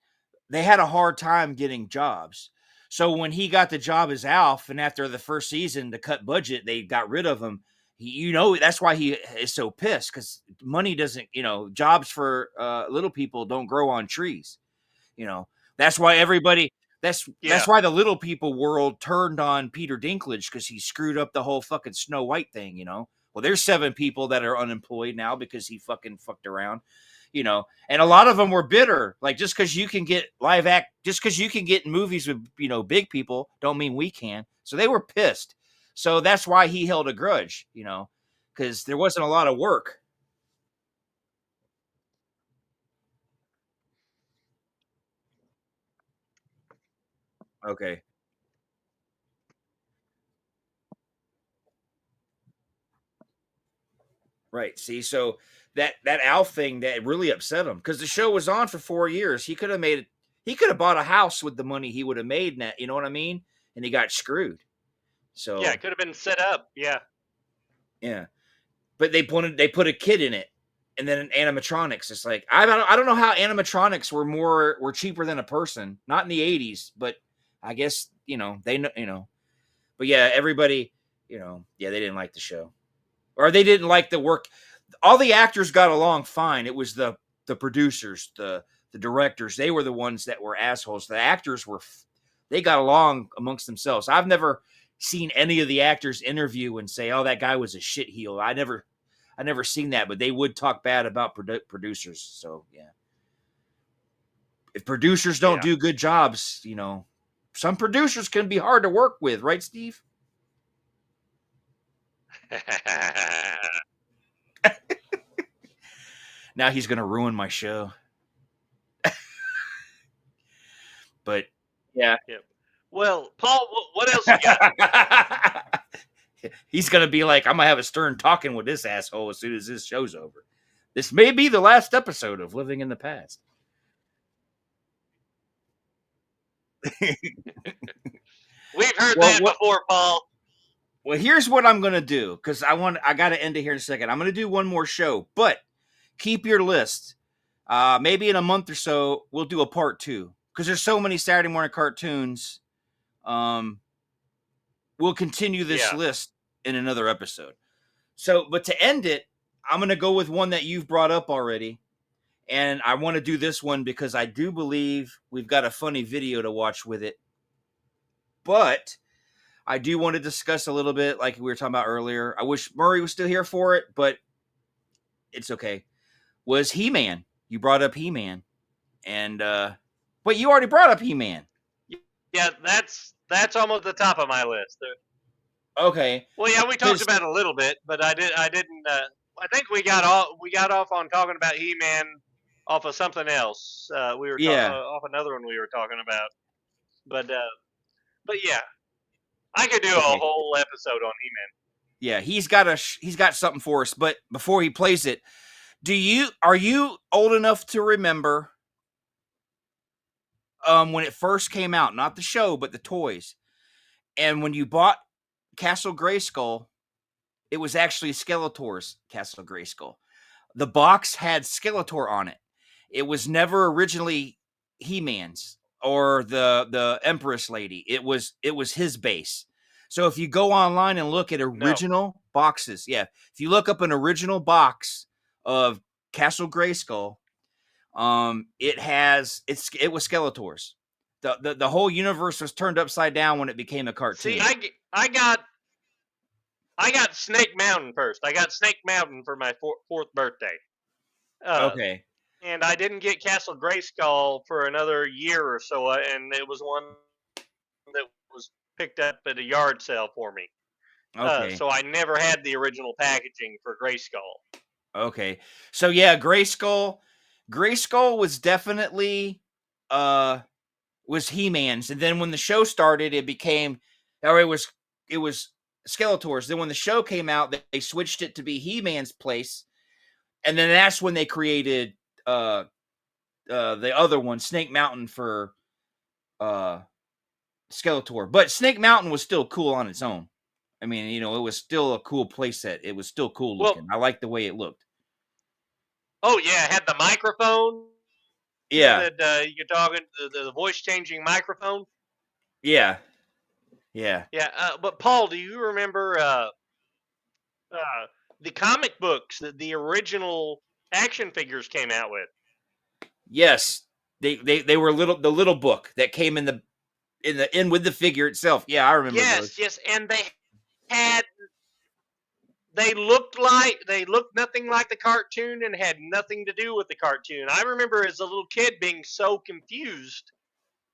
they had a hard time getting jobs. So when he got the job as Alf, and after the first season to cut budget, they got rid of him. That's why he is so pissed, because money doesn't, jobs for little people don't grow on trees. That's why that's why the little people world turned on Peter Dinklage, because he screwed up the whole fucking Snow White thing. Well, there's 7 people that are unemployed now because he fucking fucked around. And a lot of them were bitter. Like, just because you can get just because you can get movies with, big people, don't mean we can. So they were pissed. So that's why he held a grudge, because there wasn't a lot of work. Okay. Right. See, so that Alf thing, that really upset him, because the show was on for 4 years. He could have bought a house with the money he would have made. That, you know what I mean? And he got screwed. So yeah, it could have been set up. Yeah. Yeah. But they put a kid in it, and then animatronics. It's like, I don't know how animatronics were cheaper than a person. Not in the 80s, but I guess, they know, but yeah, everybody, they didn't like the show. Or they didn't like the work. All the actors got along fine. It was the producers, the directors. They were the ones that were assholes. The actors they got along amongst themselves. I've never seen any of the actors interview and say, "Oh, that guy was a shitheel." I never seen that, but they would talk bad about producers. So yeah, if producers don't do good jobs, some producers can be hard to work with, right, Steve? Now he's going to ruin my show. But yeah. Well, Paul, what else you got? He's going to be like, I'm going to have a stern talking with this asshole as soon as this show's over. This may be the last episode of Living in the Past. We've heard that before, Paul. Well, here's what I'm going to do, because I got to end it here in a second. I'm going to do one more show, but keep your list. Maybe in a month or so, we'll do a part 2, because there's so many Saturday morning cartoons. We'll continue this list in another episode. So, but to end it, I'm going to go with one that you've brought up already. And I want to do this one because I do believe we've got a funny video to watch with it. But I do want to discuss a little bit, like we were talking about earlier. I wish Murray was still here for it, but it's okay. Was He-Man. You brought up He-Man. And, but you already brought up He-Man. Yeah, that's almost the top of my list. Okay. Well, yeah, we talked about it a little bit, but I didn't. I think we got off on talking about He-Man off of something else. We were off another one we were talking about. But yeah, I could do a whole episode on He-Man. Yeah, he's got something for us. But before he plays it, are you old enough to remember when it first came out, not the show, but the toys, and when you bought Castle Grayskull, it was actually Skeletor's Castle Grayskull. The box had Skeletor on it. It was never originally He-Man's or the Empress Lady. It was his base. So if you go online and look at original boxes. Yeah, if you look up an original box of Castle Grayskull, it was Skeletors. The whole universe was turned upside down when it became a cartoon. See, I got Snake Mountain first. I got Snake Mountain for my fourth birthday. Okay. And I didn't get Castle Grayskull for another year or so, and it was one that was picked up at a yard sale for me. Okay. So I never had the original packaging for Grayskull. Okay. So yeah, Grayskull was definitely was He-Man's, and then when the show started, it was Skeletors. Then when the show came out, they switched it to be He-Man's place, and then that's when they created the other one, Snake Mountain, for Skeletor. But Snake Mountain was still cool on its own. I mean, it was still a cool playset. It was still cool looking. I liked the way it looked. Oh yeah, it had the microphone. Yeah. That you're talking the voice changing microphone. Yeah. Yeah. Yeah. But Paul, do you remember the comic books that the original action figures came out with? Yes. They were the little book that came in with the figure itself. Yeah, I remember those. Yes, and they looked nothing like the cartoon and had nothing to do with the cartoon. I remember as a little kid being so confused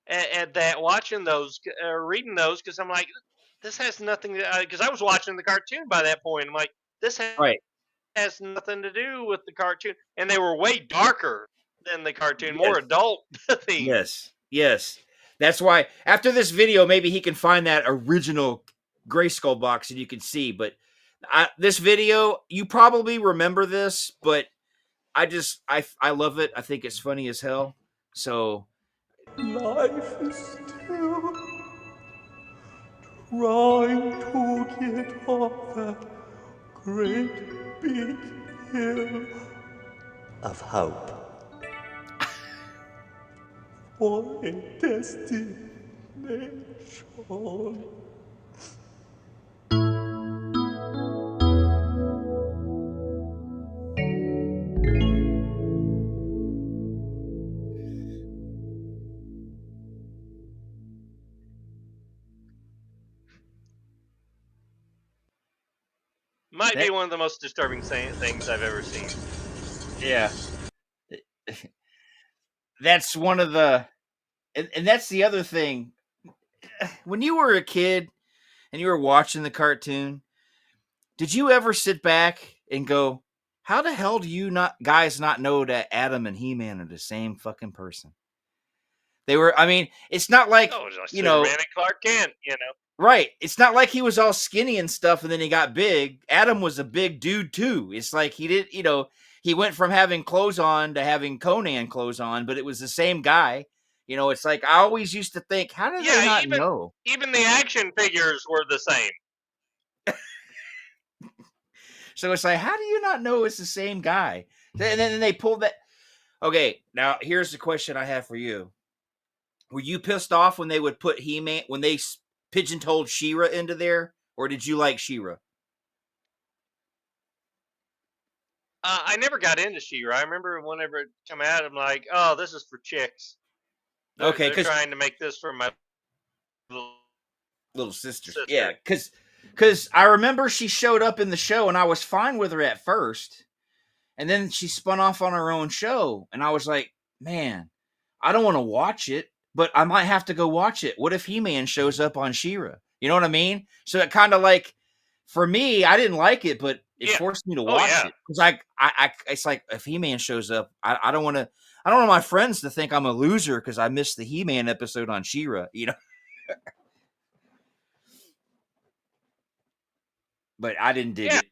at that, watching those, reading those, because I'm like, this has nothing to, because I was watching the cartoon by that point. I'm like, this Right. has nothing to do with the cartoon, and they were way darker than the cartoon, Yes. more adult themed. Yes. That's why after this video, maybe he can find that original Grayskull box and you can see. But this video, you probably remember this, but I love it. I think it's funny as hell. So life is still trying to get off that great big hill of hope for a destination. Might be one of the most disturbing things I've ever seen. yeah. That's one of the and that's the other thing. When you were a kid and you were watching the cartoon, did you ever sit back and go, how the hell do you guys not know that Adam and He-Man are the same fucking person? They were, I mean, it's not like, Superman and Clark Kent, Right. It's not like he was all skinny and stuff and then he got big. Adam was a big dude too. It's like he did, he went from having clothes on to having Conan clothes on, but it was the same guy. It's like I always used to think, how did they not know? Even the action figures were the same. So it's like, how do you not know it's the same guy? And then they pulled that. Okay, now here's the question I have for you. Were you pissed off when they would put He-Man, when they pigeon-toed She-Ra into there, or did you like She-Ra? I never got into She-Ra. I remember whenever it came out, I'm like, oh, this is for chicks. They're trying to make this for my little sister. Yeah, because I remember she showed up in the show, and I was fine with her at first, and then she spun off on her own show, and I was like, man, I don't want to watch it, but I might have to go watch it. What if He-Man shows up on She-Ra? You know what I mean? So it kind of like, for me, I didn't like it, but it forced me to watch it because I it's like if He-Man shows up, I don't want my friends to think I'm a loser because I missed the He-Man episode on She-Ra. But I didn't dig it.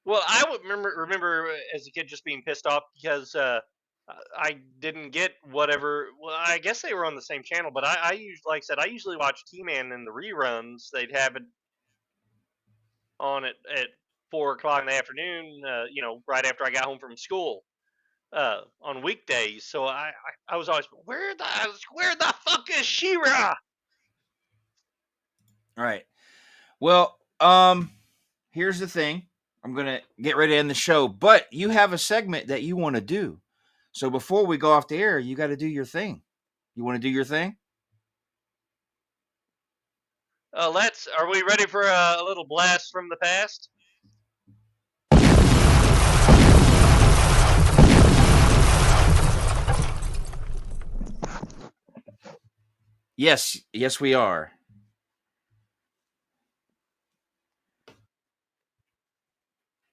Well, I would remember as a kid just being pissed off because I didn't get whatever. Well, I guess they were on the same channel, but I usually, like I said, I usually watched He-Man in the reruns. They'd have it on at 4:00 in the afternoon. Right after I got home from school on weekdays. So I was always, where the fuck is She-Ra? Right. Well, here's the thing. I'm gonna get ready to end the show, but you have a segment that you want to do. So before we go off the air, you got to do your thing. You want to do your thing? Are we ready for a little blast from the past? Yes, we are.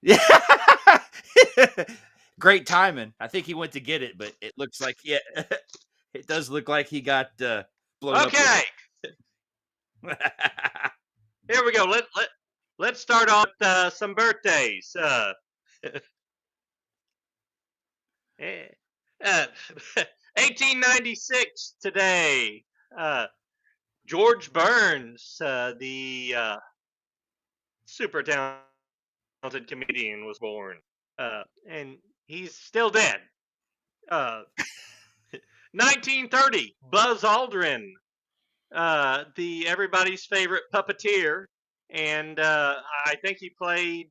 Yeah. Great timing. I think he went to get it, but it looks like it does look like he got blown up. Okay, here we go. Let's start off with some birthdays. 1896 today. George Burns, the super talented comedian, was born, and he's still dead. 1930, Buzz Aldrin, the everybody's favorite puppeteer, and I think he played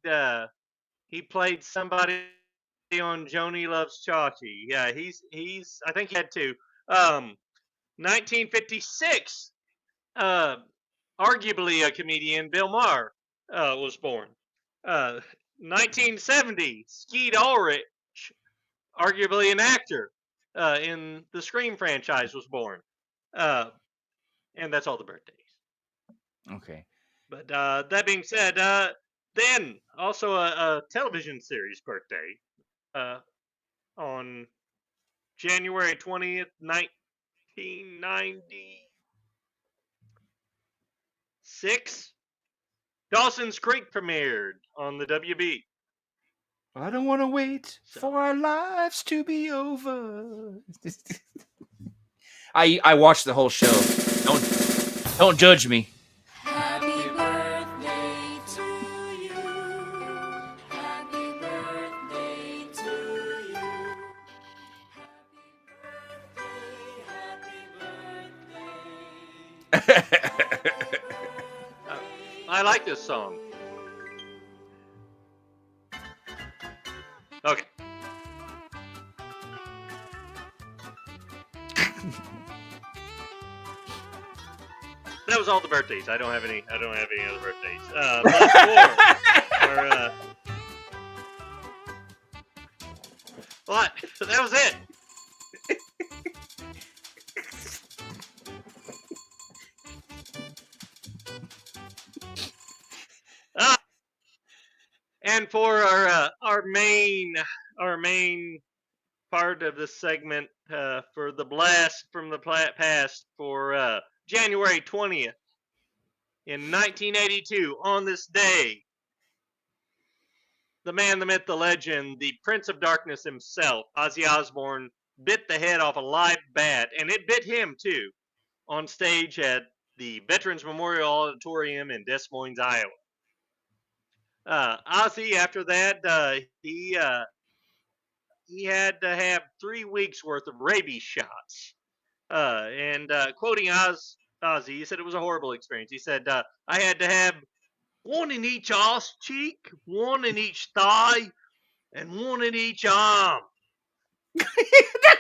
somebody on Joni Loves Chachi. Yeah, he's I think he had two. 1956, arguably a comedian, Bill Maher, was born. 1970, Skeet Ulrich, arguably an actor in the Scream franchise, was born. And that's all the birthdays. Okay. But that being said, then also a television series birthday on January 20th, 1996. Dawson's Creek premiered on the WB. I don't want to wait for our lives to be over. I watched the whole show. Don't judge me. Happy birthday to you. Happy birthday to you. Happy birthday. I like this song. Okay. That was all the birthdays. I don't have any other birthdays. What? That was it. And for our main part of this segment, for the blast from the past, for January 20th in 1982, on this day, the man, the myth, the legend, the Prince of Darkness himself, Ozzy Osbourne, bit the head off a live bat, and it bit him too, on stage at the Veterans Memorial Auditorium in Des Moines, Iowa. Ozzy, after that, he had to have 3 weeks worth of rabies shots. And quoting Ozzy, he said it was a horrible experience. He said, I had to have one in each arse cheek, one in each thigh, and one in each arm.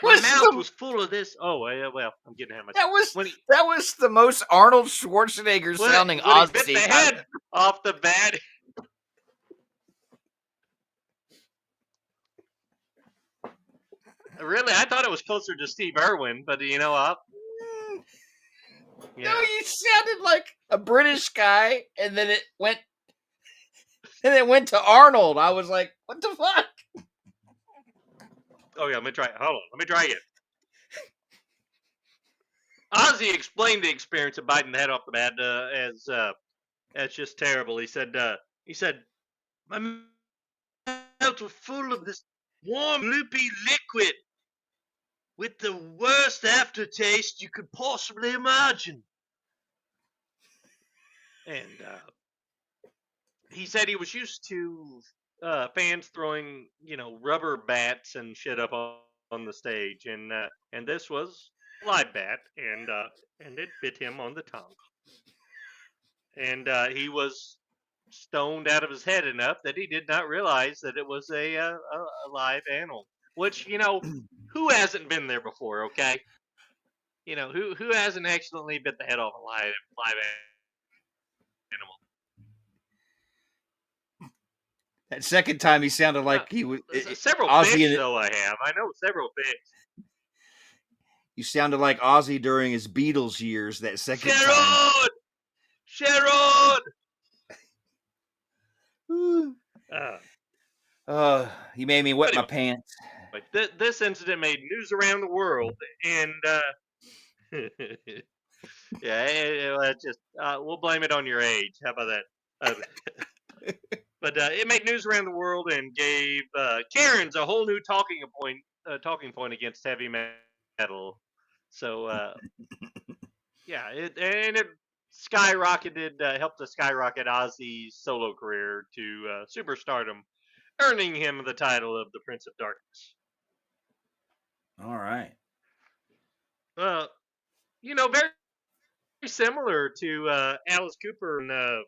My mouth was full of this. Oh, well, I'm getting ahead of myself. That was the most Arnold Schwarzenegger sounding when he Ozzy. bit the head off the bat. Really, I thought it was closer to Steve Irwin, but you know what? No, you sounded like a British guy, and then it went to Arnold. I was like, what the fuck? Oh yeah, let me try it. Hold on, let me try it. Ozzy explained the experience of biting the head off the bat as just terrible. He said, my mouth was full of this warm, loopy liquid with the worst aftertaste you could possibly imagine. And he said he was used to fans throwing, rubber bats and shit up on the stage, and this was a live bat, and it bit him on the tongue. and he was stoned out of his head enough that he did not realize that it was a live animal. Which who hasn't been there before? Okay, who hasn't accidentally bit the head off a live animal? That second time he sounded like he was Several Ozzy. fish, though. I know several fish. You sounded like Ozzy during his Beatles years. That second time. Sharon. You made me wet my Anyway. pants. But this incident made news around the world, and yeah, we'll blame it on your age. How about that? But it made news around the world and gave Karens a whole new talking point against heavy metal. So yeah, it skyrocketed, helped to skyrocket Ozzy's solo career to superstardom, earning him the title of the Prince of Darkness. All right. Very similar to Alice Cooper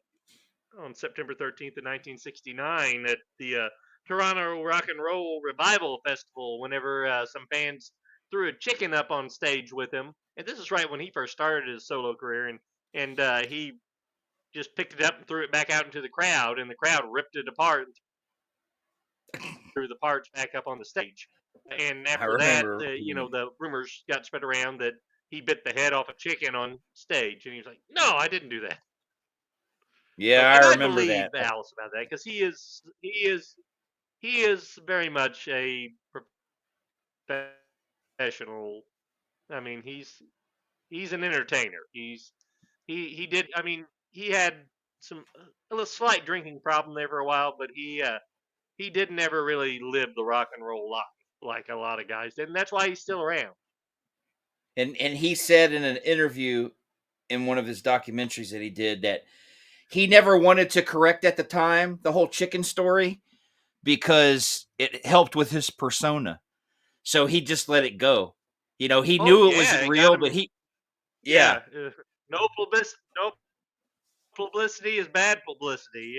on September 13th of 1969 at the Toronto Rock and Roll Revival Festival, whenever some fans threw a chicken up on stage with him. And this is right when he first started his solo career, and he just picked it up and threw it back out into the crowd, and the crowd ripped it apart and threw the parts back up on the stage. And after that, the rumors got spread around that he bit the head off a chicken on stage, and he was like, "No, I didn't do that." Yeah, and I I remember believe that. Alice about that, because he is very much a professional. I mean, he's an entertainer. He did. I mean, he had a little slight drinking problem there for a while, but he did never really live the rock and roll life like a lot of guys did, and that's why he's still around. And he said in an interview in one of his documentaries that he did that he never wanted to correct at the time the whole chicken story because it helped with his persona. So he just let it go. He knew it was real, but no publicity is bad publicity.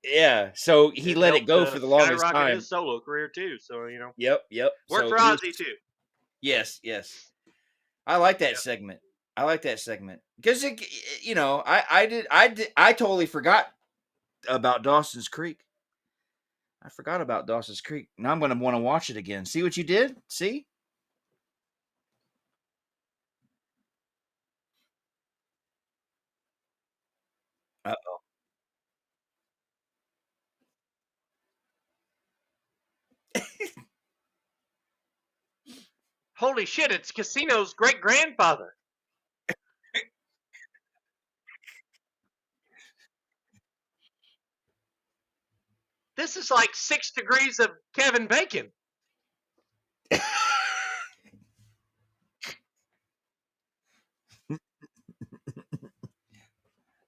Yeah. So he It let it helped, go for the longest skyrocket time. his solo career too. So Yep. worked So for Ozzy too. Yes. I like that Yep. segment. I like that segment because I totally forgot about Dawson's Creek. I forgot about Dawson's Creek. Now I'm going to want to watch it again. See what you did? See? Uh-oh. Holy shit! It's Casino's great grandfather. This is like 6 degrees of Kevin Bacon.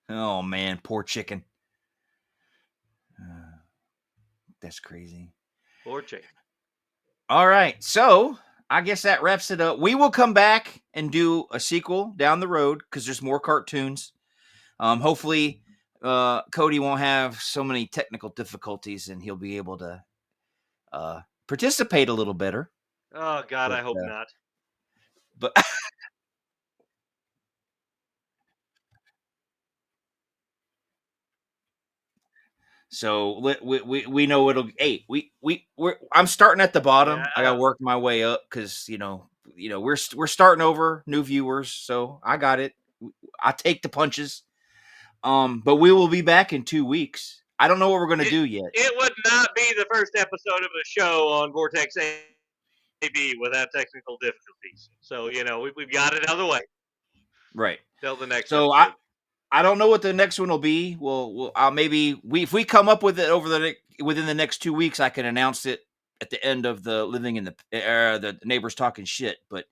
Oh man, poor chicken. That's crazy. Poor chicken. All right, so I guess that wraps it up. We will come back and do a sequel down the road because there's more cartoons. Hopefully, Cody won't have so many technical difficulties and he'll be able to participate a little better. Oh God, I hope not. But so we know it'll. Hey, I'm starting at the bottom. Yeah, I got to work my way up because we're starting over, new viewers. So I got it. I take the punches. But we will be back in 2 weeks. I don't know what we're going to do yet. It would not be the first episode of a show on Vortex AB without technical difficulties. So we've got it out of the way. Right. Till the next. So episode. I don't know what the next one will be. Maybe if we come up with it within the next 2 weeks, I can announce it at the end of the Living in the Neighbors Talking Shit. But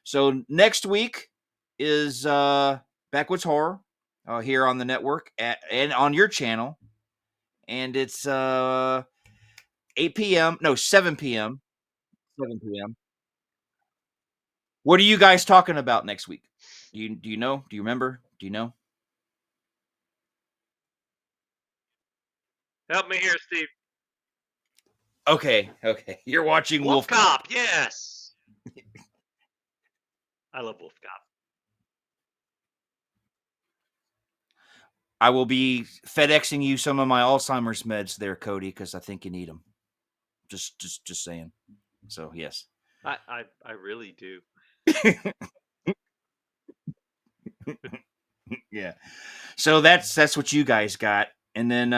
so next week is Backwoods Horror here on the network and on your channel, and it's 8 p.m. No, 7 p.m. 7 p.m. What are you guys talking about next week? Do you know? Do you remember? Do you know? Help me here, Steve. Okay. You're watching Wolf Wolf Cop, yes. I love Wolf Cop. I will be FedExing you some of my Alzheimer's meds there, Cody, because I think you need them. Just saying. So yes. I really do. Yeah. So that's what you guys got. And then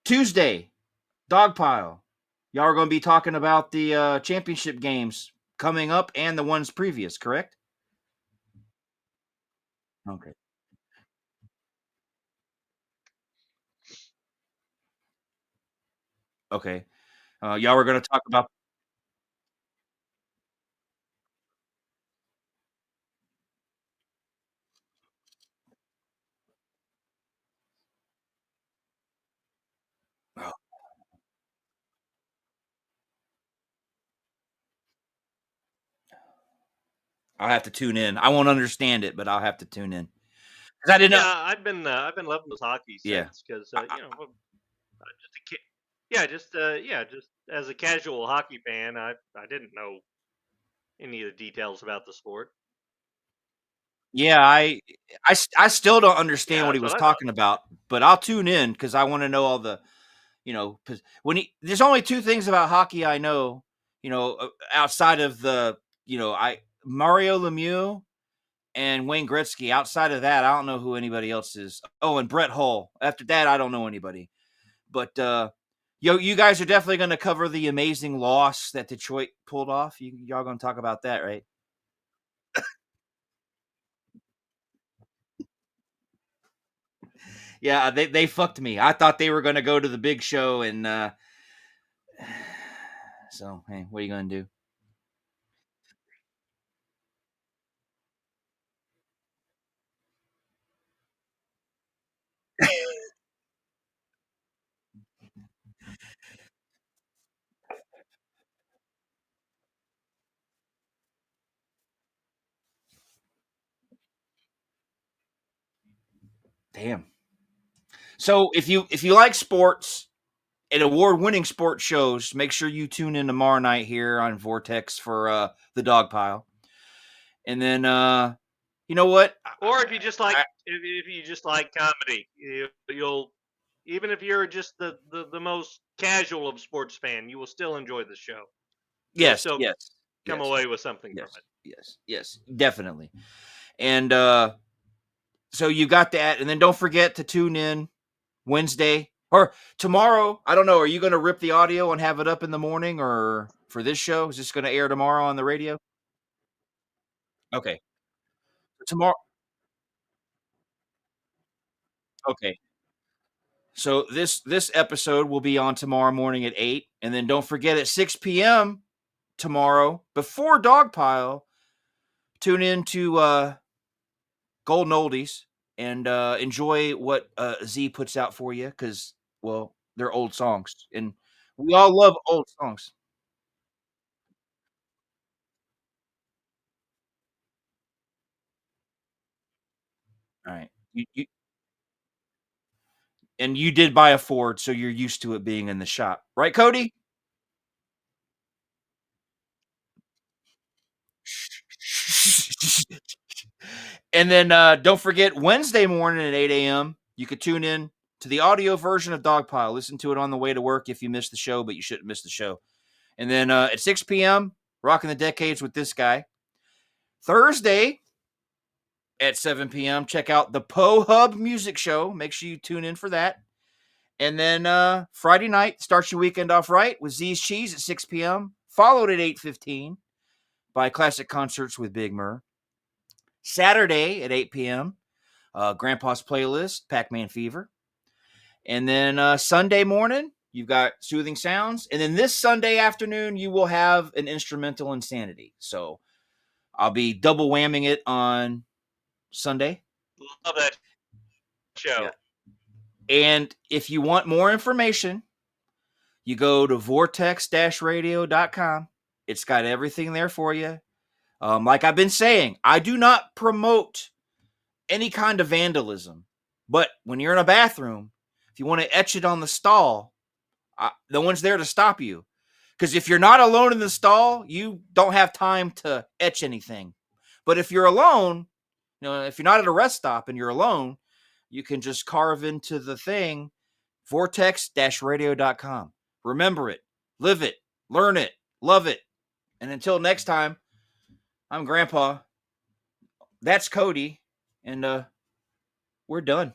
Tuesday, Dogpile. Y'all are going to be talking about the championship games coming up and the ones previous, correct? Okay. Okay. Y'all were going to talk about. Oh, I'll have to tune in. I won't understand it, but I'll have to tune in. 'Cause I didn't know. Yeah, I've been loving those hockey Yeah. sets because just a kid. Yeah, just as a casual hockey fan, I didn't know any of the details about the sport. Yeah, I still don't understand Yeah, what he that's was what I thought. talking about, but I'll tune in because I want to know all the, 'cause there's only two things about hockey I know, outside of I Mario Lemieux and Wayne Gretzky. Outside of that, I don't know who anybody else is. Oh, and Brett Hull. After that, I don't know anybody. But you guys are definitely going to cover the amazing loss that Detroit pulled off. Y'all going to talk about that, right? Yeah, they fucked me. I thought they were going to go to the big show, and so hey, what are you going to do? Damn. So if you like sports and award-winning sports shows, make sure you tune in tomorrow night here on Vortex for the dog pile. And then you know what? Or if you just like if you just like comedy, you'll even if you're just the most casual of sports fan, you will still enjoy the show. You'll Yes, still yes, come yes, away with something from yes, it. yes, definitely. And so you got that, and then don't forget to tune in Wednesday or tomorrow. I don't know. Are you going to rip the audio and have it up in the morning, or for this show? Is this going to air tomorrow on the radio? Okay, tomorrow. Okay, so this episode will be on tomorrow morning at 8, and then don't forget at 6 p.m. tomorrow before Dogpile. Tune in to Golden Oldies and enjoy what Z puts out for you because well they're old songs and we all love old songs. All right, and you did buy a Ford, so you're used to it being in the shop, right, Cody? And then don't forget Wednesday morning at 8 a.m. You could tune in to the audio version of Dogpile. Listen to it on the way to work if you missed the show, but you shouldn't miss the show. And then at 6 p.m., rocking the decades with this guy. Thursday at 7 p.m., check out the Poe Hub Music Show. Make sure you tune in for that. And then Friday night, starts your weekend off right with Z's Cheese at 6 p.m., followed at 8:15 by Classic Concerts with Big Murr. Saturday at 8 p.m., Grandpa's Playlist, Pac-Man Fever. And then Sunday morning, you've got Soothing Sounds. And then this Sunday afternoon, you will have an Instrumental Insanity. So I'll be double whamming it on Sunday. Love that show. Yeah. And if you want more information, you go to vortex-radio.com. It's got everything there for you. Like I've been saying, I do not promote any kind of vandalism. But when you're in a bathroom, if you want to etch it on the stall, no one's there to stop you. Because if you're not alone in the stall, you don't have time to etch anything. But if you're alone, if you're not at a rest stop and you're alone, you can just carve into the thing, vortex-radio.com. Remember it, live it, learn it, love it. And until next time, I'm Grandpa. That's Cody. And we're done.